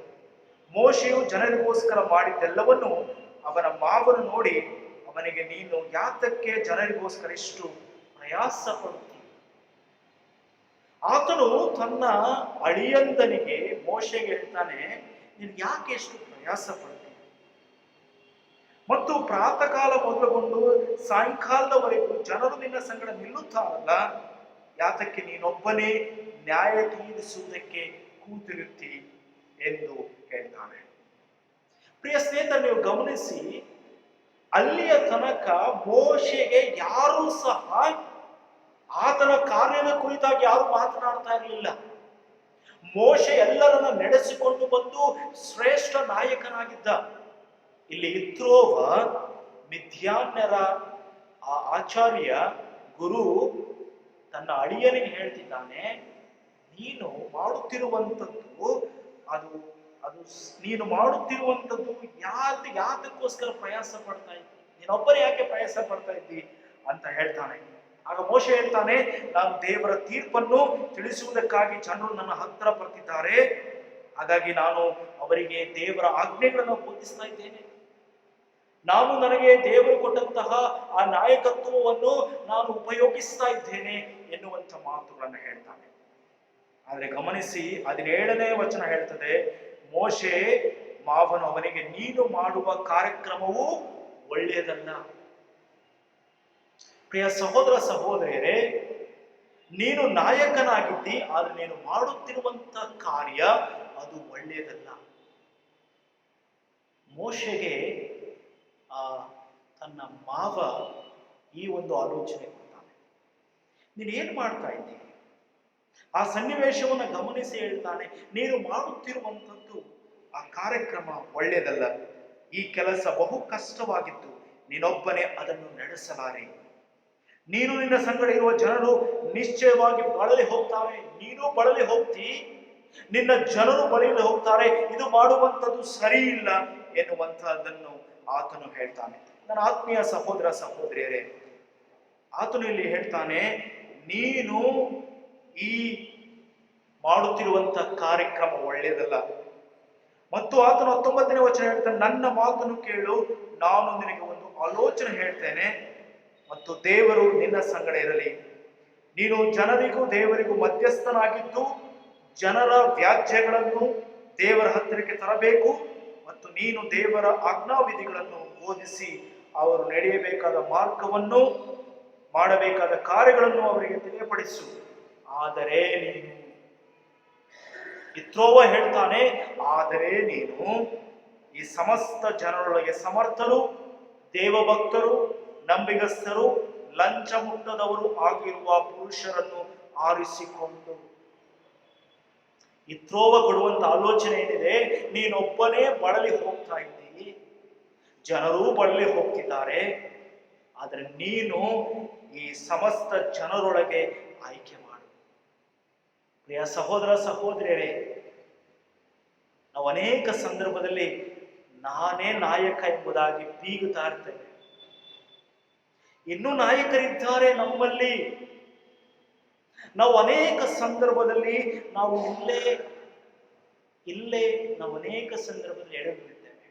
ಮೋಶೆಯು ಜನರಿಗೋಸ್ಕರ ಮಾಡಿದ್ದೆಲ್ಲವನ್ನು ಅವನ ಮಾವನು ನೋಡಿ ಅವನಿಗೆ, ನೀನು ಯಾತಕ್ಕೆ ಜನರಿಗೋಸ್ಕರ ಇಷ್ಟು ಪ್ರಯಾಸ ಪಡುತ್ತಿ? ಆತನು ತನ್ನ ಅಳಿಯಂದನಿಗೆ ಮೋಶೆಗೆ ಹೇಳ್ತಾನೆ, ನೀನು ಯಾಕೆ ಎಷ್ಟು ಪ್ರಯಾಸ ಪಡ್ತೀನಿ? ಮತ್ತು ಪ್ರಾತಃ ಕಾಲ ಮೊದಲುಗೊಂಡು ಸಾಯಂಕಾಲದವರೆಗೂ ಜನರು ನಿನ್ನ ಸಂಗಡ ನಿಲ್ಲುತ್ತಾರಲ್ಲ, ಯಾತಕ್ಕೆ ನೀನೊಬ್ಬನೇ ನ್ಯಾಯ ತೀರಿಸುವುದಕ್ಕೆ ಕೂತಿರುತ್ತಿ ಎಂದು ಹೇಳ್ತಾನೆ. ಪ್ರಿಯ ಸ್ನೇಹಿತರೆ, ನೀವು ಗಮನಿಸಿ, ಅಲ್ಲಿಯ ತನಕ ಮೋಶೆಗೆ ಯಾರೂ ಸಹ ಆತನ ಕಾರ್ಯದ ಕುರಿತಾಗಿ ಯಾರು ಮಾತನಾಡ್ತಾ ಇರಲಿಲ್ಲ. ಮೋಶೆ ಎಲ್ಲರನ್ನ ನಡೆಸಿಕೊಂಡು ಬಂದು ಶ್ರೇಷ್ಠ ನಾಯಕನಾಗಿದ್ದ. ಇಲ್ಲಿ ಇತ್ರೋವ ಮಿದ್ಯಾನ್ಯರ ಆ ಆಚಾರ್ಯ ಗುರು ತನ್ನ ಅಳಿಯನಿಗೆ ಹೇಳ್ತಿದ್ದಾನೆ, ನೀನು ಮಾಡುತ್ತಿರುವಂಥದ್ದು ಅದು ಅದು ನೀನು ಮಾಡುತ್ತಿರುವಂಥದ್ದು ಯಾತಕ್ಕೋಸ್ಕರ ಪ್ರಯಾಸ ಪಡ್ತಾ ಇದ್ದಿ? ನೀನೊಬ್ಬರೇ ಯಾಕೆ ಪ್ರಯಾಸ ಪಡ್ತಾ ಇದ್ದಿ ಅಂತ ಹೇಳ್ತಾನೆ. ಆಗ ಮೋಶೆ ಹೇಳ್ತಾನೆ, ನಾನು ದೇವರ ತೀರ್ಪನ್ನು ತಿಳಿಸುವುದಕ್ಕಾಗಿ ಜನರು ನನ್ನ ಹತ್ತಿರ ಬರ್ತಿದ್ದಾರೆ, ಹಾಗಾಗಿ ನಾನು ಅವರಿಗೆ ದೇವರ ಆಜ್ಞೆಗಳನ್ನು ಬೋಧಿಸ್ತಾ ಇದ್ದೇನೆ. ನಾನು ನನಗೆ ದೇವರು ಕೊಟ್ಟಂತಹ ಆ ನಾಯಕತ್ವವನ್ನು ನಾನು ಉಪಯೋಗಿಸ್ತಾ ಇದ್ದೇನೆ ಎನ್ನುವಂಥ ಮಾತುಗಳನ್ನು ಹೇಳ್ತಾನೆ. ಆದರೆ ಗಮನಿಸಿ, 17ನೇ ವಚನ ಹೇಳ್ತದೆ, ಮೋಶೆ ಮಾವನು ಅವನಿಗೆ, ನೀನು ಮಾಡುವ ಕಾರ್ಯಕ್ರಮವು ಒಳ್ಳೆಯದಲ್ಲ. ಪ್ರಿಯ ಸಹೋದರ ಸಹೋದರಿಯರೇ, ನೀನು ನಾಯಕನಾಗಿದ್ದಿ, ಆದರೆ ನೀನು ಮಾಡುತ್ತಿರುವಂತ ಕಾರ್ಯ ಅದು ಒಳ್ಳೆಯದಲ್ಲ. ಮೋಶೆಗೆ ತನ್ನ ಮಾವ ಈ ಒಂದು ಆಲೋಚನೆ ಕೊಡ್ತಾನೆ, ನೀನು ಏನ್ ಮಾಡ್ತಾ ಇದ್ದೀನಿ? ಆ ಸನ್ನಿವೇಶವನ್ನು ಗಮನಿಸಿ ಹೇಳ್ತಾನೆ, ನೀನು ಮಾಡುತ್ತಿರುವಂಥದ್ದು ಆ ಕಾರ್ಯಕ್ರಮ ಒಳ್ಳೆಯದಲ್ಲ. ಈ ಕೆಲಸ ಬಹು ಕಷ್ಟವಾಗಿತ್ತು, ನೀನೊಬ್ಬನೇ ಅದನ್ನು ನಡೆಸಲಾರೆ. ನೀನು ನಿನ್ನ ಸಂಗಡ ಇರುವ ಜನರು ನಿಶ್ಚಯವಾಗಿ ಬಳಲಿ ಹೋಗ್ತಾರೆ. ನೀನು ಬಳಲಿ ಹೋಗ್ತಿ, ನಿನ್ನ ಜನರು ಬಳಲಿ ಹೋಗ್ತಾರೆ. ಇದು ಮಾಡುವಂಥದ್ದು ಸರಿ ಇಲ್ಲ ಎನ್ನುವಂತಹದ್ದನ್ನು ಆತನು ಹೇಳ್ತಾನೆ. ನನ್ನ ಆತ್ಮೀಯ ಸಹೋದರ ಸಹೋದರಿಯರೇ, ಆತನು ಇಲ್ಲಿ ಹೇಳ್ತಾನೆ, ನೀನು ಈ ಮಾಡುತ್ತಿರುವಂತ ಕಾರ್ಯಕ್ರಮ ಒಳ್ಳೆಯದಲ್ಲ. ಮತ್ತು ಆತನು 19ನೇ ವಚನ ಹೇಳ್ತಾನೆ, ನನ್ನ ಮಾತನ್ನು ಕೇಳು, ನಾನು ನಿನಗೆ ಒಂದು ಆಲೋಚನೆ ಹೇಳ್ತೇನೆ ಮತ್ತು ದೇವರು ನಿನ್ನ ಸಂಗಡ ಇರಲಿ. ನೀನು ಜನರಿಗೂ ದೇವರಿಗೂ ಮಧ್ಯಸ್ಥನಾಗಿದ್ದು ಜನರ ವ್ಯಾಜ್ಯಗಳನ್ನು ದೇವರ ಹತ್ತಿರಕ್ಕೆ ತರಬೇಕು ಮತ್ತು ನೀನು ದೇವರ ಆಜ್ಞಾವಿಧಿಗಳನ್ನು ಬೋಧಿಸಿ ಅವರು ನಡೆಯಬೇಕಾದ ಮಾರ್ಗವನ್ನು ಮಾಡಬೇಕಾದ ಕಾರ್ಯಗಳನ್ನು ಅವರಿಗೆ ತಿಳಿಯಪಡಿಸು. ಆದರೆ ನೀನು, ಇತ್ರೋವ ಹೇಳ್ತಾನೆ, ಆದರೆ ನೀನು ಈ ಸಮಸ್ತ ಜನರೊಳಗೆ ಸಮರ್ಥರು, ದೇವಭಕ್ತರು, ನಂಬಿಗಸ್ತರು, ಲಂಚ ಮುಟ್ಟದವರು ಆಗಿರುವ ಪುರುಷರನ್ನು ಆರಿಸಿಕೊಂಡು. ಇತ್ರೋವ ಕೊಡುವಂತ ಆಲೋಚನೆ ಏನಿದೆ, ನೀನೊಬ್ಬನೇ ಬಳಲಿ ಹೋಗ್ತಾ ಇದ್ದೀ, ಜನರೂ ಬಳಲಿ ಹೋಗ್ತಿದ್ದಾರೆ, ಆದರೆ ನೀನು ಈ ಸಮಸ್ತ ಜನರೊಳಗೆ ಆಯ್ಕೆ ಮಾಡು. ಪ್ರಿಯ ಸಹೋದರ ಸಹೋದರಿಯರೇ, ನಾವು ಅನೇಕ ಸಂದರ್ಭದಲ್ಲಿ ನಾನೇ ನಾಯಕ ಎಂಬುದಾಗಿ ಬೀಗುತ್ತಾ ಇರ್ತೇವೆ. ಇನ್ನೂ ನಾಯಕರಿದ್ದಾರೆ ನಮ್ಮಲ್ಲಿ. ನಾವು ಅನೇಕ ಸಂದರ್ಭದಲ್ಲಿ ನಾವು ಇಲ್ಲೇ ನಾವು ಅನೇಕ ಸಂದರ್ಭದಲ್ಲಿ ಎಡೆಬಿಡ್ತೇವೆ.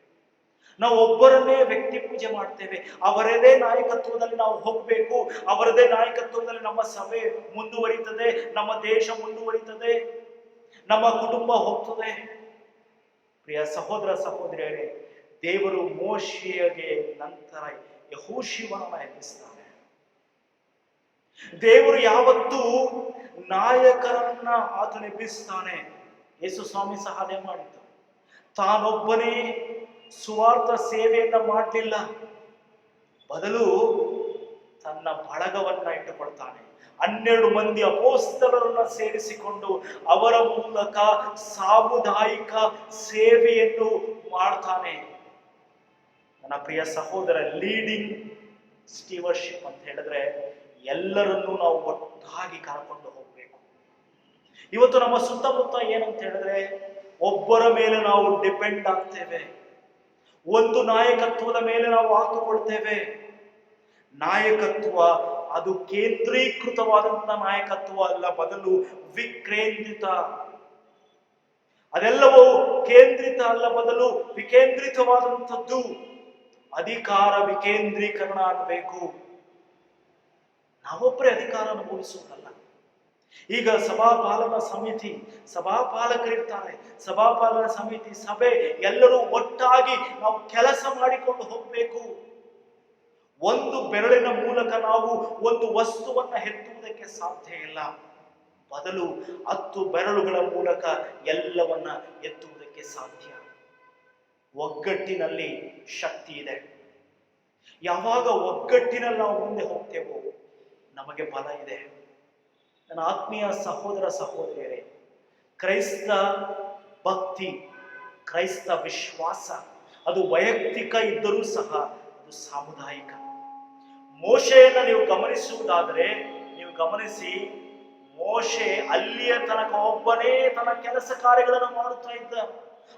ನಾವು ಒಬ್ಬರನ್ನೇ ವ್ಯಕ್ತಿ ಪೂಜೆ ಮಾಡ್ತೇವೆ. ಅವರದೇ ನಾಯಕತ್ವದಲ್ಲಿ ನಾವು ಹೋಗಬೇಕು, ಅವರದೇ ನಾಯಕತ್ವದಲ್ಲಿ ನಮ್ಮ ಸಭೆ ಮುಂದುವರಿತದೆ, ನಮ್ಮ ದೇಶ ಮುಂದುವರಿತದೆ, ನಮ್ಮ ಕುಟುಂಬ ಹೋಗ್ತದೆ. ಪ್ರಿಯ ಸಹೋದರ ಸಹೋದರಿಯರೇ, ದೇವರು ಮೋಶೆಗೆ ನಂತರ ಯೆಹೋಶುವನನ್ನ ಎಬ್ಬಿಸ್ತಾನೆ. ದೇವರು ಯಾವತ್ತೂ ನಾಯಕರನ್ನ ಆತನು ಎಬ್ಬಿಸ್ತಾನೆ. ಯೇಸು ಸ್ವಾಮಿ ಸಹ ಅದೇ ಮಾಡಿದ್ದು. ತಾನೊಬ್ಬನೇ ಸುವಾರ್ಥ ಸೇವೆಯನ್ನ ಮಾಡಲಿಲ್ಲ, ಬದಲು ತನ್ನ ಬಳಗವನ್ನ ಇಟ್ಟುಕೊಳ್ತಾನೆ. 12 ಮಂದಿ ಅಪೊಸ್ತಲರನ್ನ ಸೇರಿಸಿಕೊಂಡು ಅವರ ಮೂಲಕ ಸಾಮುದಾಯಿಕ ಸೇವೆಯನ್ನು ಮಾಡ್ತಾನೆ. ನನ್ನ ಪ್ರಿಯ ಸಹೋದರ, ಲೀಡಿಂಗ್ ಸ್ಟೀವರ್ಶಿಪ್ ಅಂತ ಹೇಳಿದ್ರೆ ಎಲ್ಲರನ್ನೂ ನಾವು ಒಟ್ಟಾಗಿ ಕರ್ಕೊಂಡು ಹೋಗ್ಬೇಕು. ಇವತ್ತು ನಮ್ಮ ಸುತ್ತಮುತ್ತ ಏನಂತ ಹೇಳಿದ್ರೆ ಒಬ್ಬರ ಮೇಲೆ ನಾವು ಡಿಪೆಂಡ್ ಆಗ್ತೇವೆ, ಒಂದು ನಾಯಕತ್ವದ ಮೇಲೆ ನಾವು ಹಾಕಿಕೊಳ್ತೇವೆ. ನಾಯಕತ್ವ ಅದು ಕೇಂದ್ರೀಕೃತವಾದಂತ ನಾಯಕತ್ವ ಅಲ್ಲ, ಬದಲು ವಿಕೇಂದ್ರಿತ. ಅದೆಲ್ಲವೂ ಕೇಂದ್ರಿತ ಅಲ್ಲ, ಬದಲು ವಿಕೇಂದ್ರಿತವಾದಂಥದ್ದು. ಅಧಿಕಾರ ವಿಕೇಂದ್ರೀಕರಣ ಆಗಬೇಕು. ನಾವೊಬ್ಬರೇ ಅಧಿಕಾರ ಅನುಭವಿಸುವುದಲ್ಲ. ಈಗ ಸಭಾಪಾಲನಾ ಸಮಿತಿ, ಸಭಾಪಾಲಕರಿರ್ತಾರೆ, ಸಭಾಪಾಲನಾ ಸಮಿತಿ, ಸಭೆ, ಎಲ್ಲರೂ ಒಟ್ಟಾಗಿ ನಾವು ಕೆಲಸ ಮಾಡಿಕೊಂಡು ಹೋಗಬೇಕು. ಒಂದು ಬೆರಳಿನ ಮೂಲಕ ನಾವು ಒಂದು ವಸ್ತುವನ್ನ ಎತ್ತುವುದಕ್ಕೆ ಸಾಧ್ಯ ಇಲ್ಲ, ಬದಲು 10 ಬೆರಳುಗಳ ಮೂಲಕ ಎಲ್ಲವನ್ನ ಎತ್ತುವುದಕ್ಕೆ ಸಾಧ್ಯ. ಒಗ್ಗಟ್ಟಿನಲ್ಲಿ ಶಕ್ತಿ ಇದೆ. ಯಾವಾಗ ಒಗ್ಗಟ್ಟಿನಲ್ಲಿ ನಾವು ಮುಂದೆ ಹೋಗ್ತೇವೋ ನಮಗೆ ಬಲ ಇದೆ. ನನ್ನ ಆತ್ಮೀಯ ಸಹೋದರ ಸಹೋದರಿಯರೇ, ಕ್ರೈಸ್ತ ಭಕ್ತಿ, ಕ್ರೈಸ್ತ ವಿಶ್ವಾಸ ಅದು ವೈಯಕ್ತಿಕ ಇದ್ದರೂ ಸಹ ಅದು ಸಾಮುದಾಯಿಕ. ಮೋಶೆಯನ್ನ ನೀವು ಗಮನಿಸುವುದಾದರೆ, ನೀವು ಗಮನಿಸಿ, ಮೋಶೆ ಅಲ್ಲಿಯ ತನಕ ಒಬ್ಬನೇ ತನ್ನ ಕೆಲಸ ಕಾರ್ಯಗಳನ್ನು ಮಾಡುತ್ತಾ ಇದ್ದ.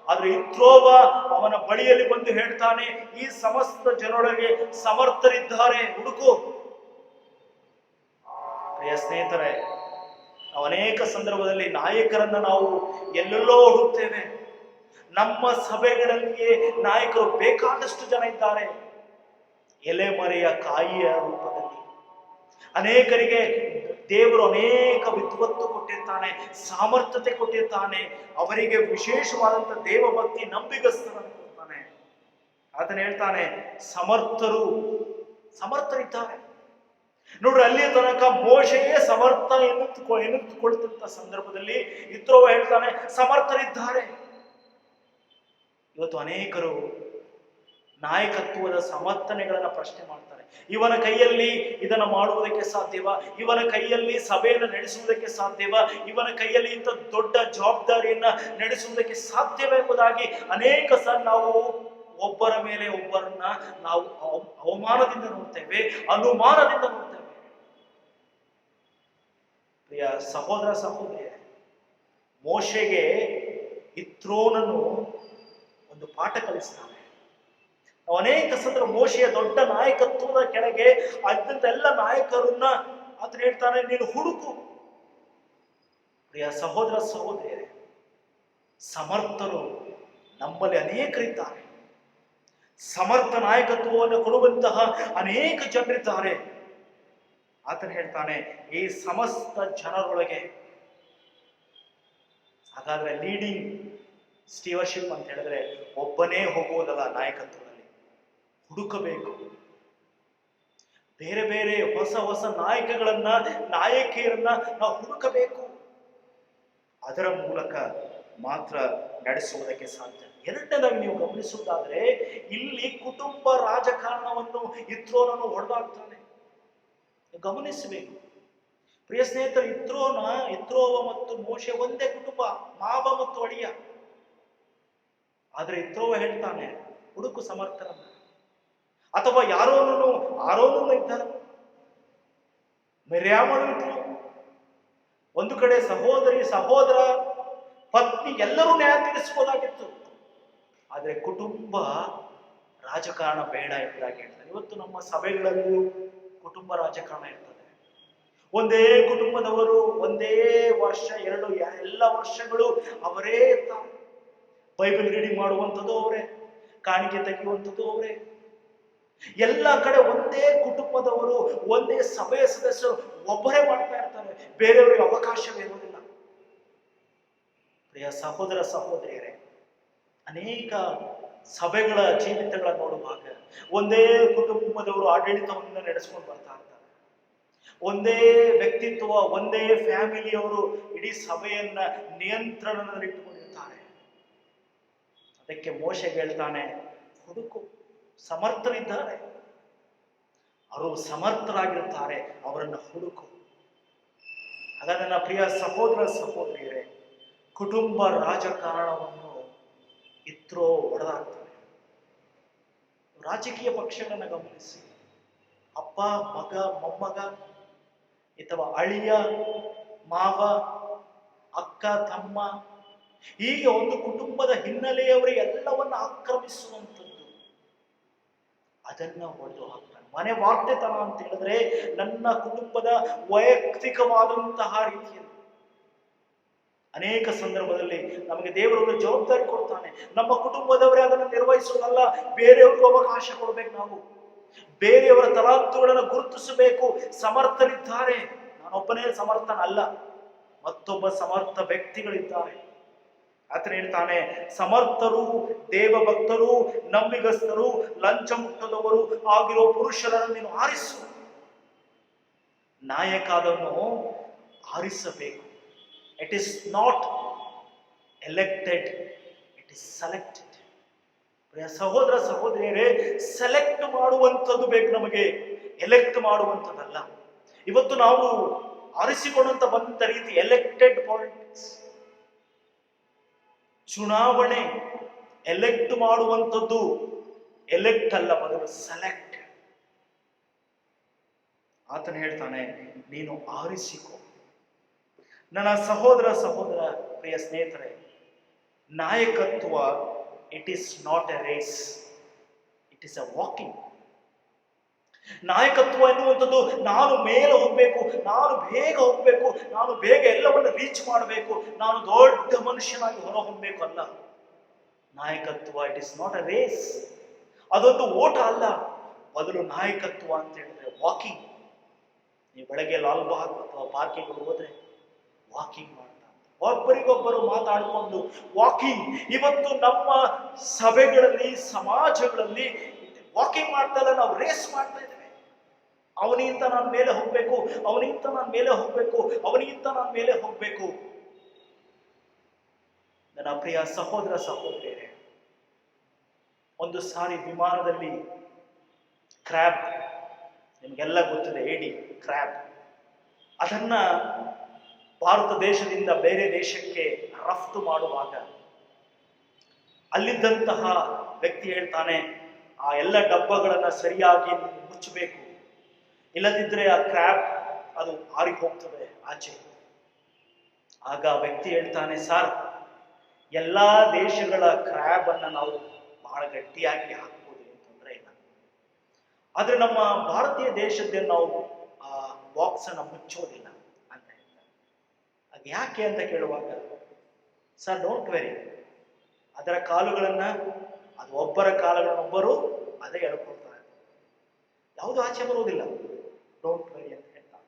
ಆದ್ರೆ ಇತ್ರೋವ ಅವನ ಬಳಿಯಲ್ಲಿ ಬಂದು ಹೇಳ್ತಾನೆ, ಈ ಸಮಸ್ತ ಜನರೊಳಗೆ ಸಮರ್ಥರಿದ್ದಾರೆ, ಹುಡುಕು. ಪ್ರಿಯ ಸ್ನೇಹಿತರೆ, ನಾವು ಅನೇಕ ಸಂದರ್ಭದಲ್ಲಿ ನಾಯಕರನ್ನ ನಾವು ಎಲ್ಲೆಲ್ಲೋ ಹುಡುಕ್ತೇವೆ. ನಮ್ಮ ಸಭೆಗಳಲ್ಲಿಯೇ ನಾಯಕರು ಬೇಕಾದಷ್ಟು ಜನ ಇದ್ದಾರೆ. ಎಲೆಮರೆಯ ಕಾಯಿಯ ರೂಪದಲ್ಲಿ ಅನೇಕರಿಗೆ ದೇವರು ಅನೇಕ ವಿದ್ವತ್ತು ಕೊಟ್ಟಿರ್ತಾನೆ, ಸಾಮರ್ಥ್ಯತೆ ಕೊಟ್ಟಿರ್ತಾನೆ, ಅವರಿಗೆ ವಿಶೇಷವಾದಂತ ದೇವಭಕ್ತಿ, ನಂಬಿಗಸ್ತರನ್ನು ಕೊಡ್ತಾನೆ. ಆತನ ಹೇಳ್ತಾನೆ, ಸಮರ್ಥರಿದ್ದಾರೆ. ನೋಡ್ರಿ, ಅಲ್ಲಿಯ ತನಕ ಮೋಶೆಯೇ ಸಮರ್ಥ ಎನ್ನುತ್ತುಕೊಳ್ತಂತ ಸಂದರ್ಭದಲ್ಲಿ ಇತ್ರೋವ ಹೇಳ್ತಾನೆ, ಸಮರ್ಥರಿದ್ದಾರೆ. ಇವತ್ತು ಅನೇಕರು ನಾಯಕತ್ವದ ಸಮರ್ಥನೆಗಳನ್ನ ಪ್ರಶ್ನೆ ಮಾಡ್ತಾರೆ. ಇವನ ಕೈಯಲ್ಲಿ ಇದನ್ನು ಮಾಡುವುದಕ್ಕೆ ಸಾಧ್ಯವಾ? ಇವನ ಕೈಯಲ್ಲಿ ಸಭೆಯನ್ನು ನಡೆಸುವುದಕ್ಕೆ ಸಾಧ್ಯವಾ? ಇವನ ಕೈಯಲ್ಲಿ ಇಂಥ ದೊಡ್ಡ ಜವಾಬ್ದಾರಿಯನ್ನ ನಡೆಸುವುದಕ್ಕೆ ಸಾಧ್ಯವೆಂಬುದಾಗಿ ಅನೇಕ ಸಲ ನಾವು ಒಬ್ಬರ ಮೇಲೆ ಒಬ್ಬರನ್ನ ನಾವು ಅವಮಾನದಿಂದ ನೋಡ್ತೇವೆ, ಅನುಮಾನದಿಂದ ನೋಡ್ತೇವೆ. ಪ್ರಿಯ ಸಹೋದರ ಸಹೋದರಿಯರೇ, ಮೋಶೆಗೆ ಇತ್ರೋನನ್ನು ಒಂದು ಪಾಠ ಕಲಿಸ್ತಾನೆ. ಅನೇಕ ಸಂದರ್ಭ ಮೋಶೆಯ ದೊಡ್ಡ ನಾಯಕತ್ವದ ಕೆಳಗೆ ಅದ್ದಂತ ಎಲ್ಲ ನಾಯಕರನ್ನ ಆತನ ಹೇಳ್ತಾನೆ, ನೀನು ಹುಡುಕು. ಪ್ರಿಯ ಸಹೋದರ ಸಹೋದರಿಯರೇ, ಸಮರ್ಥರು ನಮ್ಮಲ್ಲಿ ಅನೇಕರಿದ್ದಾರೆ. ಸಮರ್ಥ ನಾಯಕತ್ವವನ್ನು ಕೊಡುವಂತಹ ಅನೇಕ ಜನರಿದ್ದಾರೆ. ಆತನು ಹೇಳ್ತಾನೆ ಈ ಸಮಸ್ತ ಜನರೊಳಗೆ. ಹಾಗಾದ್ರೆ ಲೀಡಿಂಗ್ ಸ್ಟೀವರ್ಶಿಪ್ ಅಂತ ಹೇಳಿದ್ರೆ ಒಬ್ಬನೇ ಹೋಗುವುದಲ್ಲ, ನಾಯಕತ್ವದಲ್ಲಿ ಹುಡುಕಬೇಕು. ಬೇರೆ ಬೇರೆ ಹೊಸ ಹೊಸ ನಾಯಕಗಳನ್ನ, ನಾಯಕಿಯರನ್ನ ನಾವು ಹುಡುಕಬೇಕು. ಅದರ ಮೂಲಕ ಮಾತ್ರ ನಡೆಸುವುದಕ್ಕೆ ಸಾಧ್ಯ. ಎರಡನೇದಾಗಿ ನೀವು ಗಮನಿಸುವುದಾದ್ರೆ, ಇಲ್ಲಿ ಕುಟುಂಬ ರಾಜಕಾರಣವನ್ನು ಇತ್ರೋನನ್ನು ಹೊಡೆದಾಡ್ತಾನೆ. ಗಮನಿಸಬೇಕು ಪ್ರಿಯ ಸ್ನೇಹಿತರು, ಇತ್ರೋವ ಮತ್ತು ಮೋಶೆ ಒಂದೇ ಕುಟುಂಬ, ಮಾವ ಮತ್ತು ಅಳಿಯ. ಆದ್ರೆ ಇತ್ರೋವ ಹೇಳ್ತಾನೆ ಹುಡುಕು ಸಮರ್ಥರನ್ನ. ಅಥವಾ ಆರೋನನು ಇದ್ದ, ಮಿರ್ಯಾಮಳು ಇದ್ರು, ಒಂದು ಕಡೆ ಸಹೋದರ, ಪತ್ನಿ ಎಲ್ಲರೂ ನ್ಯಾಯ ತೀರಿಸಬಹುದಾಗಿತ್ತು. ಆದ್ರೆ ಕುಟುಂಬ ರಾಜಕಾರಣ ಬೇಡ ಎಂಬುದಾಗಿ ಹೇಳ್ತಾರೆ. ಇವತ್ತು ನಮ್ಮ ಸಭೆಗಳಲ್ಲೂ ಕುಟುಂಬ ರಾಜಕಾರಣ ಇರ್ತದೆ. ಒಂದೇ ಕುಟುಂಬದವರು ಒಂದೇ ವರ್ಷ ಎಲ್ಲ ವರ್ಷಗಳು ಅವರೇ ಇರ್ತಾರೆ. ಬೈಬಲ್ ರೀಡಿಂಗ್ ಮಾಡುವಂಥದ್ದು ಅವರೇ, ಕಾಣಿಕೆ ತೆಗೆಯುವಂಥದ್ದು ಅವರೇ. ಎಲ್ಲ ಕಡೆ ಒಂದೇ ಕುಟುಂಬದವರು, ಒಂದೇ ಸಭೆಯ ಸದಸ್ಯರು ಒಬ್ಬರೇ ಮಾಡ್ತಾ ಇರ್ತಾರೆ. ಬೇರೆಯವರಿಗೆ ಅವಕಾಶವೇ ಇರುವುದಿಲ್ಲ. ಪ್ರಿಯ ಸಹೋದರ ಸಹೋದರಿಯರೇ, ಅನೇಕ ಸಭೆಗಳ ಜೀವಿತಗಳ ನೋಡುವಾಗ ಒಂದೇ ಕುಟುಂಬದವರು ಆಡಳಿತವನ್ನು ನಡೆಸ್ಕೊಂಡು ಬರ್ತಾ ಇರ್ತಾರೆ. ಒಂದೇ ವ್ಯಕ್ತಿತ್ವ, ಒಂದೇ ಫ್ಯಾಮಿಲಿಯವರು ಇಡೀ ಸಭೆಯನ್ನ ನಿಯಂತ್ರಣದಲ್ಲಿ ಇಟ್ಟುಕೊಂಡಿರ್ತಾರೆ. ಅದಕ್ಕೆ ಮೋಶೆಗೆ ಹೇಳ್ತಾನೆ, ಹುಡುಕು, ಸಮರ್ಥರಿದ್ದಾರೆ, ಅವರು ಸಮರ್ಥರಾಗಿರುತ್ತಾರೆ, ಅವರನ್ನು ಹುಡುಕು. ಹಾಗಾದ್ರೆ ನನ್ನ ಪ್ರಿಯ ಸಹೋದರ ಸಹೋದರಿಯರೇ, ಕುಟುಂಬ ರಾಜಕಾರಣವನ್ನು ಇತ್ರೋ ಹೊಡೆದಾಡ್ತಾರೆ. ರಾಜಕೀಯ ಪಕ್ಷಗಳನ್ನು ಗಮನಿಸಿ, ಅಪ್ಪ ಮಗ ಮೊಮ್ಮಗ, ಅಥವಾ ಅಳಿಯ ಮಾವ, ಅಕ್ಕ ತಮ್ಮ, ಹೀಗೆ ಒಂದು ಕುಟುಂಬದ ಹಿನ್ನೆಲೆಯವರಿಗೆ ಎಲ್ಲವನ್ನ ಆಕ್ರಮಿಸುವಂಥದ್ದು, ಅದನ್ನ ಹೊಡೆದು ಹಾಕ್ತಾನೆ. ಮನೆ ವಾರ್ತೆತನ ಅಂತ ಹೇಳಿದ್ರೆ ನನ್ನ ಕುಟುಂಬದ ವೈಯಕ್ತಿಕವಾದಂತಹ ರೀತಿಯಲ್ಲಿ. ಅನೇಕ ಸಂದರ್ಭದಲ್ಲಿ ನಮಗೆ ದೇವರೊಂದು ಜವಾಬ್ದಾರಿ ಕೊಡ್ತಾನೆ. ನಮ್ಮ ಕುಟುಂಬದವರೇ ಅದನ್ನು ನಿರ್ವಹಿಸುವುದಲ್ಲ, ಬೇರೆಯವ್ರಿಗೂ ಅವಕಾಶ ಕೊಡಬೇಕು. ನಾವು ಬೇರೆಯವರ ತಲಾಂತುಗಳನ್ನು ಗುರುತಿಸಬೇಕು. ಸಮರ್ಥರಿದ್ದಾರೆ, ನಾನೊಬ್ಬನೇ ಸಮರ್ಥನಲ್ಲ, ಮತ್ತೊಬ್ಬ ಸಮರ್ಥ ವ್ಯಕ್ತಿಗಳಿದ್ದಾರೆ. ಆತನ ಹೇಳ್ತಾನೆ, ಸಮರ್ಥರು, ದೇವಭಕ್ತರು, ನಂಬಿಗಸ್ತರು, ಲಂಚ ಮುಟ್ಟದವರು ಆಗಿರೋ ಪುರುಷರನ್ನು ನೀನು ಆರಿಸು. ನಾಯಕಾದನ್ನು ಆರಿಸಬೇಕು. It is not elected, it is selected. ಪ್ರಿಯ ಸಹೋದರ ಸಹೋದರಿಯರೇ, ಸೆಲೆಕ್ಟ್ ಮಾಡುವಂಥದ್ದು ಬೇಕು ನಮಗೆ, ಎಲೆಕ್ಟ್ ಮಾಡುವಂಥದ್ದಲ್ಲ. ಇವತ್ತು ನಾವು ಆರಿಸಿಕೊಂಡಂತ ಬಂದ ರೀತಿ ಎಲೆಕ್ಟೆಡ್ ಪಾಲಿಟಿಕ್ಸ್, ಚುನಾವಣೆ ಎಲೆಕ್ಟ್ ಮಾಡುವಂಥದ್ದು, ಎಲೆಕ್ಟ್ ಅಲ್ಲ, ಬದಲು ಸೆಲೆಕ್ಟ್. ಆತನು ಹೇಳ್ತಾನೆ, ನೀನು ಆರಿಸಿಕೊ. ನನ್ನ ಸಹೋದರ ಪ್ರಿಯ ಸ್ನೇಹಿತರೆ, ನಾಯಕತ್ವ it is not a race, it is a walking. ನಾಯಕತ್ವ ಎನ್ನುವಂಥದ್ದು ನಾನು ಮೇಲೆ ಹೋಗ್ಬೇಕು, ನಾನು ಬೇಗ ಹೋಗ್ಬೇಕು, ನಾನು ಬೇಗ ಎಲ್ಲವನ್ನು ರೀಚ್ ಮಾಡಬೇಕು, ನಾನು ದೊಡ್ಡ ಮನುಷ್ಯನಾಗಿ ಹೊರ ಹೊಮ್ಮಬೇಕು ಅಲ್ಲ. ನಾಯಕತ್ವ it is not a race, ಅದೊಂದು ಓಟ ಅಲ್ಲ. ಬದಲು ನಾಯಕತ್ವ ಅಂತ ಹೇಳಿದ್ರೆ ವಾಕಿಂಗ್. ನೀವು ಬೆಳಗ್ಗೆ ಲಾಲ್ಬಾಗ್ ಅಥವಾ ಪಾರ್ಕಿಗೆ ಹೋದ್ರೆ ವಾಕಿಂಗ್ ಮಾಡ್ತಾ, ಒಬ್ಬರಿಗೊಬ್ಬರು ಮಾತಾಡಿಕೊಂಡು ವಾಕಿಂಗ್. ಇವತ್ತು ನಮ್ಮ ಸಭೆಗಳಲ್ಲಿ, ಸಮಾಜಗಳಲ್ಲಿ ವಾಕಿಂಗ್ ಮಾಡ್ತಾ ಇಲ್ಲ, ನಾವು ರೇಸ್ ಮಾಡ್ತಾ ಇದ್ದೇವೆ. ಅವನಿಗಿಂತ ನಾನು ಮೇಲೆ ಹೋಗ್ಬೇಕು, ಅವನಿಗಿಂತ ನಾನು ಮೇಲೆ ಹೋಗ್ಬೇಕು, ಅವನಿಗಿಂತ ನಾನು ಮೇಲೆ ಹೋಗ್ಬೇಕು. ನನ್ನ ಪ್ರಿಯ ಸಹೋದರ ಸಹೋದರಿಯರೇ, ಒಂದು ಸಾರಿ ವಿಮಾನದಲ್ಲಿ ಕ್ರ್ಯಾಬ್, ನಿಮಗೆಲ್ಲ ಗೊತ್ತಿದೆ, ಏಡಿ ಕ್ರ್ಯಾಬ್, ಅದನ್ನ ಭಾರತ ದೇಶದಿಂದ ಬೇರೆ ದೇಶಕ್ಕೆ ರಫ್ತು ಮಾಡುವಾಗ ಅಲ್ಲಿದ್ದಂತಹ ವ್ಯಕ್ತಿ ಹೇಳ್ತಾನೆ, ಆ ಎಲ್ಲ ಡಬ್ಬಗಳನ್ನ ಸರಿಯಾಗಿ ಮುಚ್ಚಬೇಕು, ಇಲ್ಲದಿದ್ರೆ ಆ ಕ್ರ್ಯಾಬ್ ಅದು ಹಾರಿ ಹೋಗ್ತದೆ ಆಚೆ. ಆಗ ವ್ಯಕ್ತಿ ಹೇಳ್ತಾನೆ, ಸರ್, ಎಲ್ಲಾ ದೇಶಗಳ ಕ್ರ್ಯಾಬ್ ಅನ್ನ ನಾವು ಬಹಳ ಗಟ್ಟಿಯಾಗಿ ಹಾಕ್ಬೋದು, ತೊಂದರೆ ಇಲ್ಲ. ಆದ್ರೆ ನಮ್ಮ ಭಾರತೀಯ ದೇಶದ ನಾವು ಆ ಬಾಕ್ಸ್ ಅನ್ನ ಮುಚ್ಚೋದಿಲ್ಲ ಅಂತ ಹೇಳ್ತಾರೆ. ಅದು ಯಾಕೆ ಅಂತ ಕೇಳುವಾಗ, ಸರ್ ಡೋಂಟ್ ವೆರಿ, ಅದರ ಕಾಲುಗಳನ್ನ, ಅದು ಒಬ್ಬರ ಕಾಲುಗಳನ್ನೊಬ್ಬರು ಅದೇ ಎಳ್ಕೊಳ್ತಾರೆ, ಯಾವುದು ಆಚೆ ಬರುವುದಿಲ್ಲ, ಡೋಂಟ್ ವೆರಿ ಅಂತ ಹೇಳ್ತಾರೆ.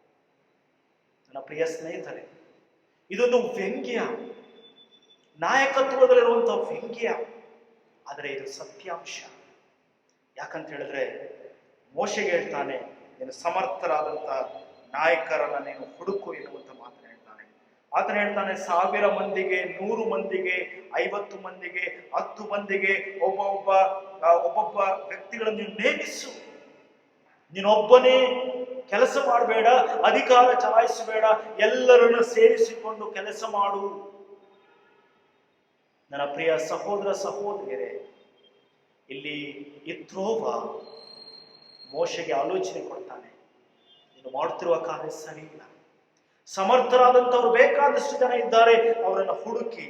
ನನ್ನ ಪ್ರಿಯ ಸ್ನೇಹಿತರೆ, ಇದೊಂದು ವ್ಯಂಗ್ಯ, ನಾಯಕತ್ವದಲ್ಲಿರುವಂತಹ ವ್ಯಂಗ್ಯ, ಆದರೆ ಇದು ಸತ್ಯಾಂಶ. ಯಾಕಂತ ಹೇಳಿದ್ರೆ ಮೋಶೆಗೆ ಹೇಳ್ತಾನೆ, ನೀನು ಸಮರ್ಥರಾದಂತಹ ನಾಯಕರನ್ನ ನೀನು ಹುಡುಕು ಎನ್ನುವಂತ ಮಾತನ್ನು ಹೇಳ್ತಾನೆ. ಆತನ ಹೇಳ್ತಾನೆ, 1000 ಮಂದಿಗೆ, 100 ಮಂದಿಗೆ, 50 ಮಂದಿಗೆ, 10 ಮಂದಿಗೆ ಒಬ್ಬೊಬ್ಬ ವ್ಯಕ್ತಿಗಳನ್ನು ನೀನು ನೇಮಿಸು. ನೀನೊಬ್ಬನೇ ಕೆಲಸ ಮಾಡಬೇಡ, ಅಧಿಕಾರ ಚಲಾಯಿಸಬೇಡ, ಎಲ್ಲರನ್ನು ಸೇರಿಸಿಕೊಂಡು ಕೆಲಸ ಮಾಡು. ನನ್ನ ಪ್ರಿಯ ಸಹೋದರ ಸಹೋದರಿಯರೇ, ಇಲ್ಲಿ ಇತ್ರೋವ ಮೋಶೆಗೆ ಆಲೋಚನೆ ಕೊಡ್ತಾನೆ, ನೀನು ಮಾಡುತ್ತಿರುವ ಕಾರ್ಯ ಸರಿ ಇಲ್ಲ. ಸಮರ್ಥರಾದಂಥವ್ರು ಬೇಕಾದಷ್ಟು ಜನ ಇದ್ದಾರೆ, ಅವರನ್ನು ಹುಡುಕಿ,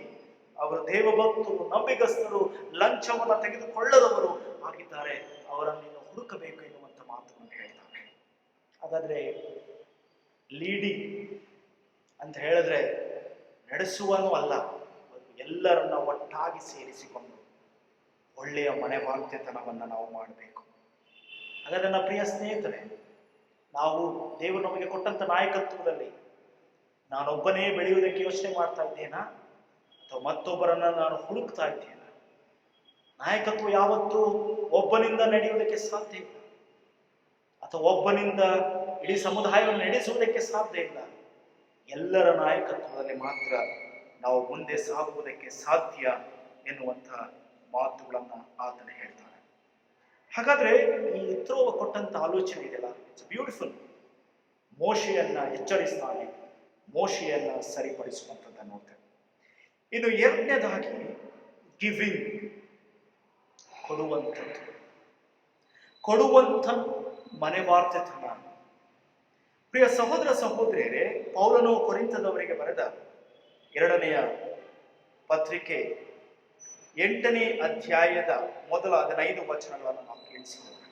ಅವರು ದೇವಭಕ್ತರು, ನಂಬಿಗಸ್ತರು, ಲಂಚವನ್ನು ತೆಗೆದುಕೊಳ್ಳದವರು ಆಗಿದ್ದಾರೆ, ಅವರನ್ನು ನೀನು ಹುಡುಕಬೇಕು ಎನ್ನುವಂತ ಮಾತನ್ನು ಹೇಳ್ತಾನೆ. ಹಾಗಾದ್ರೆ ಲೀಡಿಂಗ್ ಅಂತ ಹೇಳಿದ್ರೆ ನಡೆಸುವನೂ ಅಲ್ಲ, ಎಲ್ಲರನ್ನ ಒಟ್ಟಾಗಿ ಸೇರಿಸಿಕೊಂಡು ಒಳ್ಳೆಯ ಮನೆ ವಾರ್ತೆತನವನ್ನು ನಾವು ಮಾಡಬೇಕು. ಹಾಗಾದ್ರೆ ನನ್ನ ಪ್ರಿಯ ಸ್ನೇಹಿತರೆ, ನಾವು ದೇವರು ನಮಗೆ ಕೊಟ್ಟಂತ ನಾಯಕತ್ವದಲ್ಲಿ ನಾನೊಬ್ಬನೇ ಬೆಳೆಯುವುದಕ್ಕೆ ಯೋಚನೆ ಮಾಡ್ತಾ ಇದ್ದೇನಾ, ಅಥವಾ ಮತ್ತೊಬ್ಬರನ್ನ ನಾನು ಹುಡುಕ್ತಾ ಇದ್ದೇನಾ? ನಾಯಕತ್ವ ಯಾವತ್ತೂ ಒಬ್ಬನಿಂದ ನಡೆಯುವುದಕ್ಕೆ ಸಾಧ್ಯ ಇಲ್ಲ, ಅಥವಾ ಒಬ್ಬನಿಂದ ಇಡೀ ಸಮುದಾಯವನ್ನು ನಡೆಸುವುದಕ್ಕೆ ಸಾಧ್ಯ ಇಲ್ಲ. ಎಲ್ಲರ ನಾಯಕತ್ವದಲ್ಲಿ ಮಾತ್ರ ನಾವು ಮುಂದೆ ಸಾಗುವುದಕ್ಕೆ ಸಾಧ್ಯ ಎನ್ನುವಂಥ ಮಾತುಗಳನ್ನ ಆತನ ಹೇಳ್ತಾನೆ. ಹಾಗಾದ್ರೆ ಈ ಇತ್ರೋವ ಕೊಟ್ಟಂತ ಆಲೋಚನೆ ಇದೆಯಲ್ಲ, ಇಟ್ಸ್ ಬ್ಯೂಟಿಫುಲ್. ಮೋಶೆಯನ್ನ ಎಚ್ಚರಿಸ್ತಾನೆ, ಮೋಶೆಯನ್ನ ಸರಿಪಡಿಸುವಂಥದ್ದನ್ನು ನೋಡ್ತೇವೆ. ಇನ್ನು 2ನೇದಾಗಿ ಗಿವಿಂಗ್, ಕೊಡುವಂಥ ಮನೆವಾರ್ತೆತನ. ಪ್ರಿಯ ಸಹೋದರ ಸಹೋದರಿಯರೇ, ಪೌಲನು ಕೊರಿಂಥದವರಿಗೆ ಬರೆದ 2ನೆಯ ಪತ್ರಿಕೆ 8ನೇ ಅಧ್ಯಾಯದ ಮೊದಲ 15 ವಚನಗಳನ್ನು ನಾವು ಕೇಳಿಸಿದ್ದೇವೆ.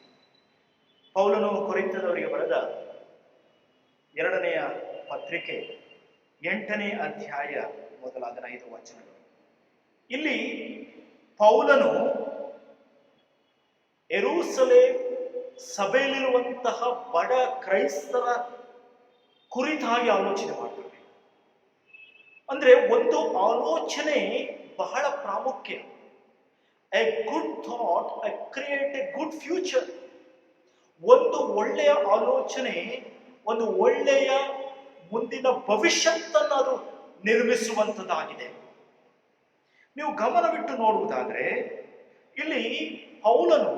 ಪೌಲನು ಕೊರಿಂಥದವರಿಗೆ ಬರೆದ 2ನೆಯ ಪತ್ರಿಕೆ 8ನೇ ಅಧ್ಯಾಯ ಮೊದಲ 15 ವಚನಗಳು. ಇಲ್ಲಿ ಪೌಲನು ಯೆರೂಸಲೇಮ್ ಸಭೆಯಲ್ಲಿರುವಂತಹ ಬಡ ಕ್ರೈಸ್ತರ ಕುರಿತಾಗಿ ಆಲೋಚನೆ ಮಾಡ್ತಾನೆ. ಅಂದ್ರೆ ಒಂದು ಆಲೋಚನೆ ಬಹಳ ಪ್ರಾಮುಖ್ಯ. A good thought create A good future. ಒಂದು ಒಳ್ಳೆಯ ಆಲೋಚನೆ ಒಂದು ಒಳ್ಳೆಯ ಮುಂದಿನ ಭವಿಷ್ಯತ್ತನ್ನು ಅದು ನಿರ್ಮಿಸುವಂಥದ್ದಾಗಿದೆ. ನೀವು ಗಮನವಿಟ್ಟು ನೋಡುವುದಾದ್ರೆ ಇಲ್ಲಿ ಪೌಲನು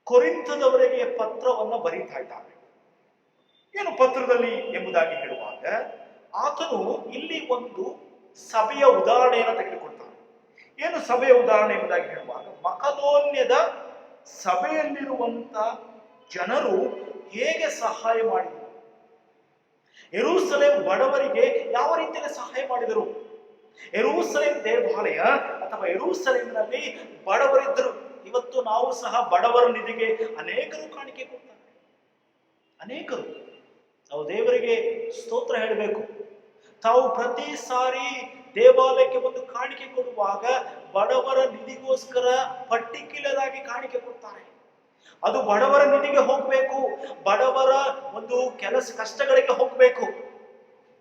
ಕೊರಿಂಥದವರಿಗೆ ಪತ್ರವನ್ನು ಬರೀತಾ ಇದ್ದಾನೆ. ಏನು ಪತ್ರದಲ್ಲಿ ಎಂಬುದಾಗಿ ಹೇಳುವಾಗ ಆತನು ಇಲ್ಲಿ ಒಂದು ಸಭೆಯ ಉದಾಹರಣೆಯನ್ನು ತೆಗೆದುಕೊಳ್ತಾನೆ. ಏನು ಸಭೆಯ ಉದಾಹರಣೆ ಎಂಬುದಾಗಿ ಹೇಳುವಾಗ, ಮಕದೋನ್ಯದ ಸಭೆಯಲ್ಲಿರುವಂತ ಜನರು ಹೇಗೆ ಸಹಾಯ ಮಾಡಿದರು, ಯೆರೂಸಲೇಮ್ ಬಡವರಿಗೆ ಯಾವ ರೀತಿಯಲ್ಲಿ ಸಹಾಯ ಮಾಡಿದರು. ಯೆರೂಸಲೇಮ್ ದೇವಾಲಯ ಅಥವಾ ಯೆರೂಸಲೇಮಿನಲ್ಲಿ ಬಡವರಿದ್ದರು. ಇವತ್ತು ನಾವು ಸಹ ಬಡವರ ನಿಧಿಗೆ ಅನೇಕರು ಕಾಣಿಕೆ ಕೊಡ್ತಾರೆ. ಅನೇಕರು ನಾವು ದೇವರಿಗೆ ಸ್ತೋತ್ರ ಹೇಳಬೇಕು. ತಾವು ಪ್ರತಿ ಸಾರಿ ದೇವಾಲಯಕ್ಕೆ ಒಂದು ಕಾಣಿಕೆ ಕೊಡುವಾಗ ಬಡವರ ನಿಧಿಗೋಸ್ಕರ ಪರ್ಟಿಕ್ಯುಲರ್ ಆಗಿ ಕಾಣಿಕೆ ಕೊಡ್ತಾರೆ. ಅದು ಬಡವರ ನಿಧಿಗೆ ಹೋಗ್ಬೇಕು, ಬಡವರ ಒಂದು ಕೆಲಸ ಕಷ್ಟಗಳಿಗೆ ಹೋಗ್ಬೇಕು.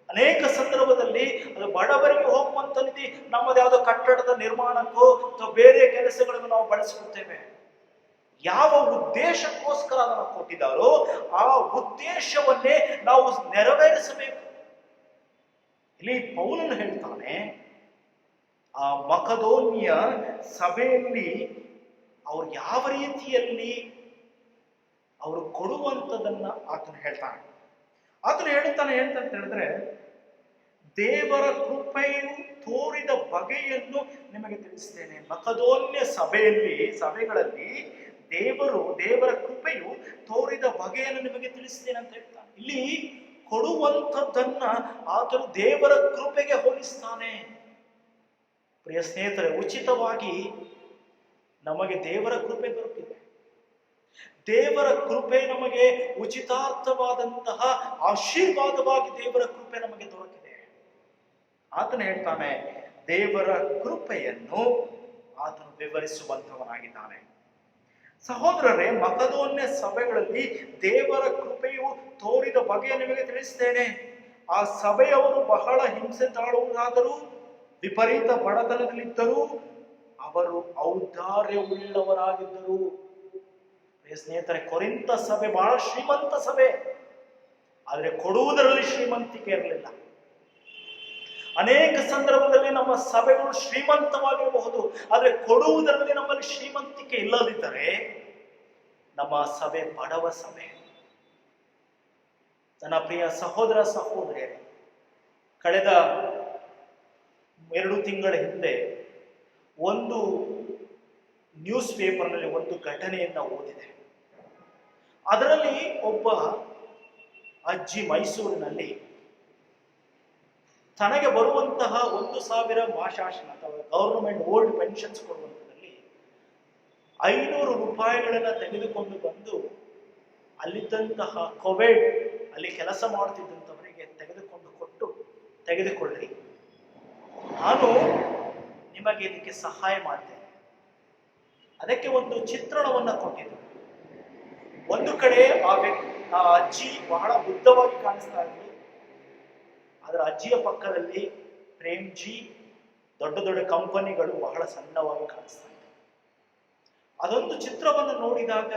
ಅನೇಕ ಸಂದರ್ಭದಲ್ಲಿ ಅದು ಬಡವರಿಗೆ ಹೋಗುವಂತ ನಿಧಿ ನಮ್ಮದು ಯಾವುದೋ ಕಟ್ಟಡದ ನಿರ್ಮಾಣಕ್ಕೋ ಅಥವಾ ಬೇರೆ ಕೆಲಸಗಳಿಗೂ ನಾವು ಬಳಸಿಕೊಳ್ತೇವೆ. ಯಾವ ಉದ್ದೇಶಕ್ಕೋಸ್ಕರ ಅದನ್ನು ಕೊಟ್ಟಿದ್ದಾರೋ ಆ ಉದ್ದೇಶವನ್ನೇ ನಾವು ನೆರವೇರಿಸಬೇಕು. ಇಲ್ಲಿ ಪೌಲನು ಹೇಳ್ತಾನೆ, ಆ ಮಕದೋನ್ಯ ಸಭೆಯಲ್ಲಿ ಅವ್ರು ಯಾವ ರೀತಿಯಲ್ಲಿ ಅವರು ಕೊಡುವಂಥದ್ದನ್ನ ಆತನು ಹೇಳ್ತಾನೆ. ಆತನು ಹೇಳ್ತಾನೆ ಅಂತ ಹೇಳಿದ್ರೆ, ದೇವರ ಕೃಪೆಯು ತೋರಿದ ಬಗೆಯನ್ನು ನಿಮಗೆ ತಿಳಿಸ್ತೇನೆ. ಮಕದೋನ್ಯ ಸಭೆಗಳಲ್ಲಿ ದೇವರ ಕೃಪೆಯು ತೋರಿದ ಬಗೆಯನ್ನು ನಿಮಗೆ ತಿಳಿಸ್ತೇನೆ ಅಂತ ಹೇಳ್ತಾನೆ. ಇಲ್ಲಿ ಕೊಡುವಂಥದ್ದನ್ನ ಆತನು ದೇವರ ಕೃಪೆಗೆ ಹೋಲಿಸ್ತಾನೆ. ಪ್ರಿಯ ಸ್ನೇಹಿತರೆ, ಉಚಿತವಾಗಿ ನಮಗೆ ದೇವರ ಕೃಪೆ ದೊರಕಿದೆ. ದೇವರ ಕೃಪೆ ನಮಗೆ ಉಚಿತಾರ್ಥವಾದಂತಹ ಆಶೀರ್ವಾದವಾಗಿ ದೇವರ ಕೃಪೆ ನಮಗೆ ದೊರಕಿದೆ. ಆತನು ಹೇಳ್ತಾನೆ, ದೇವರ ಕೃಪೆಯನ್ನು ಆತನು ವಿವರಿಸುವಂತವನಾಗಿದ್ದಾನೆ. ಸಹೋದರರೇ, ಮಕದೋನ್ಯ ಸಭೆಗಳಲ್ಲಿ ದೇವರ ಕೃಪೆಯು ತೋರಿದ ಬಗೆಯ ನಿಮಗೆ ತಿಳಿಸ್ತೇನೆ. ಆ ಸಭೆಯವರು ಬಹಳ ಹಿಂಸೆ ತಾಳುವುದಾದರೂ, ವಿಪರೀತ ಬಡತನದಲ್ಲಿದ್ದರೂ ಅವರು ಔದಾರ್ಯವುಳ್ಳವರಾಗಿದ್ದರು. ಸ್ನೇಹಿತರೆ, ಕೊರಿಂಥ ಸಭೆ ಬಹಳ ಶ್ರೀಮಂತ ಸಭೆ, ಆದರೆ ಕೊಡುವುದರಲ್ಲಿ ಶ್ರೀಮಂತಿಕೆ ಇರಲಿಲ್ಲ. ಅನೇಕ ಸಂದರ್ಭದಲ್ಲಿ ನಮ್ಮ ಸಭೆಗಳು ಶ್ರೀಮಂತವಾಗಿರಬಹುದು, ಆದರೆ ಕೊಡುವುದರಲ್ಲಿ ನಮ್ಮಲ್ಲಿ ಶ್ರೀಮಂತಿಕೆ ಇಲ್ಲದಿದ್ದರೆ ನಮ್ಮ ಸಭೆ ಬಡವ ಸಭೆ. ನನ್ನ ಪ್ರಿಯ ಸಹೋದರ ಸಹೋದರಿಯರೇ, ಕಳೆದ 2 ತಿಂಗಳ ಹಿಂದೆ ಒಂದು ನ್ಯೂಸ್ ಪೇಪರ್ನಲ್ಲಿ ಒಂದು ಘಟನೆಯನ್ನ ಓದಿದೆ. ಅದರಲ್ಲಿ ಒಬ್ಬ ಅಜ್ಜಿ ಮೈಸೂರಿನಲ್ಲಿ ತನಗೆ ಬರುವಂತಹ 1,000 ಮಾಶಾಸನ ಅಥವಾ ಗವರ್ನಮೆಂಟ್ ಓಲ್ಡ್ ಪೆನ್ಷನ್ಸ್ ಕೊಡುವಂಥದ್ದಲ್ಲಿ 500 ರೂಪಾಯಿಗಳನ್ನ ತೆಗೆದುಕೊಂಡು ಬಂದು ಅಲ್ಲಿದ್ದಂತಹ ಕೋವಿಡ್ ಅಲ್ಲಿ ಕೆಲಸ ಮಾಡುತ್ತಿದ್ದಂಥವರಿಗೆ ತೆಗೆದುಕೊಂಡು ಕೊಟ್ಟು, ತೆಗೆದುಕೊಳ್ಳಿ, ನಾನು ನಿಮಗೆ ಇದಕ್ಕೆ ಸಹಾಯ ಮಾಡ್ತೇನೆ. ಅದಕ್ಕೆ ಒಂದು ಚಿತ್ರಣವನ್ನ ಕೊಟ್ಟಿದ್ದು. ಒಂದು ಕಡೆ ಆ ಅಜ್ಜಿ ಬಹಳ ಉದ್ದವಾಗಿ ಕಾಣಿಸ್ತಾ ಇದ್ರು. ಅದರ ಅಜ್ಜಿಯ ಪಕ್ಕದಲ್ಲಿ ಪ್ರೇಮ್ಜಿ, ದೊಡ್ಡ ದೊಡ್ಡ ಕಂಪನಿಗಳು ಬಹಳ ಸಣ್ಣವಾಗಿ ಕಾಣಿಸ್ತಾ ಇತ್ತು. ಅದೊಂದು ಚಿತ್ರವನ್ನು ನೋಡಿದಾಗ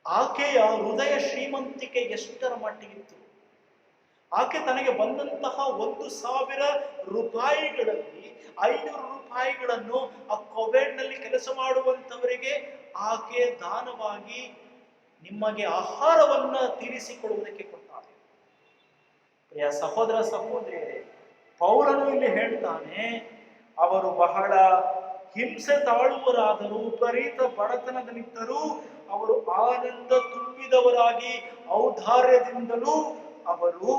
ಆಕೆಯ ಹೃದಯ ಶ್ರೀಮಂತಿಕೆ ಎಷ್ಟರ ಮಟ್ಟಿಗಿತ್ತು. ಆಕೆ ತನಗೆ ಬಂದಂತಹ 1,000 ರೂಪಾಯಿಗಳಲ್ಲಿ 500 ರೂಪಾಯಿಗಳನ್ನು ಆ ಕೋವಿಡ್ನಲ್ಲಿ ಕೆಲಸ ಮಾಡುವಂತವರಿಗೆ ಆಕೆ ದಾನವಾಗಿ ನಿಮಗೆ ಆಹಾರವನ್ನ ತೀರಿಸಿಕೊಡುವುದಕ್ಕೆ ಕೊಡ್ತಾಳೆ. ಪ್ರಿಯ ಸಹೋದರ ಸಹೋದರಿಯರೇ, ಪೌಲನು ಇಲ್ಲಿ ಹೇಳ್ತಾನೆ, ಅವರು ಬಹಳ ಹಿಂಸೆ ತಾಳುವರಾದರೂ, ವಿಪರೀತ ಬಡತನದಲ್ಲಿದ್ದರೂ ಅವರು ಆನಂದ ತುಂಬಿದವರಾಗಿ ಔದಾರ್ಯದಿಂದಲೂ ಅವರು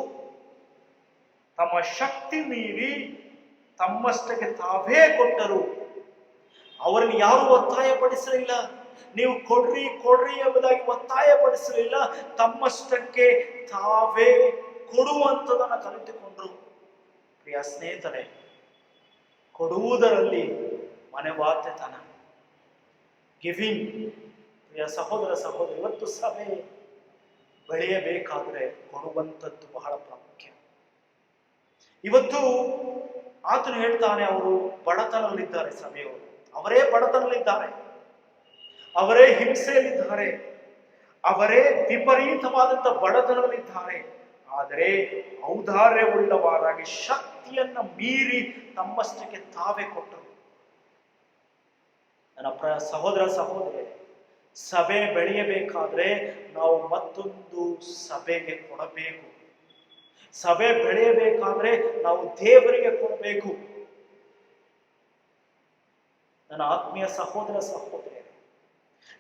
ತಮ್ಮ ಶಕ್ತಿ ಮೀರಿ ತಮ್ಮಷ್ಟಕ್ಕೆ ತಾವೇ ಕೊಟ್ಟರು. ಅವರನ್ನು ಯಾರು ಒತ್ತಾಯಪಡಿಸಲಿಲ್ಲ. ನೀವು ಕೊಡ್ರಿ ಕೊಡ್ರಿ ಎಂಬುದಾಗಿ ಒತ್ತಾಯಪಡಿಸಲಿಲ್ಲ. ತಮ್ಮಷ್ಟಕ್ಕೆ ತಾವೇ ಕೊಡುವಂಥದನ್ನು ಕಲಿತುಕೊಂಡ್ರು. ಪ್ರಿಯ ಸ್ನೇಹಿತರೆ, ಕೊಡುವುದರಲ್ಲಿ ಮನೆವಾದ್ಯತನ, ಗಿವಿಂಗ್. ಪ್ರಿಯ ಸಹೋದರ ಸಹೋದರಿ, ಇವತ್ತು ಸಭೆ ಬೆಳೆಯಬೇಕಾದ್ರೆ ಕೊಡುವಂಥದ್ದು ಬಹಳ ಪ್ರಾಮುಖ್ಯ. ಇವತ್ತು ಆತನು ಹೇಳ್ತಾನೆ, ಅವರು ಬಡತನದಲ್ಲಿದ್ದಾರೆ. ಸಭೆಯವರು ಅವರೇ ಬಡತನದಲ್ಲಿದ್ದಾರೆ, ಅವರೇ ಹಿಂಸೆಯಲ್ಲಿದ್ದಾರೆ, ಅವರೇ ವಿಪರೀತವಾದಂಥ ಬಡತನದಲ್ಲಿದ್ದಾರೆ. ಆದರೆ ಔದಾರ್ಯವುಳ್ಳವರಾಗಿ ಶಕ್ತಿಯನ್ನ ಮೀರಿ ತಮ್ಮಷ್ಟಕ್ಕೆ ತಾವೇ ಕೊಟ್ಟರು. ನನ್ನ ಸಹೋದರ ಸಹೋದರಿ, ಸಭೆ ಬೆಳೆಯಬೇಕಾದ್ರೆ ನಾವು ಮತ್ತೊಂದು ಸಭೆಗೆ ಕೊಡಬೇಕು. ಸಭೆ ಬೆಳೆಯಬೇಕಾದ್ರೆ ನಾವು ದೇವರಿಗೆ ಕೊಡಬೇಕು. ನನ್ನ ಆತ್ಮೀಯ ಸಹೋದರ ಸಹೋದರಿಯರೇ,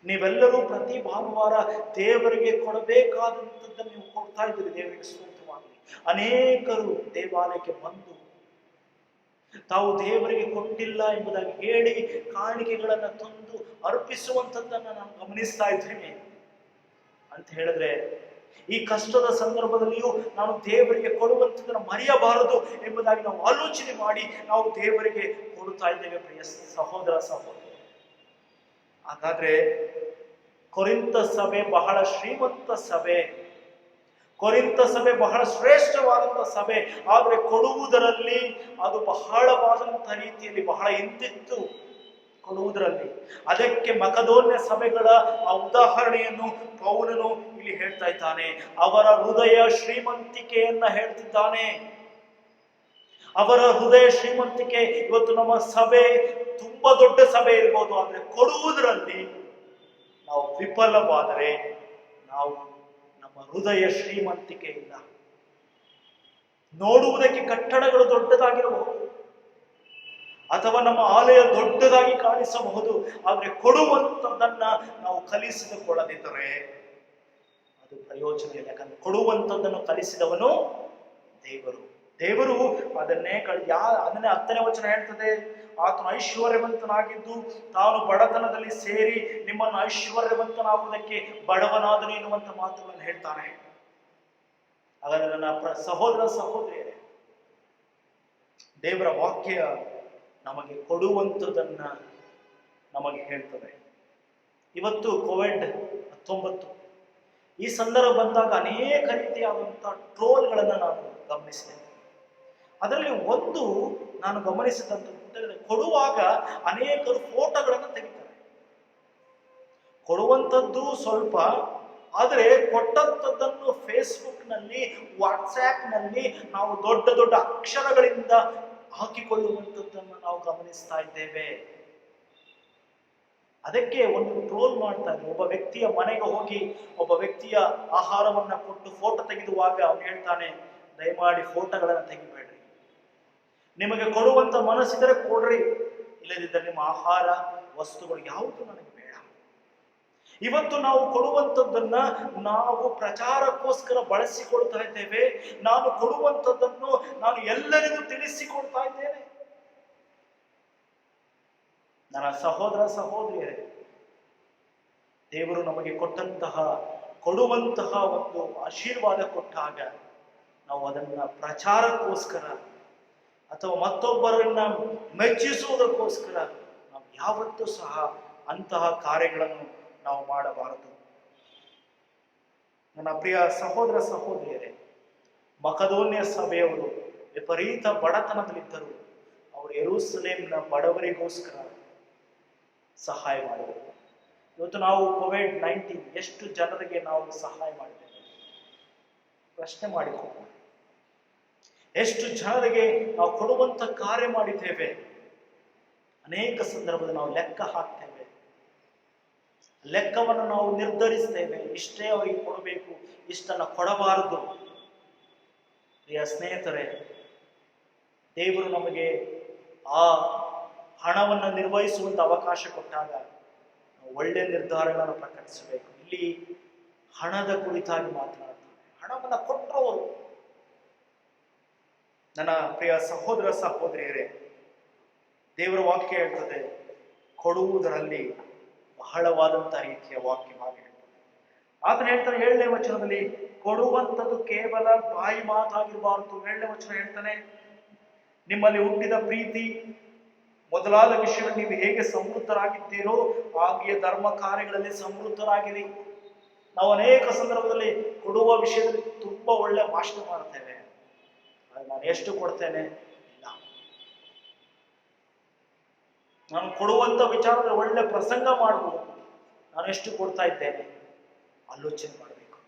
ನೀವೆಲ್ಲರೂ ಪ್ರತಿ ಭಾನುವಾರ ದೇವರಿಗೆ ಕೊಡಬೇಕಾದಂಥದ್ದನ್ನು ನೀವು ಕೊಡ್ತಾ ಇದ್ದೀರಿ. ದೇವರಿಗೆ ಸ್ತೋತ್ರವಾಗಲಿ. ಅನೇಕರು ದೇವಾಲಯಕ್ಕೆ ಬಂದು ತಾವು ದೇವರಿಗೆ ಕೊಟ್ಟಿಲ್ಲ ಎಂಬುದಾಗಿ ಹೇಳಿ ಕಾಣಿಕೆಗಳನ್ನು ತಂದು ಅರ್ಪಿಸುವಂಥದ್ದನ್ನು ನಾನು ಗಮನಿಸ್ತಾ ಇದ್ದೇನೆ. ಅಂತ ಹೇಳಿದ್ರೆ, ಈ ಕಷ್ಟದ ಸಂದರ್ಭದಲ್ಲಿಯೂ ನಾನು ದೇವರಿಗೆ ಕೊಡುವಂಥದ್ದನ್ನು ಮರೆಯಬಾರದು ಎಂಬುದಾಗಿ ನಾವು ಆಲೋಚನೆ ಮಾಡಿ ನಾವು ದೇವರಿಗೆ ಕೊಡುತ್ತಾ ಇದ್ದೇವೆ. ಪ್ರಿಯ ಸಹೋದರ ಸಹೋದರಿ, ಹಾಗಾದ್ರೆ ಕೊರಿಂಥ ಸಭೆ ಬಹಳ ಶ್ರೀಮಂತ ಸಭೆ, ಕೊರಿಂಥ ಸಭೆ ಬಹಳ ಶ್ರೇಷ್ಠವಾದಂಥ ಸಭೆ. ಆದರೆ ಕೊಡುವುದರಲ್ಲಿ ಅದು ಬಹಳವಾದಂಥ ರೀತಿಯಲ್ಲಿ ಬಹಳ ಹಿಂದಿತ್ತು ಕೊಡುವುದರಲ್ಲಿ. ಅದಕ್ಕೆ ಮಕದೋನ್ಯ ಸಭೆಗಳ ಆ ಉದಾಹರಣೆಯನ್ನು ಪೌಲನು ಇಲ್ಲಿ ಹೇಳ್ತಾ ಇದ್ದಾನೆ. ಅವರ ಹೃದಯ ಶ್ರೀಮಂತಿಕೆಯನ್ನ ಹೇಳ್ತಿದ್ದಾನೆ. ಅವರ ಹೃದಯ ಶ್ರೀಮಂತಿಕೆ. ಇವತ್ತು ನಮ್ಮ ಸಭೆ ತುಂಬಾ ದೊಡ್ಡ ಸಭೆ ಇರ್ಬೋದು, ಆದರೆ ಕೊಡುವುದರಲ್ಲಿ ನಾವು ವಿಫಲವಾದರೆ ನಾವು ನಮ್ಮ ಹೃದಯ ಶ್ರೀಮಂತಿಕೆ ಇಲ್ಲ. ನೋಡುವುದಕ್ಕೆ ಕಟ್ಟಡಗಳು ದೊಡ್ಡದಾಗಿರಬಹುದು ಅಥವಾ ನಮ್ಮ ಆಲಯ ದೊಡ್ಡದಾಗಿ ಕಾಣಿಸಬಹುದು, ಆದರೆ ಕೊಡುವಂಥದ್ದನ್ನ ನಾವು ಕಲಿಸಿಕೊಳ್ಳದಿದ್ದರೆ ಅದು ಪ್ರಯೋಜನ ಇಲ್ಲ. ಯಾಕಂದ್ರೆ ಕೊಡುವಂಥದ್ದನ್ನು ಕಲಿಸಿದವನು ದೇವರು. ದೇವರು ಅದನ್ನೇ ಅದನ್ನೇ 10ನೇ ವಚನ ಹೇಳ್ತದೆ, ಆತನು ಐಶ್ವರ್ಯವಂತನಾಗಿದ್ದು ತಾನು ಬಡತನದಲ್ಲಿ ಸೇರಿ ನಿಮ್ಮನ್ನು ಐಶ್ವರ್ಯವಂತನಾಗುವುದಕ್ಕೆ ಬಡವನಾದನು ಎನ್ನುವಂತ ಮಾತುಗಳನ್ನು ಹೇಳ್ತಾನೆ. ಹಾಗಾದ್ರೆ ನನ್ನ ಸಹೋದರ ಸಹೋದರಿಯರೇ, ದೇವರ ವಾಕ್ಯ ನಮಗೆ ಕೊಡುವಂಥದ್ದನ್ನ ನಮಗೆ ಹೇಳ್ತದೆ. ಇವತ್ತು ಕೋವಿಡ್-19 ಈ ಸಂದರ್ಭ ಬಂದಾಗ ಅನೇಕ ರೀತಿಯಾದಂತಹ ಟ್ರೋಲ್ಗಳನ್ನು ನಾನು ಗಮನಿಸಿದೆ. ಅದರಲ್ಲಿ ಒಂದು ನಾನು ಗಮನಿಸಿದಂತ ಕೊಡುವಾಗ ಅನೇಕರು ಫೋಟೋಗಳನ್ನು ತೆಗಿತಾರೆ. ಕೊಡುವಂಥದ್ದು ಸ್ವಲ್ಪ, ಆದರೆ ಕೊಟ್ಟಂಥದ್ದನ್ನು ಫೇಸ್ಬುಕ್ನಲ್ಲಿ, ವಾಟ್ಸ್ಆ್ಯಪ್ನಲ್ಲಿ ನಾವು ದೊಡ್ಡ ದೊಡ್ಡ ಅಕ್ಷರಗಳಿಂದ ಹಾಕಿಕೊಳ್ಳುವಂಥದ್ದನ್ನು ನಾವು ಗಮನಿಸ್ತಾ ಇದ್ದೇವೆ. ಅದಕ್ಕೆ ಒಂದು ಟ್ರೋಲ್ ಮಾಡ್ತಾ ಇದ್ರು. ಒಬ್ಬ ವ್ಯಕ್ತಿಯ ಮನೆಗೆ ಹೋಗಿ ಒಬ್ಬ ವ್ಯಕ್ತಿಯ ಆಹಾರವನ್ನ ಕೊಟ್ಟು ಫೋಟೋ ತೆಗೆದುವಾಗ ಅವನು ಹೇಳ್ತಾನೆ, ದಯಮಾಡಿ ಫೋಟೋಗಳನ್ನು ತೆಗಿಬೇಡ್ರಿ, ನಿಮಗೆ ಕೊಡುವಂತ ಮನಸ್ಸಿದ್ರೆ ಕೊಡ್ರಿ, ಇಲ್ಲದಿದ್ದರೆ ನಿಮ್ಮ ಆಹಾರ ವಸ್ತುಗಳು ಯಾವುದು ನನಗೆ ಬೇಡ. ಇವತ್ತು ನಾವು ಕೊಡುವಂಥದ್ದನ್ನ ನಾವು ಪ್ರಚಾರಕ್ಕೋಸ್ಕರ ಬಳಸಿಕೊಳ್ತಾ ಇದ್ದೇವೆ. ನಾನು ಕೊಡುವಂಥದ್ದನ್ನು ನಾನು ಎಲ್ಲರಿಗೂ ತಿಳಿಸಿಕೊಡ್ತಾ ಇದ್ದೇನೆ. ನನ್ನ ಸಹೋದರ ಸಹೋದರಿಯರೇ, ದೇವರು ನಮಗೆ ಕೊಡುವಂತಹ ಒಂದು ಆಶೀರ್ವಾದ ಕೊಟ್ಟಾಗ ನಾವು ಅದನ್ನ ಪ್ರಚಾರಕ್ಕೋಸ್ಕರ ಅಥವಾ ಮತ್ತೊಬ್ಬರನ್ನ ಮೆಚ್ಚಿಸುವುದಕ್ಕೋಸ್ಕರ ನಾವು ಯಾವತ್ತೂ ಸಹ ಅಂತಹ ಕಾರ್ಯಗಳನ್ನು ನಾವು ಮಾಡಬಾರದು. ನನ್ನ ಪ್ರಿಯ ಸಹೋದರ ಸಹೋದರಿಯರೇ, ಮಕದೋನ್ಯ ಸಭೆಯವರು ವಿಪರೀತ ಬಡತನದಲ್ಲಿದ್ದರು. ಅವರು ಯೆರೂಸಲೇಮಿನ ಬಡವರಿಗೋಸ್ಕರ ಸಹಾಯ ಮಾಡಿದರು. ಇವತ್ತು ನಾವು ಕೋವಿಡ್-19 ಎಷ್ಟು ಜನರಿಗೆ ನಾವು ಸಹಾಯ ಮಾಡಿದ್ದೇವೆ? ಪ್ರಶ್ನೆ ಮಾಡಿಕೊಂಡು ಎಷ್ಟು ಜನರಿಗೆ ನಾವು ಕೊಡುವಂತ ಕಾರ್ಯ ಮಾಡಿದ್ದೇವೆ? ಅನೇಕ ಸಂದರ್ಭದಲ್ಲಿ ನಾವು ಲೆಕ್ಕ ಹಾಕ್ತೇವೆ, ಲೆಕ್ಕವನ್ನು ನಾವು ನಿರ್ಧರಿಸ್ತೇವೆ. ಇಷ್ಟೇ ಅವರಿಗೆ ಕೊಡಬೇಕು, ಇಷ್ಟನ್ನ ಕೊಡಬಾರದು. ಪ್ರಿಯ ಸ್ನೇಹಿತರೆ, ದೇವರು ನಮಗೆ ಆ ಹಣವನ್ನು ನಿರ್ವಹಿಸುವಂತ ಅವಕಾಶ ಕೊಟ್ಟಾಗ ನಾವು ಒಳ್ಳೆ ನಿರ್ಧಾರಗಳನ್ನು ಪ್ರಕಟಿಸಬೇಕು. ಇಲ್ಲಿ ಹಣದ ಕುರಿತಾಗಿ ಮಾತನಾಡ್ತಾರೆ. ಹಣವನ್ನು ಕೊಟ್ಟವರು, ನನ್ನ ಪ್ರಿಯ ಸಹೋದರ ಸಹೋದರಿಯರೇ, ದೇವರ ವಾಕ್ಯ ಹೇಳ್ತದೆ, ಕೊಡುವುದರಲ್ಲಿ ಬಹಳವಾದಂತಹ ರೀತಿಯ ವಾಕ್ಯವಾಗಿ ಹೇಳ್ತದೆ. ಆತನ ಹೇಳ್ತಾನೆ 7ನೇ ವಚನದಲ್ಲಿ, ಕೊಡುವಂಥದ್ದು ಕೇವಲ ಬಾಯಿ ಮಾತಾಗಿರಬಾರದು. 7ನೇ ವಚನ ಹೇಳ್ತಾನೆ, ನಿಮ್ಮಲ್ಲಿ ಹುಟ್ಟಿದ ಪ್ರೀತಿ ಮೊದಲಾದ ವಿಷಯಗಳು ನೀವು ಹೇಗೆ ಸಮೃದ್ಧರಾಗಿದ್ದೀರೋ ಹಾಗೆಯೇ ಧರ್ಮ ಕಾರ್ಯಗಳಲ್ಲಿ ಸಮೃದ್ಧರಾಗಿರಿ. ನಾವು ಅನೇಕ ಸಂದರ್ಭದಲ್ಲಿ ಕೊಡುವ ವಿಷಯದಲ್ಲಿ ತುಂಬಾ ಒಳ್ಳೆ ಭಾಷಣ ಮಾಡ್ತೇವೆ. ನಾನು ಎಷ್ಟು ಕೊಡ್ತೇನೆ? ಇಲ್ಲ. ನಾನು ಕೊಡುವಂತ ವಿಚಾರದಲ್ಲಿ ಒಳ್ಳೆ ಪ್ರಸಂಗ ಮಾಡಬಹುದು, ನಾನು ಎಷ್ಟು ಕೊಡ್ತಾ ಇದ್ದೇನೆ ಆಲೋಚನೆ ಮಾಡಬೇಕು.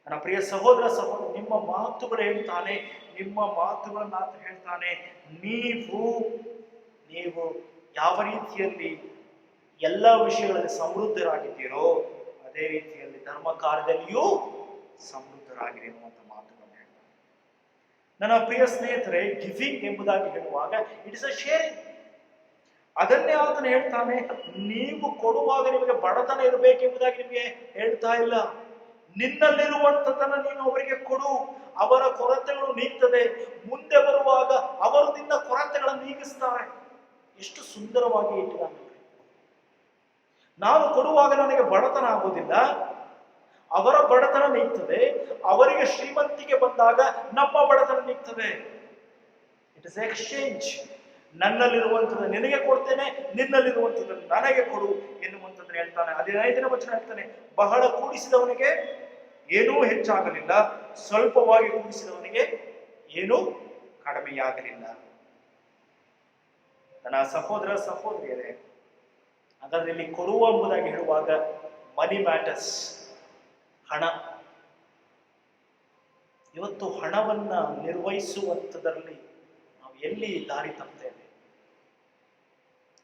ನನ್ನ ಪ್ರಿಯ ಸಹೋದರ ಸಹೋದರಿ, ನಿಮ್ಮ ಮಾತುಗಳು ಹೇಳ್ತಾನೆ, ನೀವು ಯಾವ ರೀತಿಯಲ್ಲಿ ಎಲ್ಲ ವಿಷಯಗಳಲ್ಲಿ ಸಮೃದ್ಧರಾಗಿದ್ದೀರೋ ಅದೇ ರೀತಿಯಲ್ಲಿ ಧರ್ಮ ಕಾರ್ಯದಲ್ಲಿಯೂ ಸಮೃದ್ಧರಾಗಿರಿ ಎನ್ನುವಂತ ಮಾತುಗಳನ್ನು ಹೇಳ್ತಾರೆ. ನನ್ನ ಪ್ರಿಯ ಸ್ನೇಹಿತರೆ, ಗಿವಿಂಗ್ ಎಂಬುದಾಗಿ ಹೇಳುವಾಗ ಇಟ್ ಇಸ್ ಅ ಶೇರಿಂಗ್. ಅದನ್ನೇ ಆತನು ಹೇಳ್ತಾನೆ, ನೀವು ಕೊಡುವಾಗ ನಿಮಗೆ ಬಡತನ ಇರಬೇಕೆಂಬುದಾಗಿ ನಿಮಗೆ ಹೇಳ್ತಾ ಇಲ್ಲ. ನಿನ್ನಲ್ಲಿರುವಂಥದ್ದನ್ನ ನೀನು ಅವರಿಗೆ ಕೊಡು, ಅವರ ಕೊರತೆಗಳು ನೀಗ್ತದೆ. ಮುಂದೆ ಬರುವಾಗ ಅವರು ನಿನ್ನ ಕೊರತೆಗಳನ್ನು ನೀಗಿಸ್ತಾರೆ. ಎಷ್ಟು ಸುಂದರವಾಗಿ ಇಟ್ಟಿದ್ದಾನೆ. ನಾನು ಕೊಡುವಾಗ ನನಗೆ ಬಡತನ ಆಗುವುದಿಲ್ಲ, ಅವರ ಬಡತನ ನೀಗ್ತದೆ. ಅವರಿಗೆ ಶ್ರೀಮಂತಿಕೆ ಬಂದಾಗ ನಮ್ಮ ಬಡತನ ನೀಗ್ತದೆ. It is exchange. ನನ್ನಲ್ಲಿರುವಂಥದ್ದು ನಿನಗೆ ಕೊಡ್ತೇನೆ, ನಿನ್ನಲ್ಲಿರುವಂಥದ್ದನ್ನು ನನಗೆ ಕೊಡು ಎನ್ನುವಂಥದ್ದನ್ನು ಹೇಳ್ತಾನೆ. 15ನೇ ವಚನ ಹೇಳ್ತಾನೆ, ಬಹಳ ಕೂಡಿಸಿದವನಿಗೆ ಏನೂ ಹೆಚ್ಚಾಗಲಿಲ್ಲ, ಸ್ವಲ್ಪವಾಗಿ ಕೂಡಿಸಿದವನಿಗೆ ಏನೂ ಕಡಿಮೆಯಾಗಲಿಲ್ಲ. ನನ್ನ ಸಹೋದರ ಸಹೋದರಿಯರೇ, ಅದರಲ್ಲಿ ಕೊಡುವ ಎಂಬುದಾಗಿ ಹೇಳುವಾಗ ಮನಿ ಮ್ಯಾಟರ್ಸ್, ಹಣ. ಇವತ್ತು ಹಣವನ್ನ ನಿರ್ವಹಿಸುವಂಥದ್ರಲ್ಲಿ ನಾವು ಎಲ್ಲಿ ದಾರಿ ತಪ್ಪುತ್ತೇವೆ?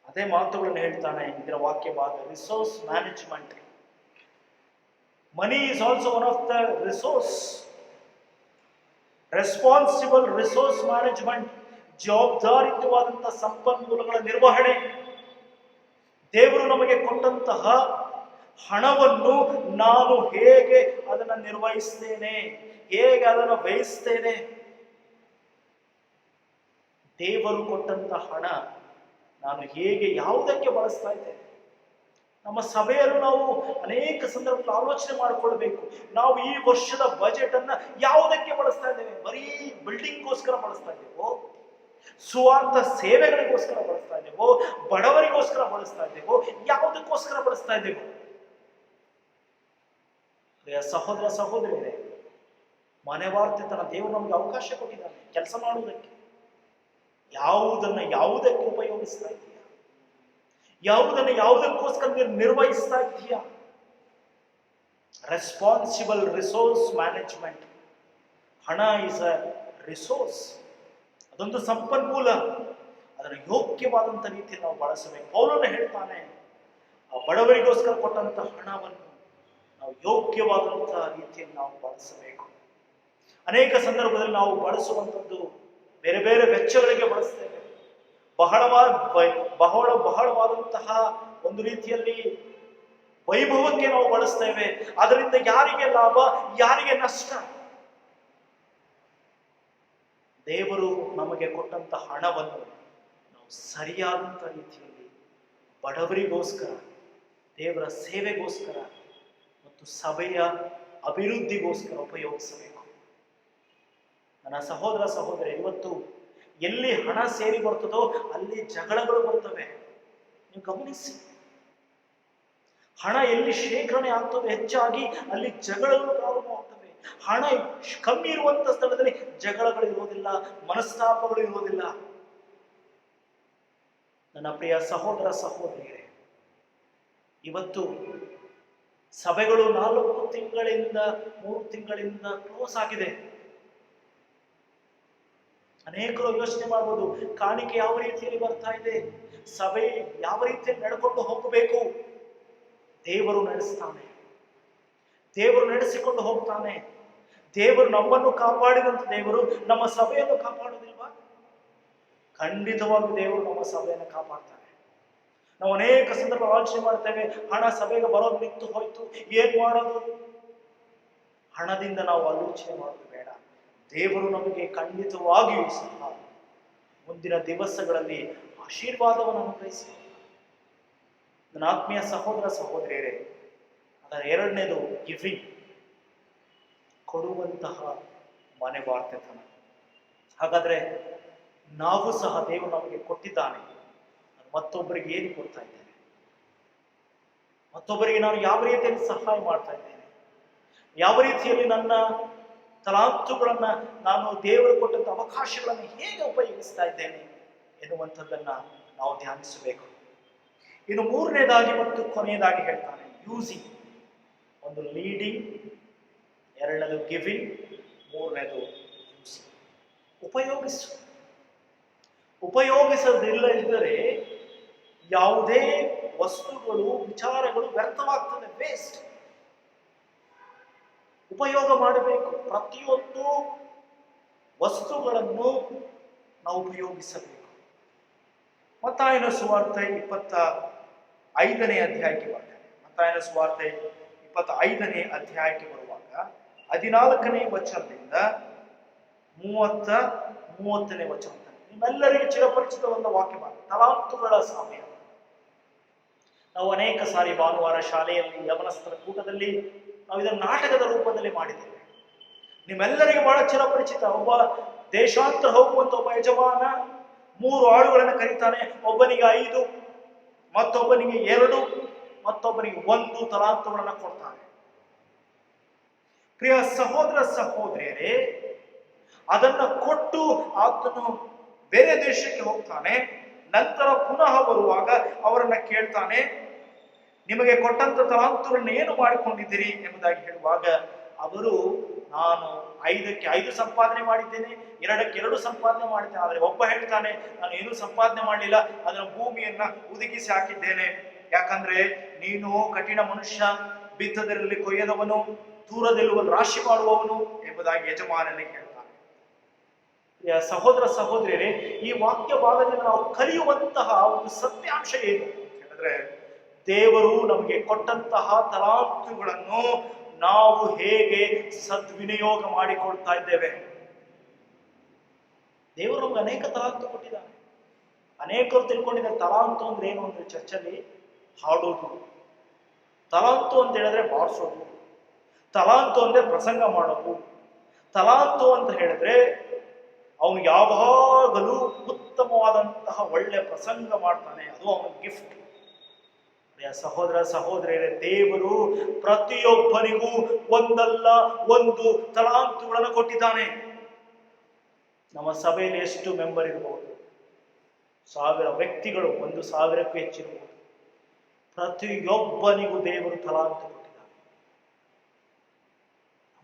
ಅದೇ ಮಾತುಗಳನ್ನು ಹೇಳ್ತಾನೆ ಇದರ ವಾಕ್ಯ ಭಾಗ, resource management. Money is also one of the resource. Responsible resource management, ಜವಾಬ್ದಾರಿಯುತವಾದಂತಹ ಸಂಪನ್ಮೂಲಗಳ ನಿರ್ವಹಣೆ. ದೇವರು ನಮಗೆ ಕೊಟ್ಟಂತಹ ಹಣವನ್ನು ನಾನು ಹೇಗೆ ಅದನ್ನು ನಿರ್ವಹಿಸ್ತೇನೆ, ಹೇಗೆ ಅದನ್ನು ವ್ಯಯಿಸ್ತೇನೆ. ದೇವರು ಕೊಟ್ಟಂತಹ ಹಣ ನಾನು ಹೇಗೆ ಯಾವುದಕ್ಕೆ ಬಳಸ್ತಾ ಇದ್ದೇನೆ? ನಮ್ಮ ಸಭೆಯಲ್ಲೂ ನಾವು ಅನೇಕ ಸಂದರ್ಭದಲ್ಲಿ ಆಲೋಚನೆ ಮಾಡಿಕೊಳ್ಬೇಕು. ನಾವು ಈ ವರ್ಷದ ಬಜೆಟ್ ಅನ್ನ ಯಾವುದಕ್ಕೆ ಬಳಸ್ತಾ ಇದ್ದೇವೆ? ಬರೀ ಬಿಲ್ಡಿಂಗ್ಗೋಸ್ಕರ ಬಳಸ್ತಾ ಇದ್ದೇವೋ, ಸುವಾರ್ಥ ಸೇವೆಗಳಿಗೋಸ್ಕರ ಬಳಸ್ತಾ ಇದ್ದೇವೋ, ಬಡವರಿಗೋಸ್ಕರ ಬಳಸ್ತಾ ಇದ್ದೇವೋ, ಯಾವುದಕ್ಕೋಸ್ಕರ ಬಳಸ್ತಾ ಇದ್ದೇವೋ? ಪ್ರಿಯ ಸಹೋದರ ಸಹೋದರಿಯರೇ, ಮನೆ ವಾರ್ತೆತನ ದೇವರು ನಮಗೆ ಅವಕಾಶ ಕೊಟ್ಟಿದ್ದಾನೆ ಕೆಲಸ ಮಾಡುವುದಕ್ಕೆ. ಯಾವುದಕ್ಕೆ ಉಪಯೋಗಿಸ್ತಾ ಇದೆಯಾ? ಯಾವುದಕ್ಕೋಸ್ಕರ ನೀವು ನಿರ್ವಹಿಸ್ತಾ ಇದೆಯಾ? Responsible resource management. ಹಣ ಇಸ್ ಅ ರಿಸೋರ್ಸ್, ಅದೊಂದು ಸಂಪನ್ಮೂಲ. ಅದನ್ನು ಯೋಗ್ಯವಾದಂಥ ರೀತಿಯಲ್ಲಿ ನಾವು ಬಳಸಬೇಕು. ಪೌಲನು ಹೇಳ್ತಾನೆ, ಆ ಬಡವರಿಗೋಸ್ಕರ ಕೊಟ್ಟಂತ ಹಣವನ್ನು ನಾವು ಯೋಗ್ಯವಾದಂತಹ ರೀತಿಯಲ್ಲಿ ನಾವು ಬಳಸಬೇಕು. ಅನೇಕ ಸಂದರ್ಭದಲ್ಲಿ ನಾವು ಬಳಸುವಂಥದ್ದು ಬೇರೆ ಬೇರೆ ವೆಚ್ಚಗಳಿಗೆ ಬಳಸ್ತೇವೆ. ಬಹಳವಾದಂತಹ ಒಂದು ರೀತಿಯಲ್ಲಿ ವೈಭವಕ್ಕೆ ನಾವು ಬಳಸ್ತೇವೆ. ಅದರಿಂದ ಯಾರಿಗೆ ಲಾಭ, ಯಾರಿಗೆ ನಷ್ಟ? ದೇವರು ನಮಗೆ ಕೊಟ್ಟಂತ ಹಣವನ್ನು ನಾವು ಸರಿಯಾದಂಥ ರೀತಿಯಲ್ಲಿ ಬಡವರಿಗೋಸ್ಕರ, ದೇವರ ಸೇವೆಗೋಸ್ಕರ ಮತ್ತು ಸಭೆಯ ಅಭಿವೃದ್ಧಿಗೋಸ್ಕರ ಉಪಯೋಗಿಸಬೇಕು. ನನ್ನ ಸಹೋದರ ಸಹೋದರಿ, ಇವತ್ತು ಎಲ್ಲಿ ಹಣ ಸೇರಿ ಬರ್ತದೋ ಅಲ್ಲಿ ಜಗಳಗಳು ಬರ್ತವೆ. ನೀವು ಗಮನಿಸಿ, ಹಣ ಎಲ್ಲಿ ಶೇಖರಣೆ ಆಗ್ತದೆ ಹೆಚ್ಚಾಗಿ ಅಲ್ಲಿ ಜಗಳಗಳು ಪ್ರಾರಂಭವಾಗ್ತವೆ. ಹಣ ಕಮ್ಮಿ ಇರುವಂತ ಸ್ಥಳದಲ್ಲಿ ಜಗಳಗಳು ಇರುವುದಿಲ್ಲ, ಮನಸ್ತಾಪಗಳು ಇರುವುದಿಲ್ಲ. ನನ್ನ ಪ್ರಿಯ ಸಹೋದರ ಸಹೋದರಿಯರೇ, ಇವತ್ತು ಸಭೆಗಳು 4 ತಿಂಗಳಿಂದ 3 ತಿಂಗಳಿಂದ ಕ್ಲೋಸ್ ಆಗಿದೆ. ಅನೇಕರು ಯೋಚನೆ ಮಾಡಬಹುದು, ಕಾಣಿಕೆ ಯಾವ ರೀತಿಯಲ್ಲಿ ಬರ್ತಾ ಇದೆ, ಸಭೆ ಯಾವ ರೀತಿಯಲ್ಲಿ ನಡ್ಕೊಂಡು ಹೋಗಬೇಕು. ದೇವರು ನಡೆಸ್ತಾನೆ, ದೇವರು ನಡೆಸಿಕೊಂಡು ಹೋಗ್ತಾನೆ. ದೇವರು ನಮ್ಮನ್ನು ಕಾಪಾಡಿದಂತ ದೇವರು ನಮ್ಮ ಸಭೆಯನ್ನು ಕಾಪಾಡುವುದಿಲ್ವಾ? ಖಂಡಿತವಾಗಿ ದೇವರು ನಮ್ಮ ಸಭೆಯನ್ನು ಕಾಪಾಡ್ತಾನೆ. ನಾವು ಅನೇಕ ಸಂದರ್ಭ ಆಲೋಚನೆ ಮಾಡ್ತೇವೆ, ಹಣ ಸಭೆಗೆ ಬರೋದು ನಿಂತು ಹೋಯ್ತು, ಏನ್ ಮಾಡೋದು? ಹಣದಿಂದ ನಾವು ಆಲೋಚನೆ ಮಾಡೋದು ಬೇಡ. ದೇವರು ನಮಗೆ ಖಂಡಿತವಾಗಿಯೂ ಸಹ ಮುಂದಿನ ದಿವಸಗಳಲ್ಲಿ ಆಶೀರ್ವಾದವನ್ನು ಅನುಗ್ರಹಿಸಿ. ನನ್ನ ಆತ್ಮೀಯ ಸಹೋದರ ಸಹೋದರಿಯರೇ, ಅದರ 2ನೇದು ಗಿವಿಂಗ್, ಕೊಡುವಂತಹ ಮನೆ ವಾರ್ತೆತನ. ಹಾಗಾದ್ರೆ ನಾವು ಸಹ ದೇವರು ನಮಗೆ ಕೊಟ್ಟಿದ್ದಾನೆ, ಮತ್ತೊಬ್ಬರಿಗೆ ಏನು ಕೊಡ್ತಾ ಇದ್ದೇನೆ? ಮತ್ತೊಬ್ಬರಿಗೆ ನಾನು ಯಾವ ರೀತಿಯಲ್ಲಿ ಸಹಾಯ ಮಾಡ್ತಾ ಇದ್ದೇನೆ? ಯಾವ ರೀತಿಯಲ್ಲಿ ನನ್ನ ತಲಾಂತುಗಳನ್ನ, ನಾನು ದೇವರು ಕೊಟ್ಟಂತ ಅವಕಾಶಗಳನ್ನು ಹೇಗೆ ಉಪಯೋಗಿಸ್ತಾ ಇದ್ದೇನೆ ಎನ್ನುವಂಥದ್ದನ್ನ ನಾವು ಧ್ಯಾನಿಸಬೇಕು. ಇನ್ನು 3ನೇದಾಗಿ ಮತ್ತು ಕೊನೆಯದಾಗಿ ಹೇಳ್ತಾನೆ, ಯೂಸಿಂಗ್. ಒಂದು ಲೀಡಿಂಗ್, 2ನೇದು ಗಿವಿಂಗ್, 3ನೇದು ಯೂಸಿಂಗ್. ಉಪಯೋಗಿಸದಿಲ್ಲದಿದ್ದರೆ ಯಾವುದೇ ವಸ್ತುಗಳು, ವಿಚಾರಗಳು ವ್ಯರ್ಥವಾಗ್ತದೆ, ವೇಸ್ಟ್. ಉಪಯೋಗ ಮಾಡಬೇಕು. ಪ್ರತಿಯೊಂದು ವಸ್ತುಗಳನ್ನು ನಾವು ಉಪಯೋಗಿಸಬೇಕು. ಮತ್ತಾಯನ ಸುವಾರ್ತೆ 25ನೇ ಅಧ್ಯಾಯಕ್ಕೆ ಬರ್ತೇವೆ. ಮತ್ತಾಯನ ಸುವಾರ್ತೆ 25ನೇ ಅಧ್ಯಾಯಕ್ಕೆ ಬರುವಾಗ 14ನೇ ವಚನದಿಂದ 30ನೇ ವಚನ, ನಿಮ್ಮೆಲ್ಲರಿಗೂ ಚಿರಪರಿಚಿತವಾದ ವಾಕ್ಯ, ತಲಾಂತುಗಳ ಸಮಯ. ನಾವು ಅನೇಕ ಸಾರಿ ಭಾನುವಾರ ಶಾಲೆಯಲ್ಲಿ, ಯವನಸ್ಥರ ಕೂಟದಲ್ಲಿ ನಾವು ಇದನ್ನು ನಾಟಕದ ರೂಪದಲ್ಲಿ ಮಾಡಿದ್ದೇವೆ. ನಿಮ್ಮೆಲ್ಲರಿಗೂ ಬಹಳ ಚಿರಪರಿಚಿತ. ಒಬ್ಬ ದೇಶಾಂತರ ಹೋಗುವಂತ ಒಬ್ಬ ಯಜಮಾನ 3 ಆಳುಗಳನ್ನು ಕರೀತಾನೆ. ಒಬ್ಬನಿಗೆ 5, ಮತ್ತೊಬ್ಬನಿಗೆ 2, ಮತ್ತೊಬ್ಬನಿಗೆ 1 ತಲಾಂತುಗಳನ್ನು ಕೊಡ್ತಾನೆ. ಪ್ರಿಯ ಸಹೋದರ ಸಹೋದರಿಯರೇ, ಅದನ್ನ ಕೊಟ್ಟು ಆತನು ಬೇರೆ ದೇಶಕ್ಕೆ ಹೋಗ್ತಾನೆ. ನಂತರ ಪುನಃ ಬರುವಾಗ ಅವರನ್ನ ಕೇಳ್ತಾನೆ, ನಿಮಗೆ ಕೊಟ್ಟಂತ ತಲಾಂತುಗಳನ್ನ ಏನು ಮಾಡಿಕೊಂಡಿದ್ದೀರಿ ಎಂಬುದಾಗಿ ಹೇಳುವಾಗ ಅವರು, ನಾನು 5ಕ್ಕೆ 5 ಸಂಪಾದನೆ ಮಾಡಿದ್ದೇನೆ, 2ಕ್ಕೆ 2 ಸಂಪಾದನೆ ಮಾಡಿದ್ದೇನೆ. ಆದರೆ ಒಬ್ಬ ಹೇಳ್ತಾನೆ, ನಾನು ಏನು ಸಂಪಾದನೆ ಮಾಡಲಿಲ್ಲ, ಅದನ್ನು ಭೂಮಿಯನ್ನ ಹುದುಗಿಸಿ ಹಾಕಿದ್ದೇನೆ. ಯಾಕಂದ್ರೆ ನೀನು ಕಠಿಣ ಮನುಷ್ಯ, ಬಿತ್ತದರಲ್ಲಿ ಕೊಯ್ಯದವನು, ದೂರದೆಲ್ಲುವಲ್ಲಿ ರಾಶಿ ಮಾಡುವವನು ಎಂಬುದಾಗಿ ಯಜಮಾನನಿಗೆ ಹೇಳ್ತಾನೆ. ಸಹೋದರ ಸಹೋದರಿಯರೇ, ಈ ವಾಕ್ಯ ಭಾಗದಿಂದ ನಾವು ಕಲಿಯುವಂತಹ ಒಂದು ಸತ್ಯಾಂಶ ಏನು ಅಂತ ಹೇಳಿದ್ರೆ, ದೇವರು ನಮಗೆ ಕೊಟ್ಟಂತಹ ತಲಾಂತುಗಳನ್ನು ನಾವು ಹೇಗೆ ಸದ್ವಿನಿಯೋಗ ಮಾಡಿಕೊಳ್ತಾ ಇದ್ದೇವೆ. ದೇವರು ನಮ್ಗೆ ಅನೇಕ ತಲಾಂತು ಕೊಟ್ಟಿದ್ದಾನೆ. ಅನೇಕರು ತಿಳ್ಕೊಂಡಿದ್ದಾರೆ ತಲಾಂತು ಅಂದ್ರೆ ಏನು ಅಂದ್ರೆ, ಚರ್ಚಲ್ಲಿ ಹಾಡೋದು. ತಲಾಂತು ಅಂತ ಹೇಳಿದ್ರೆ ಬಾರಿಸೋದು. ತಲಾಂತು ಅಂದ್ರೆ ಪ್ರಸಂಗ ಮಾಡೋದು. ತಲಾಂತು ಅಂತ ಹೇಳಿದ್ರೆ ಅವನು ಯಾವಾಗಲೂ ಉತ್ತಮವಾದಂತಹ ಒಳ್ಳೆ ಪ್ರಸಂಗ ಮಾಡ್ತಾನೆ, ಅದು ಅವನ ಗಿಫ್ಟ್. ಪ್ರಿಯ ಸಹೋದರ ಸಹೋದರಿಯರೇ, ದೇವರು ಪ್ರತಿಯೊಬ್ಬನಿಗೂ ಒಂದಲ್ಲ ಒಂದು ತಲಾಂತುಗಳನ್ನು ಕೊಟ್ಟಿದ್ದಾನೆ. ನಮ್ಮ ಸಭೆಯಲ್ಲಿ ಎಷ್ಟು ಮೆಂಬರ್ ಇರಬಹುದು? 1000 ವ್ಯಕ್ತಿಗಳು, 1000ಕ್ಕೂ ಹೆಚ್ಚಿರಬಹುದು. ಪ್ರತಿಯೊಬ್ಬನಿಗೂ ದೇವರು ತಲಾಂತು ಕೊಟ್ಟಿದ್ದಾನೆ.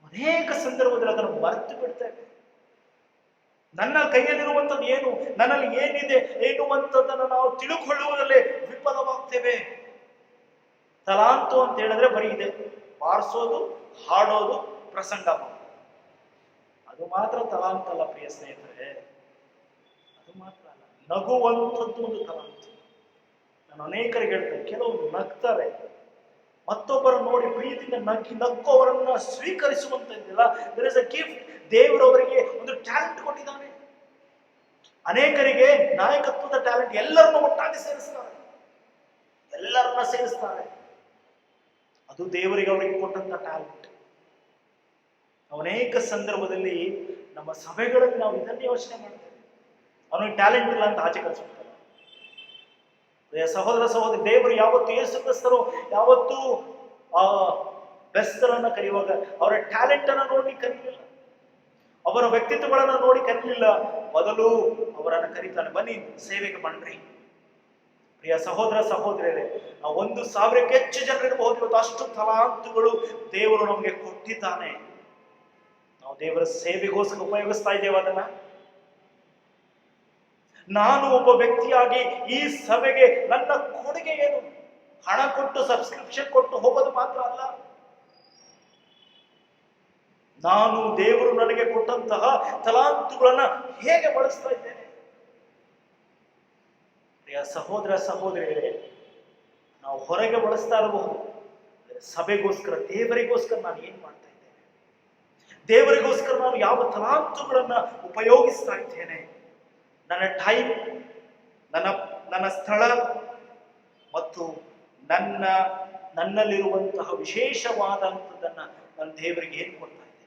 ಅನೇಕ ಸಂದರ್ಭದಲ್ಲಿ ಅದನ್ನು ಮರೆತು ಬಿಡ್ತೇವೆ. ನನ್ನ ಕೈಯಲ್ಲಿರುವಂಥದ್ದು ಏನು, ನನ್ನಲ್ಲಿ ಏನಿದೆ ಎನ್ನುವಂಥದ್ದನ್ನು ನಾವು ತಿಳುಕೊಳ್ಳುವುದರಲ್ಲೇ ವಿಫಲವಾಗ್ತೇವೆ. ತಲಾಂತು ಅಂತ ಹೇಳಿದ್ರೆ ಬರೀ ಇದೆ, ಬಾರಿಸೋದು, ಹಾಡೋದು, ಪ್ರಸಂಗ ಮಾಡೋದು. ಅದು ಮಾತ್ರ ತಲಾಂತಲ್ಲ ಪ್ರಿಯ ಸ್ನೇಹಿತರೆ, ಅದು ಮಾತ್ರ ಅಲ್ಲ. ನಗುವಂಥದ್ದು ಒಂದು ತಲಾಂತು. ನಾನು ಅನೇಕರಿಗೆ ಹೇಳ್ತೇನೆ, ಕೆಲವರು ನಗ್ತಾರೆ, ಮತ್ತೊಬ್ಬರ ನೋಡಿ ಪ್ರೀತಿಯಿಂದ ನಕ್ಕೋವರನ್ನ ಸ್ವೀಕರಿಸುವಂತದ್ದಿಲ್ಲ. There is a gift. ದೇವರವರಿಗೆ ಒಂದು ಟ್ಯಾಲೆಂಟ್ ಕೊಟ್ಟಿದ್ದಾನೆ. ಅನೇಕರಿಗೆ ನಾಯಕತ್ವದ ಟ್ಯಾಲೆಂಟ್. ಎಲ್ಲರನ್ನು ಒಟ್ಟಾಗಿ ಸೇರಿಸ್ತಾರೆ, ಎಲ್ಲರನ್ನ ಸೇರಿಸ್ತಾರೆ. ಅದು ದೇವರಿಗೆ ಅವರಿಗೆ ಕೊಟ್ಟಂತ ಟ್ಯಾಲೆಂಟ್. ಅನೇಕ ಸಂದರ್ಭದಲ್ಲಿ ನಮ್ಮ ಸಭೆಗಳಲ್ಲಿ ನಾವು ಇದನ್ನೇ ಯೋಚನೆ ಮಾಡ್ತೇವೆ, ಅವನಿಗೆ ಟ್ಯಾಲೆಂಟ್ ಇಲ್ಲ ಅಂತ ಆಚೆ ಕಳಿಸ್ಬಿಡ್ತಾರೆ. ಸಹೋದರ ಸಹೋದರಿ, ದೇವರು ಯಾವತ್ತು ಯೇಸು ಕ್ರಿಸ್ತರು ಯಾವತ್ತು ಬೆಸ್ತರನ್ನ ಕರೆಯುವಾಗ ಅವರ ಟ್ಯಾಲೆಂಟ್ ಅನ್ನ ನೋಡಿ ಕರೀಲಿಲ್ಲ, ಅವರ ವ್ಯಕ್ತಿತ್ವಗಳನ್ನ ನೋಡಿ ಕರೀಲಿಲ್ಲ. ಮೊದಲು ಅವರನ್ನ ಕರೀತಾನೆ, ಬನ್ನಿ ಸೇವೆಗೆ ಬನ್ರಿ. ಪ್ರಿಯ ಸಹೋದರ ಸಹೋದರಿಯರೇ, ನಾವು 1000ಕ್ಕೂ ಹೆಚ್ಚು ಜನರಿರಬಹುದು. ಇವತ್ತು ಅಷ್ಟು ತಲಾಂತುಗಳು ದೇವರು ನಮಗೆ ಕೊಟ್ಟಿದ್ದಾನೆ. ನಾವು ದೇವರ ಸೇವೆಗೋಸ್ಕರ ಉಪಯೋಗಿಸ್ತಾ ಇದ್ದೇವೆ ಅದನ್ನ. ನಾನು ಒಬ್ಬ ವ್ಯಕ್ತಿಯಾಗಿ ಈ ಸಭೆಗೆ ನನ್ನ ಕೊಡುಗೆ ಏನು? ಹಣ ಕೊಟ್ಟು ಸಬ್ಸ್ಕ್ರಿಪ್ಷನ್ ಕೊಟ್ಟು ಹೋಗೋದು ಮಾತ್ರ ಅಲ್ಲ. ನಾನು ದೇವರು ನನಗೆ ಕೊಟ್ಟಂತಹ ತಲಾಂತುಗಳನ್ನ ಹೇಗೆ ಬಳಸ್ತಾ ಇದ್ದೇನೆ? ಪ್ರಿಯ ಸಹೋದರ ಸಹೋದರಿಯರೇ, ನಾವು ಹೊರಗೆ ಬಳಸ್ತಾ ಇರಬಹುದು, ಸಭೆಗೋಸ್ಕರ, ದೇವರಿಗೋಸ್ಕರ ನಾನು ಏನ್ ಮಾಡ್ತಾ ಇದ್ದೇನೆ? ದೇವರಿಗೋಸ್ಕರ ನಾನು ಯಾವ ತಲಾಂತುಗಳನ್ನ ಉಪಯೋಗಿಸ್ತಾ ಇದ್ದೇನೆ? ನನ್ನ ಟೈಮ್, ನನ್ನ ಸ್ಥಳ ಮತ್ತು ನನ್ನಲ್ಲಿರುವಂತಹ ವಿಶೇಷವಾದಂಥದ್ದನ್ನ ನಾನು ದೇವರಿಗೆ ಏನ್ ಕೊಡ್ತಾ ಇದ್ದೇನೆ?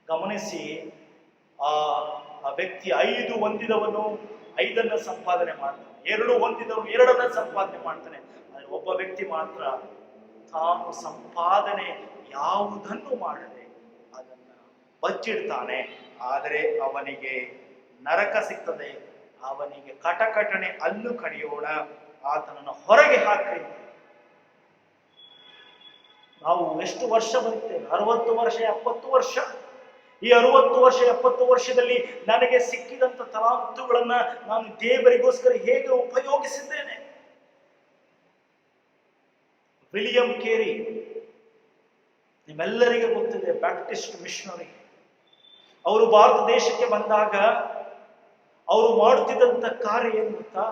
ಗಮನಿಸಿ, ಆ ವ್ಯಕ್ತಿ 5 ಹೊಂದಿದವನು 5 ಸಂಪಾದನೆ ಮಾಡ್ತಾನೆ, 2 ಹೊಂದಿದವನು 2 ಸಂಪಾದನೆ ಮಾಡ್ತಾನೆ. ಆದರೆ ಒಬ್ಬ ವ್ಯಕ್ತಿ ಮಾತ್ರ ತಾನು ಸಂಪಾದನೆ ಯಾವುದನ್ನು ಮಾಡದೆ ಅದನ್ನ ಬಚ್ಚಿಡ್ತಾನೆ. ಆದರೆ ಅವನಿಗೆ ನರಕ ಸಿಗ್ತದೆ, ಅವನಿಗೆ ಕಟಕಟನೆ ಅಲ್ಲು ಕಡಿಯೋಣ, ಆತನನ್ನು ಹೊರಗೆ ಹಾಕಿ. ನಾವು ಎಷ್ಟು ವರ್ಷ ಬದುಕ್ತೇವೆ? 60 ವರ್ಷ, 70 ವರ್ಷ. ಈ 60 ವರ್ಷ 70 ವರ್ಷದಲ್ಲಿ ನನಗೆ ಸಿಕ್ಕಿದಂತ ತಲಾಂತುಗಳನ್ನ ನಾನು ದೇವರಿಗೋಸ್ಕರ ಹೇಗೆ ಉಪಯೋಗಿಸಿದ್ದೇನೆ? ವಿಲಿಯಂ ಕೇರಿ ನಿಮ್ಮೆಲ್ಲರಿಗೆ ಗೊತ್ತಿದೆ, ಬ್ಯಾಪ್ಟಿಸ್ಟ್ ಮಿಷನರಿ. ಅವರು ಭಾರತ ದೇಶಕ್ಕೆ ಬಂದಾಗ ಅವರು ಮಾಡುತ್ತಿದ್ದಂತ ಕಾರ್ಯ ಏನು ಗೊತ್ತಾ?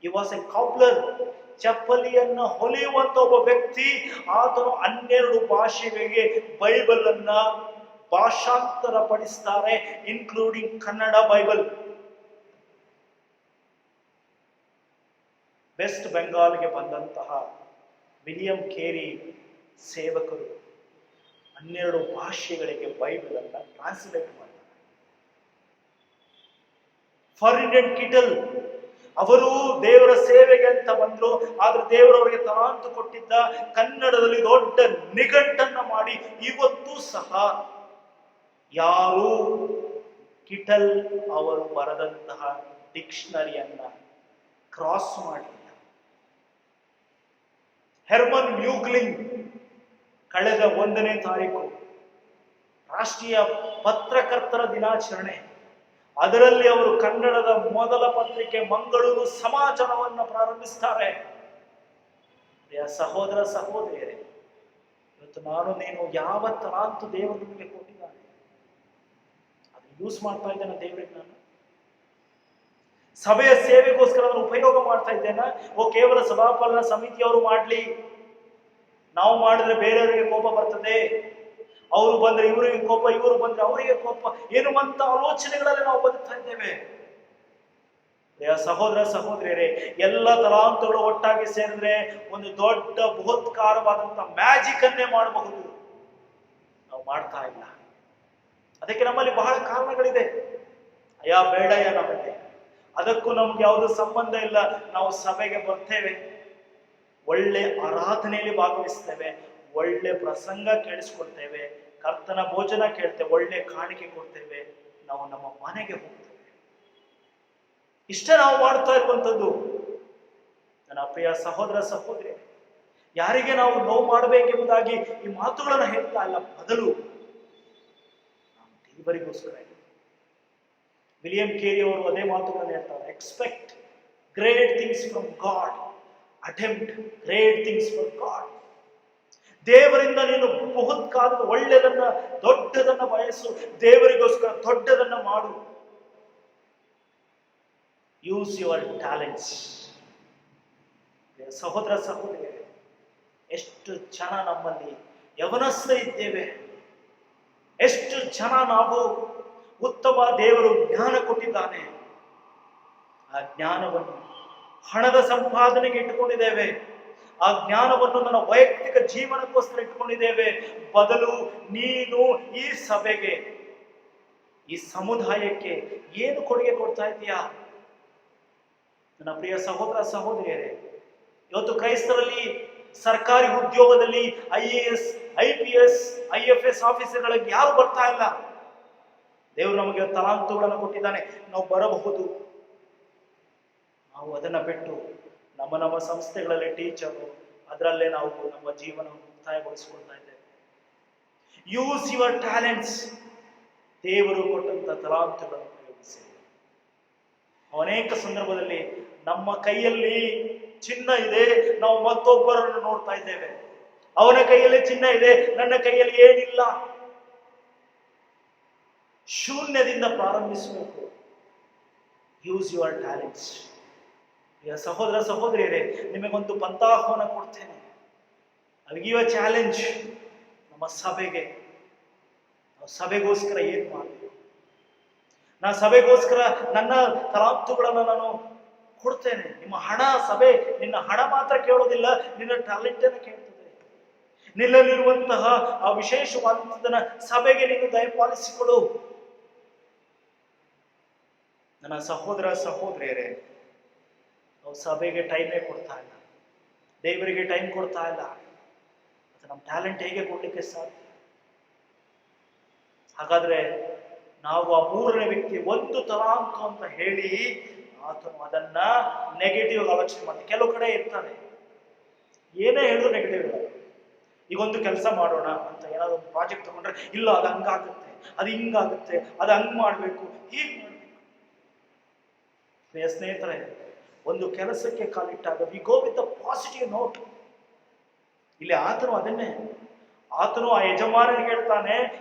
ಈ ವಾಸ್ ಎ ಕಾಪ್ಲರ್. ಚಪ್ಪಲಿಯನ್ನ ಹೊಲಿಯುವಂತ ಒಬ್ಬ ವ್ಯಕ್ತಿ. ಆತನು 12 ಭಾಷೆಗಳಿಗೆ ಬೈಬಲ್ ಅನ್ನ ಭಾಷಾಂತರ ಪಡಿಸ್ತಾರೆ, ಇನ್ಕ್ಲೂಡಿಂಗ್ ಕನ್ನಡ ಬೈಬಲ್. ವೆಸ್ಟ್ ಬೆಂಗಾಲ್ಗೆ ಬಂದಂತಹ ವಿಲಿಯಂ ಕೇರಿ ಸೇವಕರು 12 ಭಾಷೆಗಳಿಗೆ ಬೈಬಲ್ ಅನ್ನ ಟ್ರಾನ್ಸ್ಲೇಟ್ ಮಾಡ್ತಾರೆ. ಫರ್ಡಿನೆಂಡ್ ಕಿಟಲ್ ಅವರು ದೇವರ ಸೇವೆಗೆ ಅಂತ ಬಂದ್ರು, ಆದ್ರೆ ದೇವರವರಿಗೆ ತಲಾಂತು ಕೊಟ್ಟಿದ್ದ ಕನ್ನಡದಲ್ಲಿ ದೊಡ್ಡ ನಿಘಂಟನ್ನ ಮಾಡಿ ಇವತ್ತು ಸಹ ಯಾರು ಕಿಟಲ್ ಅವರು ಬರೆದಂತಹ ಡಿಕ್ಷನರಿಯನ್ನ ಕ್ರಾಸ್ ಮಾಡಿಲ್ಲ. ಹೆರ್ಮನ್ ಮ್ಯೂಗ್ಲಿಂಗ್ ಕಳೆದ 1ನೇ ತಾರೀಕು ರಾಷ್ಟ್ರೀಯ ಪತ್ರಕರ್ತರ ದಿನಾಚರಣೆ, ಅದರಲ್ಲಿ ಅವರು ಕನ್ನಡದ ಮೊದಲ ಪತ್ರಿಕೆ ಮಂಗಳೂರು ಸಮಾಚಾರವನ್ನು ಪ್ರಾರಂಭಿಸ್ತಾರೆ. ಸಹೋದರ ಸಹೋದರಿಯರೇ, ಇವತ್ತು ನಾನು ನೀನು ಯಾವ ತಲಾಂತು ದೇವರು ನಿಮಗೆ ಕೊಟ್ಟಿದ್ದಾನೆ ಅದನ್ನು ಯೂಸ್ ಮಾಡ್ತಾ ಇದ್ದೇನೆ ದೇವರಿಗೆ? ನಾನು ಸಭೆಯ ಸೇವೆಗೋಸ್ಕರ ಅದನ್ನು ಉಪಯೋಗ ಮಾಡ್ತಾ ಇದ್ದೇನೆ? ಕೇವಲ ಸಭಾಪಾಲನಾ ಸಮಿತಿಯವರು ಮಾಡ್ಲಿ, ನಾವು ಮಾಡಿದ್ರೆ ಬೇರೆಯವರಿಗೆ ಕೋಪ ಬರ್ತದೆ, ಅವರು ಬಂದ್ರೆ ಇವರಿಗೆ ಕೋಪ, ಇವರು ಬಂದ್ರೆ ಅವರಿಗೆ ಕೋಪ ಎನ್ನುವಂತ ಆಲೋಚನೆಗಳಲ್ಲಿ ನಾವು ಬದುಕ್ತಾ ಇದ್ದೇವೆ. ಸಹೋದರ ಸಹೋದರಿಯರೇ, ಎಲ್ಲ ತಲಾಂತುಗಳು ಒಟ್ಟಾಗಿ ಸೇರಿದ್ರೆ ಒಂದು ದೊಡ್ಡ ಬೃಹತ್ಕಾರವಾದಂತ ಮ್ಯಾಜಿಕ್ ಅನ್ನೇ ಮಾಡಬಹುದು. ನಾವು ಮಾಡ್ತಾ ಇಲ್ಲ. ಅದಕ್ಕೆ ನಮ್ಮಲ್ಲಿ ಬಹಳ ಕಾರಣಗಳಿದೆ. ಬೇಡಯ್ಯ ನಮಗೆ ಅದಕ್ಕೂ ನಮ್ಗೆ ಯಾವುದು ಸಂಬಂಧ ಇಲ್ಲ. ನಾವು ಸಭೆಗೆ ಬರ್ತೇವೆ, ಒಳ್ಳೆ ಆರಾಧನೆಯಲ್ಲಿ ಭಾಗವಹಿಸ್ತೇವೆ, ಒಳ್ಳೆ ಪ್ರಸಂಗ ಕೇಳಿಸ್ಕೊಳ್ತೇವೆ, ಕರ್ತನ ಭೋಜನ ಕೇಳ್ತೇವೆ, ಒಳ್ಳೆ ಕಾಣಿಕೆ ಕೊಡ್ತೇವೆ, ನಾವು ನಮ್ಮ ಮನೆಗೆ ಹೋಗ್ತೇವೆ. ಇಷ್ಟೇ ನಾವು ಮಾಡ್ತಾ ಇರುವಂಥದ್ದು. ನನ್ನ ಪ್ರಿಯ ಸಹೋದರ ಸಹೋದರಿ, ಯಾರಿಗೆ ನಾವು ನೋವು ಮಾಡಬೇಕೆಂಬುದಾಗಿ ಈ ಮಾತುಗಳನ್ನು ಹೇಳ್ತಾ ಇಲ್ಲ, ಬದಲು ನಾವು ದೇವರಿಗೋಸ್ಕರ. ವಿಲಿಯಂ ಕೇರಿ ಅವರು ಅದೇ ಮಾತುಗಳನ್ನು ಹೇಳ್ತಾರೆ. Expect great things from god, attempt great things from god. ದೇವರಿಂದ ನೀನು ಬಹುತ್ಕಾಲದ ಒಳ್ಳೆಯದನ್ನ, ದೊಡ್ಡದನ್ನ ಬಯಸು, ದೇವರಿಗೋಸ್ಕರ ದೊಡ್ಡದನ್ನ ಮಾಡು. Use your talents. ಸಹೋದರ ಸಹೋದರಿಯರೇ, ಎಷ್ಟು ಜನ ನಮ್ಮಲ್ಲಿ ಯವನಸ್ಥರಿದ್ದೇವೆ, ಎಷ್ಟು ಜನ ನಾವು ಉತ್ತಮ ದೇವರು ಜ್ಞಾನ ಕೊಟ್ಟಿದ್ದಾನೆ, ಆ ಜ್ಞಾನವನ್ನು ಹಣದ ಸಂಪಾದನೆಗೆ ಇಟ್ಟುಕೊಂಡಿದ್ದೇವೆ, ಆ ಜ್ಞಾನವನ್ನು ನನ್ನ ವೈಯಕ್ತಿಕ ಜೀವನಕ್ಕೋಸ್ಕರ ಇಟ್ಕೊಂಡಿದ್ದೇವೆ. ಬದಲು ನೀನು ಈ ಸಭೆಗೆ, ಈ ಸಮುದಾಯಕ್ಕೆ ಏನು ಕೊಡುಗೆ ಕೊಡ್ತಾ ಇದೀಯಾ? ನನ್ನ ಪ್ರಿಯ ಸಹೋದರ ಸಹೋದರಿಯರೇ, ಇವತ್ತು ಕ್ರೈಸ್ತರಲ್ಲಿ ಸರ್ಕಾರಿ ಉದ್ಯೋಗದಲ್ಲಿ IAS, IPS, IFS ಆಫೀಸರ್ಗಳಿಗೆ ಯಾರು ಬರ್ತಾ ಇಲ್ಲ. ದೇವರು ನಮಗೆ ತಲಾಂತುಗಳನ್ನು ಕೊಟ್ಟಿದ್ದಾನೆ, ನಾವು ಬರಬಹುದು. ನಾವು ಅದನ್ನ ಬಿಟ್ಟು ನಮ್ಮ ಸಂಸ್ಥೆಗಳಲ್ಲಿ ಟೀಚರು, ಅದರಲ್ಲೇ ನಾವು ನಮ್ಮ ಜೀವನ ಮುಕ್ತಾಯಗೊಳಿಸಿಕೊಳ್ತಾ ಇದ್ದೇವೆ. Use your talents. ದೇವರು ಕೊಟ್ಟಂತ ತಲಾಂತುಗಳನ್ನು ಉಪಯೋಗಿಸಿ. ಅನೇಕ ಸಂದರ್ಭದಲ್ಲಿ ನಮ್ಮ ಕೈಯಲ್ಲಿ ಚಿನ್ನ ಇದೆ, ನಾವು ಮತ್ತೊಬ್ಬರನ್ನು ನೋಡ್ತಾ ಇದ್ದೇವೆ. ಅವನ ಕೈಯಲ್ಲಿ ಚಿನ್ನ ಇದೆ, ನನ್ನ ಕೈಯಲ್ಲಿ ಏನಿಲ್ಲ. ಶೂನ್ಯದಿಂದ ಪ್ರಾರಂಭಿಸಬೇಕು. Use your talents. ಸಹೋದರ ಸಹೋದರಿಯರೇ, ನಿಮಗೊಂದು ಪಂಥಾಹ್ವಾನ ಕೊಡ್ತೇನೆ. I give a challenge. ನಮ್ಮ ಸಭೆಗೆ, ನಾವು ಸಭೆಗೋಸ್ಕರ ಏನ್ ಮಾಡಬೇಕು? ನಾ ಸಭೆಗೋಸ್ಕರ ನನ್ನ ತಲಾಂತುಗಳನ್ನು ನಾನು ಕೊಡ್ತೇನೆ. ನಿಮ್ಮ ಹಣ, ಸಭೆ ನಿನ್ನ ಹಣ ಮಾತ್ರ ಕೇಳೋದಿಲ್ಲ, ನಿನ್ನ ಟ್ಯಾಲೆಂಟ್ ಅನ್ನು ಕೇಳ್ತದೆ. ನಿನ್ನಲ್ಲಿರುವಂತಹ ಆ ವಿಶೇಷವಾದಂಥದನ್ನ ಸಭೆಗೆ ನೀನು ದಯಪಾಲಿಸಿಕೊಡು. ನನ್ನ ಸಹೋದರ ಸಹೋದರಿಯರೇ, ನಾವು ಸಭೆಗೆ ಟೈಮೇ ಕೊಡ್ತಾ ಇಲ್ಲ, ದೇವರಿಗೆ ಟೈಮ್ ಕೊಡ್ತಾ ಇಲ್ಲ. ಅದು ನಮ್ಮ ಟ್ಯಾಲೆಂಟ್ ಹೇಗೆ ಕೊಡ್ಲಿಕ್ಕೆ ಸಾಧ್ಯ? ಹಾಗಾದ್ರೆ ನಾವು ಆ ಮೂರನೇ ವ್ಯಕ್ತಿ ಒಂದು ತಲಾಂತು ಅಂತ ಹೇಳಿ ಆತನು ಅದನ್ನ ನೆಗೆಟಿವ್ ಆಲೋಚನೆ ಮಾಡ್ತೀವಿ. ಕೆಲವು ಕಡೆ ಇರ್ತಾನೆ, ಏನೇ ಹೇಳಿದ್ರು ನೆಗೆಟಿವ್ ಇಲ್ಲ. ಈಗ ಒಂದು ಕೆಲಸ ಮಾಡೋಣ ಅಂತ ಏನಾದ್ರು ಒಂದು ಪ್ರಾಜೆಕ್ಟ್ ತಗೊಂಡ್ರೆ, ಇಲ್ಲ ಅದು ಹಂಗಾಗುತ್ತೆ, ಅದು ಹಿಂಗಾಗುತ್ತೆ, ಅದು ಹಂಗ್ ಮಾಡ್ಬೇಕು, ಹೀಗ್ ಮಾಡ್ಬೇಕು. ಸ್ನೇಹಿತರೆ, ಒಂದು ಕೆಲಸಕ್ಕೆ ಕಾಲಿಟ್ಟಾಗ we go with a positive note. ಇಲ್ಲಿ ಆತನು ಅದನ್ನೇ, ಆತನು ಆ ಯಜಮಾನನಿಗೆ ಹೇಳ್ತಾನೆ,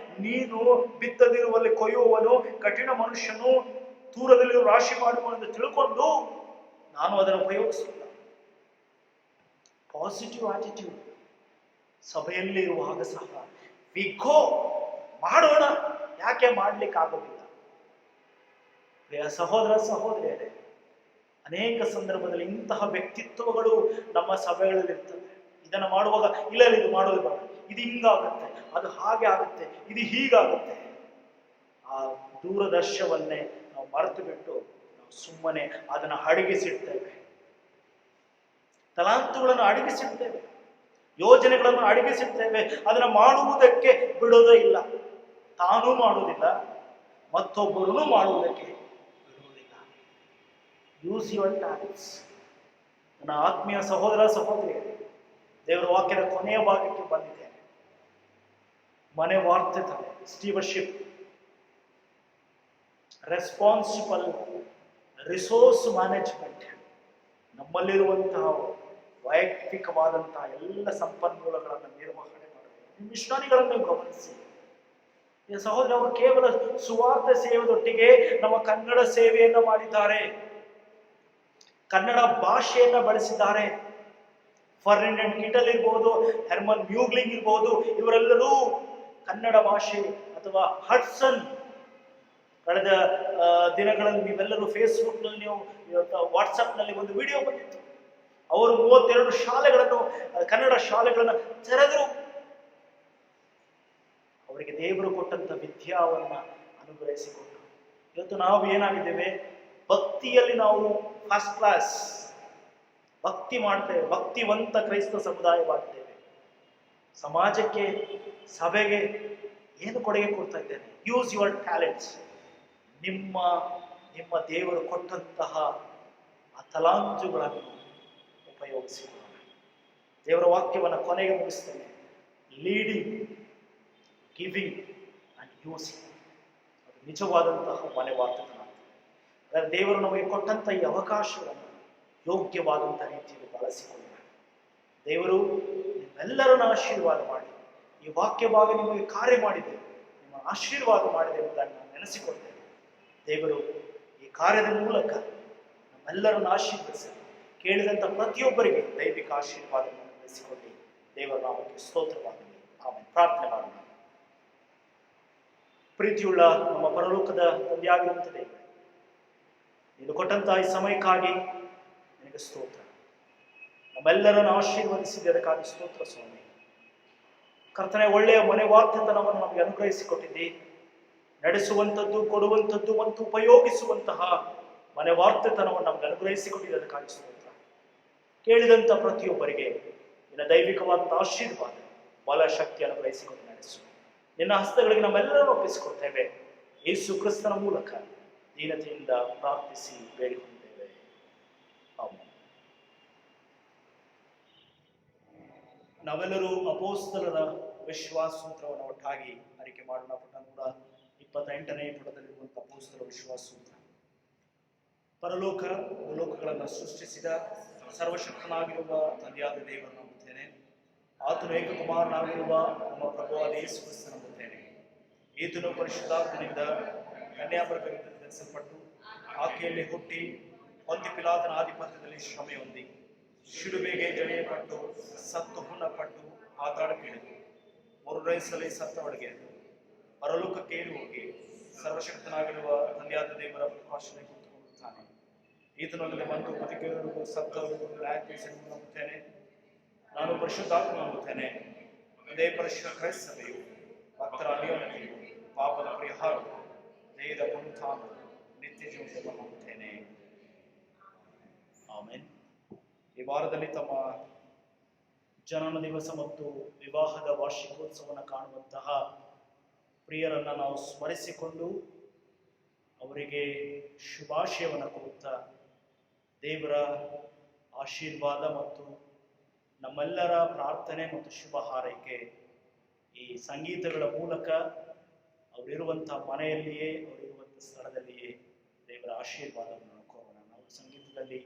ನೀನು ಬಿತ್ತದಿರುವಲ್ಲಿ ಕೊಯ್ಯುವವನು, ಕಠಿಣ ಮನುಷ್ಯನು, ದೂರದಲ್ಲಿ ರಾಶಿ ಮಾಡುವನೆಂದು ತಿಳ್ಕೊಂಡು ನಾನು ಅದನ್ನು ಉಪಯೋಗಿಸಿಲ್ಲ. Positive attitude. ಸಭೆಯಲ್ಲಿ ಇರುವಾಗ ಸಹ ವಿ ಗೋ, ಮಾಡೋಣ, ಯಾಕೆ ಮಾಡ್ಲಿಕ್ಕೆ ಆಗೋದಿಲ್ಲ? ಸಹೋದರ ಸಹೋದರಿಯರೇ, ಅನೇಕ ಸಂದರ್ಭದಲ್ಲಿ ಇಂತಹ ವ್ಯಕ್ತಿತ್ವಗಳು ನಮ್ಮ ಸಭೆಗಳಲ್ಲಿ ಇರ್ತವೆ. ಇದನ್ನು ಮಾಡುವಾಗ ಇಲ್ಲ ಇದು ಮಾಡೋದು ಬೇಡ, ಇದು ಹಿಂಗಾಗುತ್ತೆ, ಅದು ಹಾಗೆ ಆಗುತ್ತೆ, ಇದು ಹೀಗಾಗುತ್ತೆ. ಆ ದೂರದರ್ಶವನ್ನೇ ನಾವು ಮರೆತು ಬಿಟ್ಟು ನಾವು ಸುಮ್ಮನೆ ಅದನ್ನು ಅಡಗಿಸಿಡ್ತೇವೆ. ತಲಾಂತುಗಳನ್ನು ಅಡಗಿಸಿಡ್ತೇವೆ, ಯೋಜನೆಗಳನ್ನು ಅಡಗಿಸಿಡ್ತೇವೆ. ಅದನ್ನು ಮಾಡುವುದಕ್ಕೆ ಬಿಡೋದೇ ಇಲ್ಲ. ತಾನೂ ಮಾಡುವುದಿಲ್ಲ, ಮತ್ತೊಬ್ಬರೂ ಮಾಡುವುದಕ್ಕೆ ಬಿಡುವುದಿಲ್ಲ. Use your talents. ನನ್ನ ಆತ್ಮೀಯ ಸಹೋದರ ಸಹೋದರಿಯರೇ, ದೇವರ ವಾಕ್ಯದ ಕೊನೆಯ ಭಾಗಕ್ಕೆ ಬಂದಿದ್ದೇನೆ. ಮನೆ ವಾರ್ತೆ ತಾರೆ, ಸ್ಟೀವರ್ಶಿಪ್, ರೆಸ್ಪಾನ್ಸಿಬಲ್ ರಿಸೋರ್ಸ್ ಮ್ಯಾನೇಜ್ಮೆಂಟ್. ನಮ್ಮಲ್ಲಿರುವಂತಹ ವೈಯಕ್ತಿಕವಾದಂತಹ ಎಲ್ಲ ಸಂಪನ್ಮೂಲಗಳನ್ನು ನಿರ್ವಹಣೆ ಮಾಡಬೇಕು. ಮಿಷನರಿಗಳನ್ನು ಗಮನಿಸಿ. ಈ ಸಹೋದರ, ಅವರು ಕೇವಲ ಸುವಾರ್ಥ ಸೇವೆದೊಟ್ಟಿಗೆ ನಮ್ಮ ಕನ್ನಡ ಸೇವೆಯನ್ನು ಮಾಡಿದ್ದಾರೆ, ಕನ್ನಡ ಭಾಷೆಯನ್ನ ಬಳಸಿದ್ದಾರೆ. ಫರ್ಡಿನೆಂಡ್ ಕಿಟಲ್ ಇರ್ಬೋದು, ಹೆರ್ಮನ್ ಮ್ಯೂಗ್ಲಿಂಗ್ ಇರ್ಬೋದು, ಇವರೆಲ್ಲರೂ ಕನ್ನಡ ಭಾಷೆ, ಅಥವಾ ಹಡ್ಸನ್, ಕಳೆದ ದಿನಗಳಲ್ಲಿ ನೀವೆಲ್ಲರೂ ಫೇಸ್ಬುಕ್ನಲ್ಲಿ, ನೀವು ವಾಟ್ಸಪ್ನಲ್ಲಿ ಒಂದು ವಿಡಿಯೋ ಬಂದಿತ್ತು. ಅವರು 32 ಶಾಲೆಗಳನ್ನು, ಕನ್ನಡ ಶಾಲೆಗಳನ್ನು ತೆರೆದರು. ಅವರಿಗೆ ದೇವರು ಕೊಟ್ಟಂತ ವಿದ್ಯಾವನ್ನ ಅನುಗ್ರಹಿಸಿಕೊಟ್ಟರು. ಇವತ್ತು ನಾವು ಏನಾಗಿದ್ದೇವೆ? ಭಕ್ತಿ ಭಕ್ತಿಯಲ್ಲಿ ನಾವು ಫಸ್ಟ್ ಕ್ಲಾಸ್, ಭಕ್ತಿ ಮಾಡ್ತೇವೆ, ಭಕ್ತಿವಂತ ಕ್ರೈಸ್ತ ಸಮುದಾಯವಾಗ್ತೇವೆ. ಸಮಾಜಕ್ಕೆ, ಸಭೆಗೆ ಏನು ಕೊಡುಗೆ ಕೊಡ್ತಾ ಇದ್ದೇನೆ? Use your talents. ನಿಮ್ಮ ನಿಮ್ಮ ದೇವರು ಕೊಟ್ಟಂತಹ ಆ ತಲಾಂತುಗಳನ್ನು ಉಪಯೋಗಿಸಿಕೊಳ್ಳೋಣ. ದೇವರ ವಾಕ್ಯವನ್ನು ಕೊನೆಗೆ ಮುಗಿಸ್ತೇನೆ. ಲೀಡಿಂಗ್, ಗಿವಿಂಗ್ ಅಂಡ್ ಯೂಸಿಂಗ್, ಅದು ನಿಜವಾದಂತಹ ಮನೆ ವಾರ್ತನ. ದೇವರು ನಮಗೆ ಕೊಟ್ಟಂತ ಈ ಅವಕಾಶಗಳನ್ನು ಯೋಗ್ಯವಾದಂಥ ರೀತಿಯಲ್ಲಿ ಬಳಸಿಕೊಳ್ಳೋಣ. ದೇವರು ನಿಮ್ಮೆಲ್ಲರನ್ನ ಆಶೀರ್ವಾದ ಮಾಡಿ, ಈ ವಾಕ್ಯ ಭಾಗ ನಿಮಗೆ ಕಾರ್ಯ ಮಾಡಿದೆ, ನಿಮ್ಮ ಆಶೀರ್ವಾದ ಮಾಡಿದೆ ಎಂಬುದನ್ನು ನಾನು ನೆನೆಸಿಕೊಳ್ತೇನೆ. ದೇವರು ಈ ಕಾರ್ಯದ ಮೂಲಕ ನಮ್ಮೆಲ್ಲರನ್ನು ಆಶೀರ್ವದಿಸಿ ಕೇಳಿದಂಥ ಪ್ರತಿಯೊಬ್ಬರಿಗೆ ದೈವಿಕ ಆಶೀರ್ವಾದವನ್ನು ನಡೆಸಿಕೊಳ್ಳಿ. ದೇವರ ನಾಮಕ್ಕೆ ಸ್ತೋತ್ರವಾಗಲಿ. ಆಮೇಲೆ ಪ್ರಾರ್ಥನೆ ಮಾಡೋಣ. ಪ್ರೀತಿಯುಳ್ಳ ನಮ್ಮ ಪರಲೋಕದ ತಂದೆಯಾಗಿರುವಂಥ ದೇವರು, ನೀನು ಕೊಟ್ಟಂತಹ ಈ ಸಮಯಕ್ಕಾಗಿ ನಿನಗೆ ಸ್ತೋತ್ರ. ನಮ್ಮೆಲ್ಲರನ್ನು ಆಶೀರ್ವದಿಸಿದೆ, ಅದಕ್ಕಾಗಿ ಸ್ತೋತ್ರ ಸ್ವಾಮಿ. ಕರ್ತನೆ, ಒಳ್ಳೆಯ ಮನೆ ವಾಕ್ಯತನವನ್ನು ನಮಗೆ ಅನುಗ್ರಹಿಸಿಕೊಟ್ಟಿದ್ದಿ. ನಡೆಸುವಂಥದ್ದು, ಕೊಡುವಂಥದ್ದು ಮತ್ತು ಉಪಯೋಗಿಸುವಂತಹ ಮನೆ ವಾರ್ತೆತನವನ್ನು ನಮಗೆ ಅನುಗ್ರಹಿಸಿಕೊಟ್ಟಿದೆ, ಅದಕ್ಕಾಗಿ ಸ್ತೋತ್ರ. ಕೇಳಿದಂಥ ಪ್ರತಿಯೊಬ್ಬರಿಗೆ ನಿನ್ನ ದೈವಿಕವಾದಂಥ ಆಶೀರ್ವಾದ, ಬಲ, ಶಕ್ತಿ ಅನುಗ್ರಹಿಸಿಕೊಂಡು ನಡೆಸು. ನಿನ್ನ ಹಸ್ತಗಳಿಗೆ ನಮ್ಮೆಲ್ಲರನ್ನು ಒಪ್ಪಿಸಿಕೊಡ್ತೇವೆ. ಯೇಸು ಕ್ರಿಸ್ತನ ಮೂಲಕ ದೀನತೆಯಿಂದ ಪ್ರಾರ್ಥಿಸಿ ಬೇಡಿಕೊಂಡಿದ್ದೇವೆ. ಆಮೆನ್. ನಾವೆಲ್ಲರೂ ಅಪೋಸ್ತಲರ ವಿಶ್ವಾಸ ಸೂತ್ರವನ್ನು ಒಟ್ಟಾಗಿ ಅರಿಕೆ ಮಾಡೋಣ. ಪುಟ 128ನೇ ಪುಟದಲ್ಲಿರುವಂತಹ ಅಪೋಸ್ತಲರ ವಿಶ್ವಾಸ ಸೂತ್ರ. ಪರಲೋಕ ಲೋಕಗಳನ್ನು ಸೃಷ್ಟಿಸಿದ ಸರ್ವಶಕ್ತನಾಗಿರುವ ತಂದೆಯಾದ ದೇವರನ್ನು ನಂಬುತ್ತೇನೆ. ಆತನು ಏಕಕುಮಾರನಾಗಿರುವ ನಮ್ಮ ಪ್ರಭುವಾದ ಯೇಸು ಕ್ರಿಸ್ತನ ನಂಬುತ್ತೇನೆ. ಈತನು ಪರಿಶುದ್ಧಾತ್ಮನಿಂದ ಕನ್ಯಾಮರಿಯದಿಂದ ಧರಿಸಲ್ಪಟ್ಟು ಆಕೆಯಲ್ಲಿ ಹುಟ್ಟಿ ಪೊಂತಿ ಪಿಲಾತನ ಆಧಿಪತ್ಯದಲ್ಲಿ ಶ್ರಮೆ ಹೊಂದಿ ಶಿಲುಬೆಗೆ ಜಡಿಯಲ್ಪಟ್ಟು ಸತ್ತು ಹುಣ್ಣಪಟ್ಟು ಪಾತಾಳಕ್ಕಿಳಿದು ಮೂರನೇ ಸಲ ಸತ್ತವಳಿಗೆ ಪರಲೋಕಕ್ಕೆ ಏರಿ ಹೋಗಿ ಸರ್ವಶಕ್ತನಾಗಿರುವ ತಂದೆಯಾದ ದೇವರ ಆಶ್ರಯ ಕುಳಿತುಕೊಂಡಿರುತ್ತಾನೆ. ಈತನೊಂದಿಗೆ ಮಂದು ಬದುಕಿರುವವರಿಗೂ ಸತ್ತವರಿಗೂ ನ್ಯಾಯತೀರಿಸಲು ನಂಬುತ್ತೇನೆ. ನಾನು ಪರಿಶುದ್ಧಾತ್ಮ ನಂಬುತ್ತೇನೆ. ಅದೇ ಪರಿಶುದ್ಧ ಕ್ರೈಸ್ತ ಸಭೆಯು, ಭಕ್ತರ ಅನ್ಯೋನ್ಯತೆಯು, ಪಾಪದ ಪರಿಹಾರ, ದೇಹದ ಪುನರುತ್ಥಾನ, ನಿತ್ಯ ಜೀವನವನ್ನು ನಂಬುತ್ತೇನೆ. ಆಮೆನ್. ಈ ವಾರದಲ್ಲಿ ತಮ್ಮ ಜನನ ದಿವಸ ಮತ್ತು ವಿವಾಹದ ವಾರ್ಷಿಕೋತ್ಸವವನ್ನು ಕಾಣುವಂತಹ ಪ್ರಿಯರನ್ನು ನಾವು ಸ್ಮರಿಸಿಕೊಂಡು ಅವರಿಗೆ ಶುಭಾಶಯವನ್ನು ಕೊಡುತ್ತಾ ದೇವರ ಆಶೀರ್ವಾದ ಮತ್ತು ನಮ್ಮೆಲ್ಲರ ಪ್ರಾರ್ಥನೆ ಮತ್ತು ಶುಭ ಹಾರೈಕೆ ಈ ಸಂಗೀತಗಳ ಮೂಲಕ ಅವರಿರುವಂಥ ಮನೆಯಲ್ಲಿಯೇ, ಅವರಿರುವಂಥ ಸ್ಥಳದಲ್ಲಿಯೇ ದೇವರ ಆಶೀರ್ವಾದವನ್ನು ಕೋರೋಣ. ನಾವು ಸಂಗೀತದಲ್ಲಿ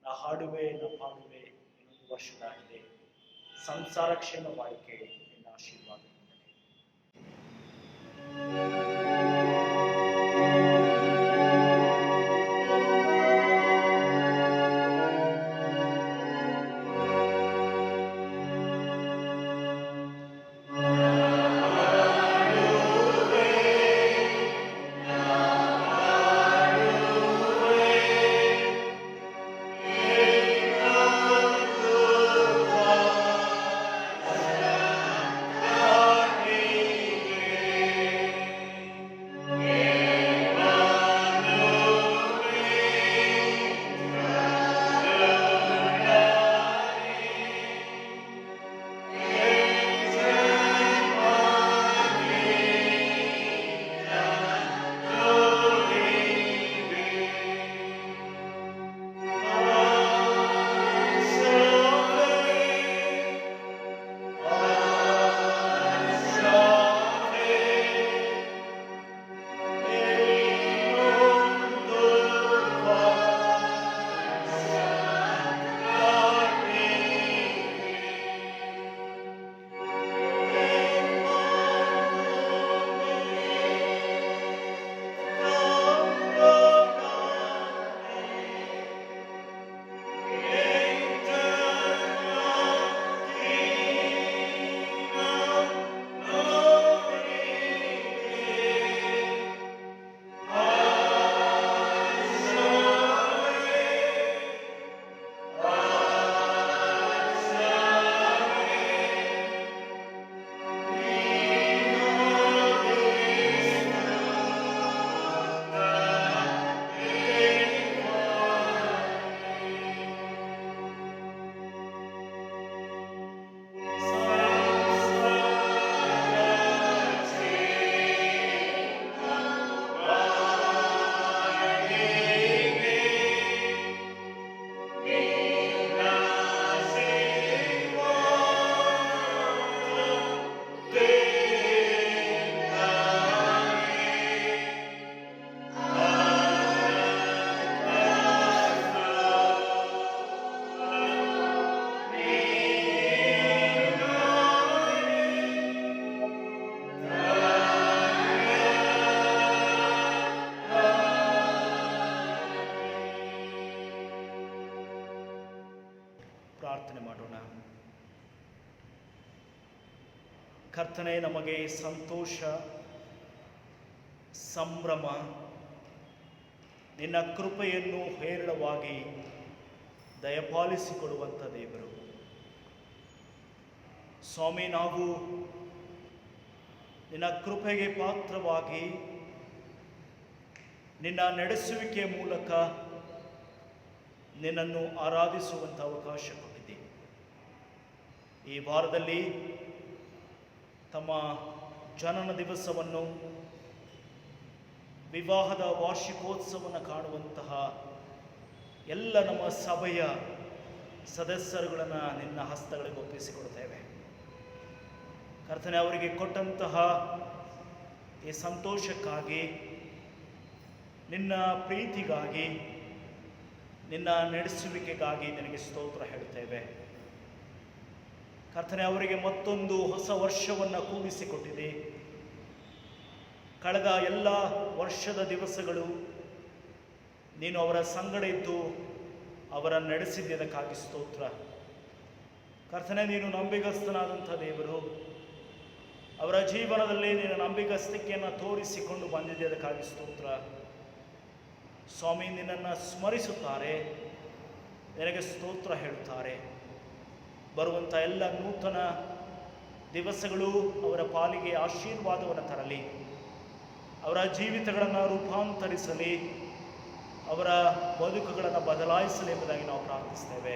ನಾ ಹಾಡುವೆ ನಾ ಪಾಡುವೆ, ಇನ್ನೊಂದು ವರ್ಷದಾಗಿದೆ, ಸಂಸಾರ ಕ್ಷೇಮ ಬಾಳಿಕೆ ನಿನ್ನ ಆಶೀರ್ವಾದ. ಕರ್ತನೆ, ನಮಗೆ ಸಂತೋಷ, ಸಂಭ್ರಮ, ನಿನ್ನ ಕೃಪೆಯನ್ನು ಹೇರಳವಾಗಿ ದಯಪಾಲಿಸಿಕೊಡುವಂಥ ದೇವರು. ಸ್ವಾಮಿ, ನಾವು ನಿನ್ನ ಕೃಪೆಗೆ ಪಾತ್ರವಾಗಿ ನಿನ್ನ ನಡೆಸುವಿಕೆಯ ಮೂಲಕ ನಿನ್ನನ್ನು ಆರಾಧಿಸುವಂಥ ಅವಕಾಶ ಕೊಟ್ಟಿದ್ದೀವಿ. ಈ ವಾರದಲ್ಲಿ ತಮ್ಮ ಜನನ ದಿವಸವನ್ನು, ವಿವಾಹದ ವಾರ್ಷಿಕೋತ್ಸವವನ್ನು ಕಾಣುವಂತಹ ಎಲ್ಲ ನಮ್ಮ ಸಭೆಯ ಸದಸ್ಯರುಗಳನ್ನು ನಿನ್ನ ಹಸ್ತಗಳಿಗೆ ಒಪ್ಪಿಸಿಕೊಡ್ತೇವೆ. ಕರ್ತನೆ, ಅವರಿಗೆ ಕೊಟ್ಟಂತಹ ಈ ಸಂತೋಷಕ್ಕಾಗಿ, ನಿನ್ನ ಪ್ರೀತಿಗಾಗಿ, ನಿನ್ನ ನಡೆಸುವಿಕೆಗಾಗಿ ನಿನಗೆ ಸ್ತೋತ್ರ ಹೇಳ್ತೇವೆ. ಕರ್ತನೆ, ಅವರಿಗೆ ಮತ್ತೊಂದು ಹೊಸ ವರ್ಷವನ್ನು ಕೂಡಿಸಿಕೊಟ್ಟಿದೆ. ಕಳೆದ ಎಲ್ಲ ವರ್ಷದ ದಿವಸಗಳು ನೀನು ಅವರ ಸಂಗಡ ಇದ್ದು ಅವರ ನಡೆಸಿದ್ದಕ್ಕಾಗಿ ಸ್ತೋತ್ರ. ಕರ್ತನೆ, ನೀನು ನಂಬಿಗಸ್ತನಾದಂಥ ದೇವರು. ಅವರ ಜೀವನದಲ್ಲಿ ನಿನ್ನ ನಂಬಿಗಸ್ತಿಕೆಯನ್ನು ತೋರಿಸಿಕೊಂಡು ಬಂದಿದ್ದಕ್ಕಾಗಿ ಸ್ತೋತ್ರ. ಸ್ವಾಮಿ, ನಿನ್ನನ್ನು ಸ್ಮರಿಸುತ್ತಾರೆ, ನಿನಗೆ ಸ್ತೋತ್ರ ಹೇಳುತ್ತಾರೆ. ಬರುವಂಥ ಎಲ್ಲ ನೂತನ ದಿವಸಗಳು ಅವರ ಪಾಲಿಗೆ ಆಶೀರ್ವಾದವನ್ನು ತರಲಿ, ಅವರ ಜೀವಿತಗಳನ್ನು ರೂಪಾಂತರಿಸಲಿ, ಅವರ ಬದುಕುಗಳನ್ನು ಬದಲಾಯಿಸಲಿ ಎಂಬುದಾಗಿ ನಾವು ಪ್ರಾರ್ಥಿಸ್ತೇವೆ.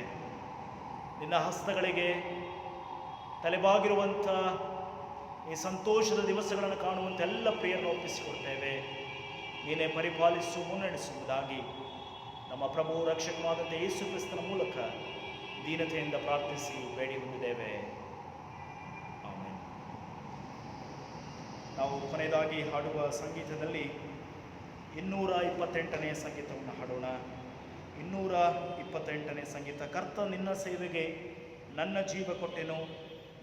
ನಿನ್ನ ಹಸ್ತಗಳಿಗೆ ತಲೆಬಾಗಿರುವಂಥ ಈ ಸಂತೋಷದ ದಿವಸಗಳನ್ನು ಕಾಣುವಂಥ ಎಲ್ಲ ಪ್ರಿಯರನ್ನು ಒಪ್ಪಿಸಿಕೊಡ್ತೇವೆ. ನೀನೇ ಪರಿಪಾಲಿಸು, ಮುನ್ನಡೆಸುವುದಾಗಿ ನಮ್ಮ ಪ್ರಭು ರಕ್ಷಕನಾದಂಥ ಯೇಸು ಕ್ರಿಸ್ತನ ಮೂಲಕ ದೀನತೆಯಿಂದ ಪ್ರಾರ್ಥಿಸಿ ಬೇಡಿ ಹೊಂದಿದ್ದೇವೆ. ಆಮೆನ್. ನಾವು ಕೊನೆಯದಾಗಿ ಹಾಡುವ ಸಂಗೀತದಲ್ಲಿ 228ನೇ ಸಂಗೀತವನ್ನು ಹಾಡೋಣ. 228ನೇ ಸಂಗೀತ. ಕರ್ತ, ನಿನ್ನ ಸೇವೆಗೆ ನನ್ನ ಜೀವ ಕೊಟ್ಟೆನು,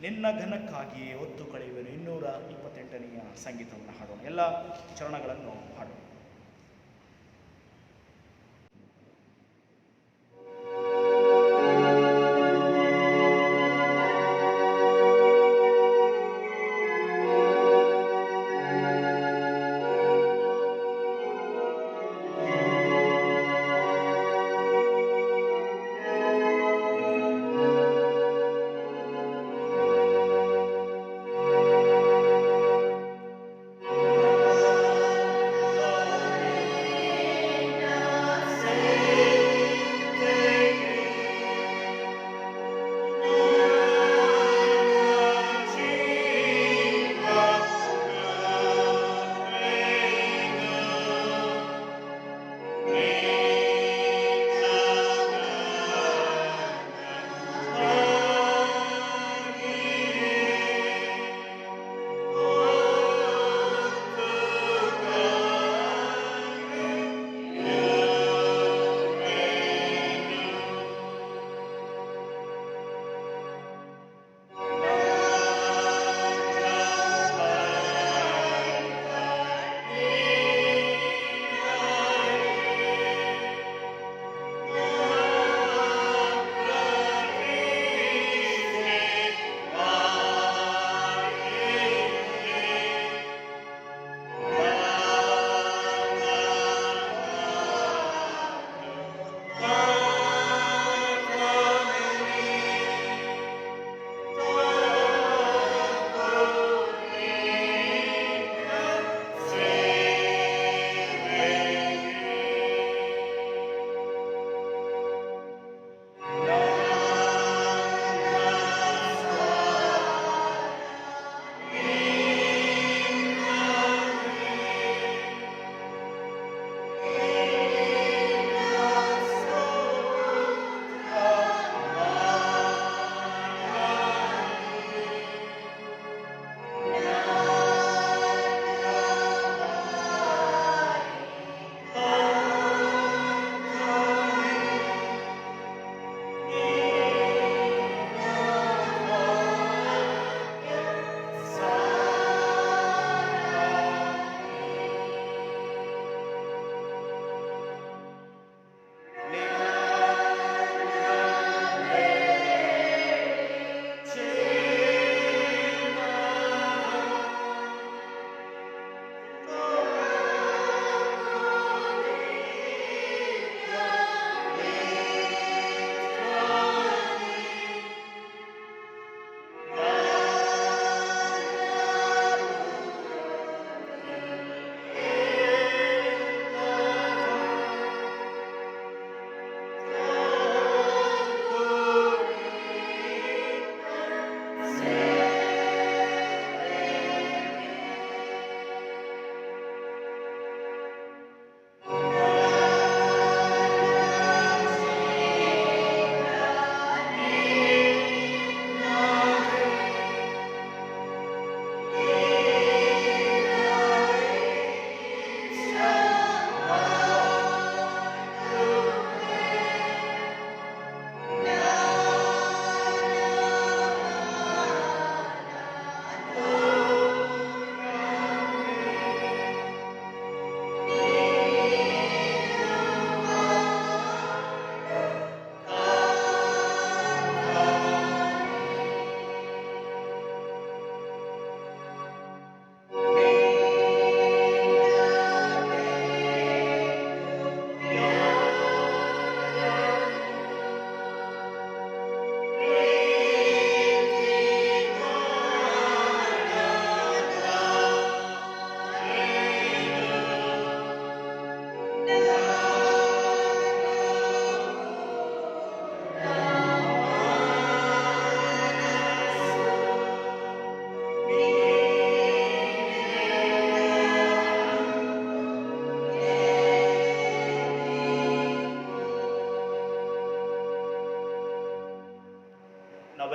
ನಿನ್ನ ಘನಕ್ಕಾಗಿಯೇ ಹೊತ್ತು ಕಳೆಯುವೆನು. 228ನೆಯ ಸಂಗೀತವನ್ನು ಹಾಡೋಣ. ಎಲ್ಲ ಚರಣಗಳನ್ನು ಹಾಡೋಣ.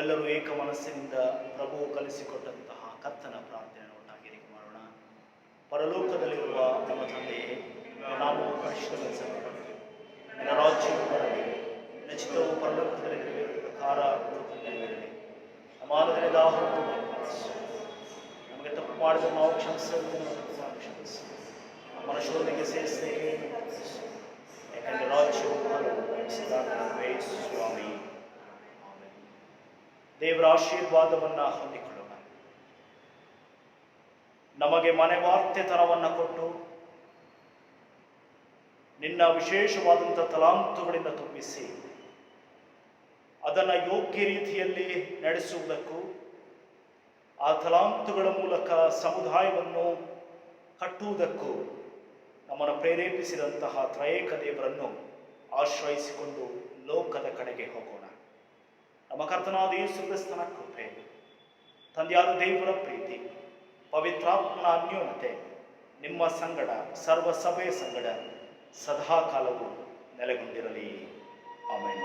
ನಾವೆಲ್ಲರೂ ಏಕ ಮನಸ್ಸಿನಿಂದ ಪ್ರಭು ಕಲಿಸಿಕೊಟ್ಟಂತಹ ಕರ್ತನ ಪ್ರಾರ್ಥನೆಯನ್ನು ಒಟ್ಟಾಗಿ ಮಾಡೋಣ. ಪರಲೋಕದಲ್ಲಿರುವ ನಮ್ಮ ತಂದೆಯೇ, ನಾವು ಪರಿಶುದ್ಧಗೊಳಿಸಲ್ಪಡಬೇಕು, ನಿನ್ನ ರಾಜ್ಯವು ಬರಲಿ, ನಿನ್ನ ಚಿತ್ತವು ಪರಲೋಕದಲ್ಲಿ ನೆರವೇರುವ ಪ್ರಕಾರ ನೆರವೇರಲಿ. ನಮ್ಮ ಆರಾಧನೆಯ ಆಹಾರವನ್ನು ನಮಗೆ ತಪ್ಪು ಮಾಡಿದ ನಾವು ಕ್ಷಮಿಸಲು ಕ್ಷಮಿಸಿ, ನಮ್ಮ ಶೋಧನೆಗೆ ಸೇರಿಸಲಿಕ್ಕೆ ಯಾಕಂದರೆ ರಾಜ್ಯವು ಸ್ವಾಮಿ. ದೇವರ ಆಶೀರ್ವಾದವನ್ನು ಹೊಂದಿಕೊಳ್ಳೋಣ. ನಮಗೆ ಮನೆವಾರ್ತೆತನವನ್ನು ಕೊಟ್ಟು ನಿನ್ನ ವಿಶೇಷವಾದಂಥ ತಲಾಂತುಗಳಿಂದ ತುಂಬಿಸಿ ಅದನ್ನು ಯೋಗ್ಯ ರೀತಿಯಲ್ಲಿ ನಡೆಸುವುದಕ್ಕೂ ಆ ತಲಾಂತುಗಳ ಮೂಲಕ ಸಮುದಾಯವನ್ನು ಕಟ್ಟುವುದಕ್ಕೂ ನಮ್ಮನ್ನು ಪ್ರೇರೇಪಿಸಿದಂತಹ ತ್ರಯೇಕ ದೇವರನ್ನು ಆಶ್ರಯಿಸಿಕೊಂಡು ಲೋಕದ ಕಡೆಗೆ ಹೋಗೋಣ. ನಮ್ಮ ಕರ್ತನಾದ ಯೇಸು ಕ್ರಿಸ್ತನ ಕೃಪೆ, ತಂದೆಯಾದ ದೇವರ ಪ್ರೀತಿ, ಪವಿತ್ರಾತ್ಮನ ಅನ್ಯೋನ್ಯತೆ ನಿಮ್ಮ ಸಂಗಡ, ಸರ್ವ ಸಭೆಯ ಸಂಗಡ ಸದಾಕಾಲವೂ ನೆಲೆಗೊಂಡಿರಲಿ. ಆಮೆನ್.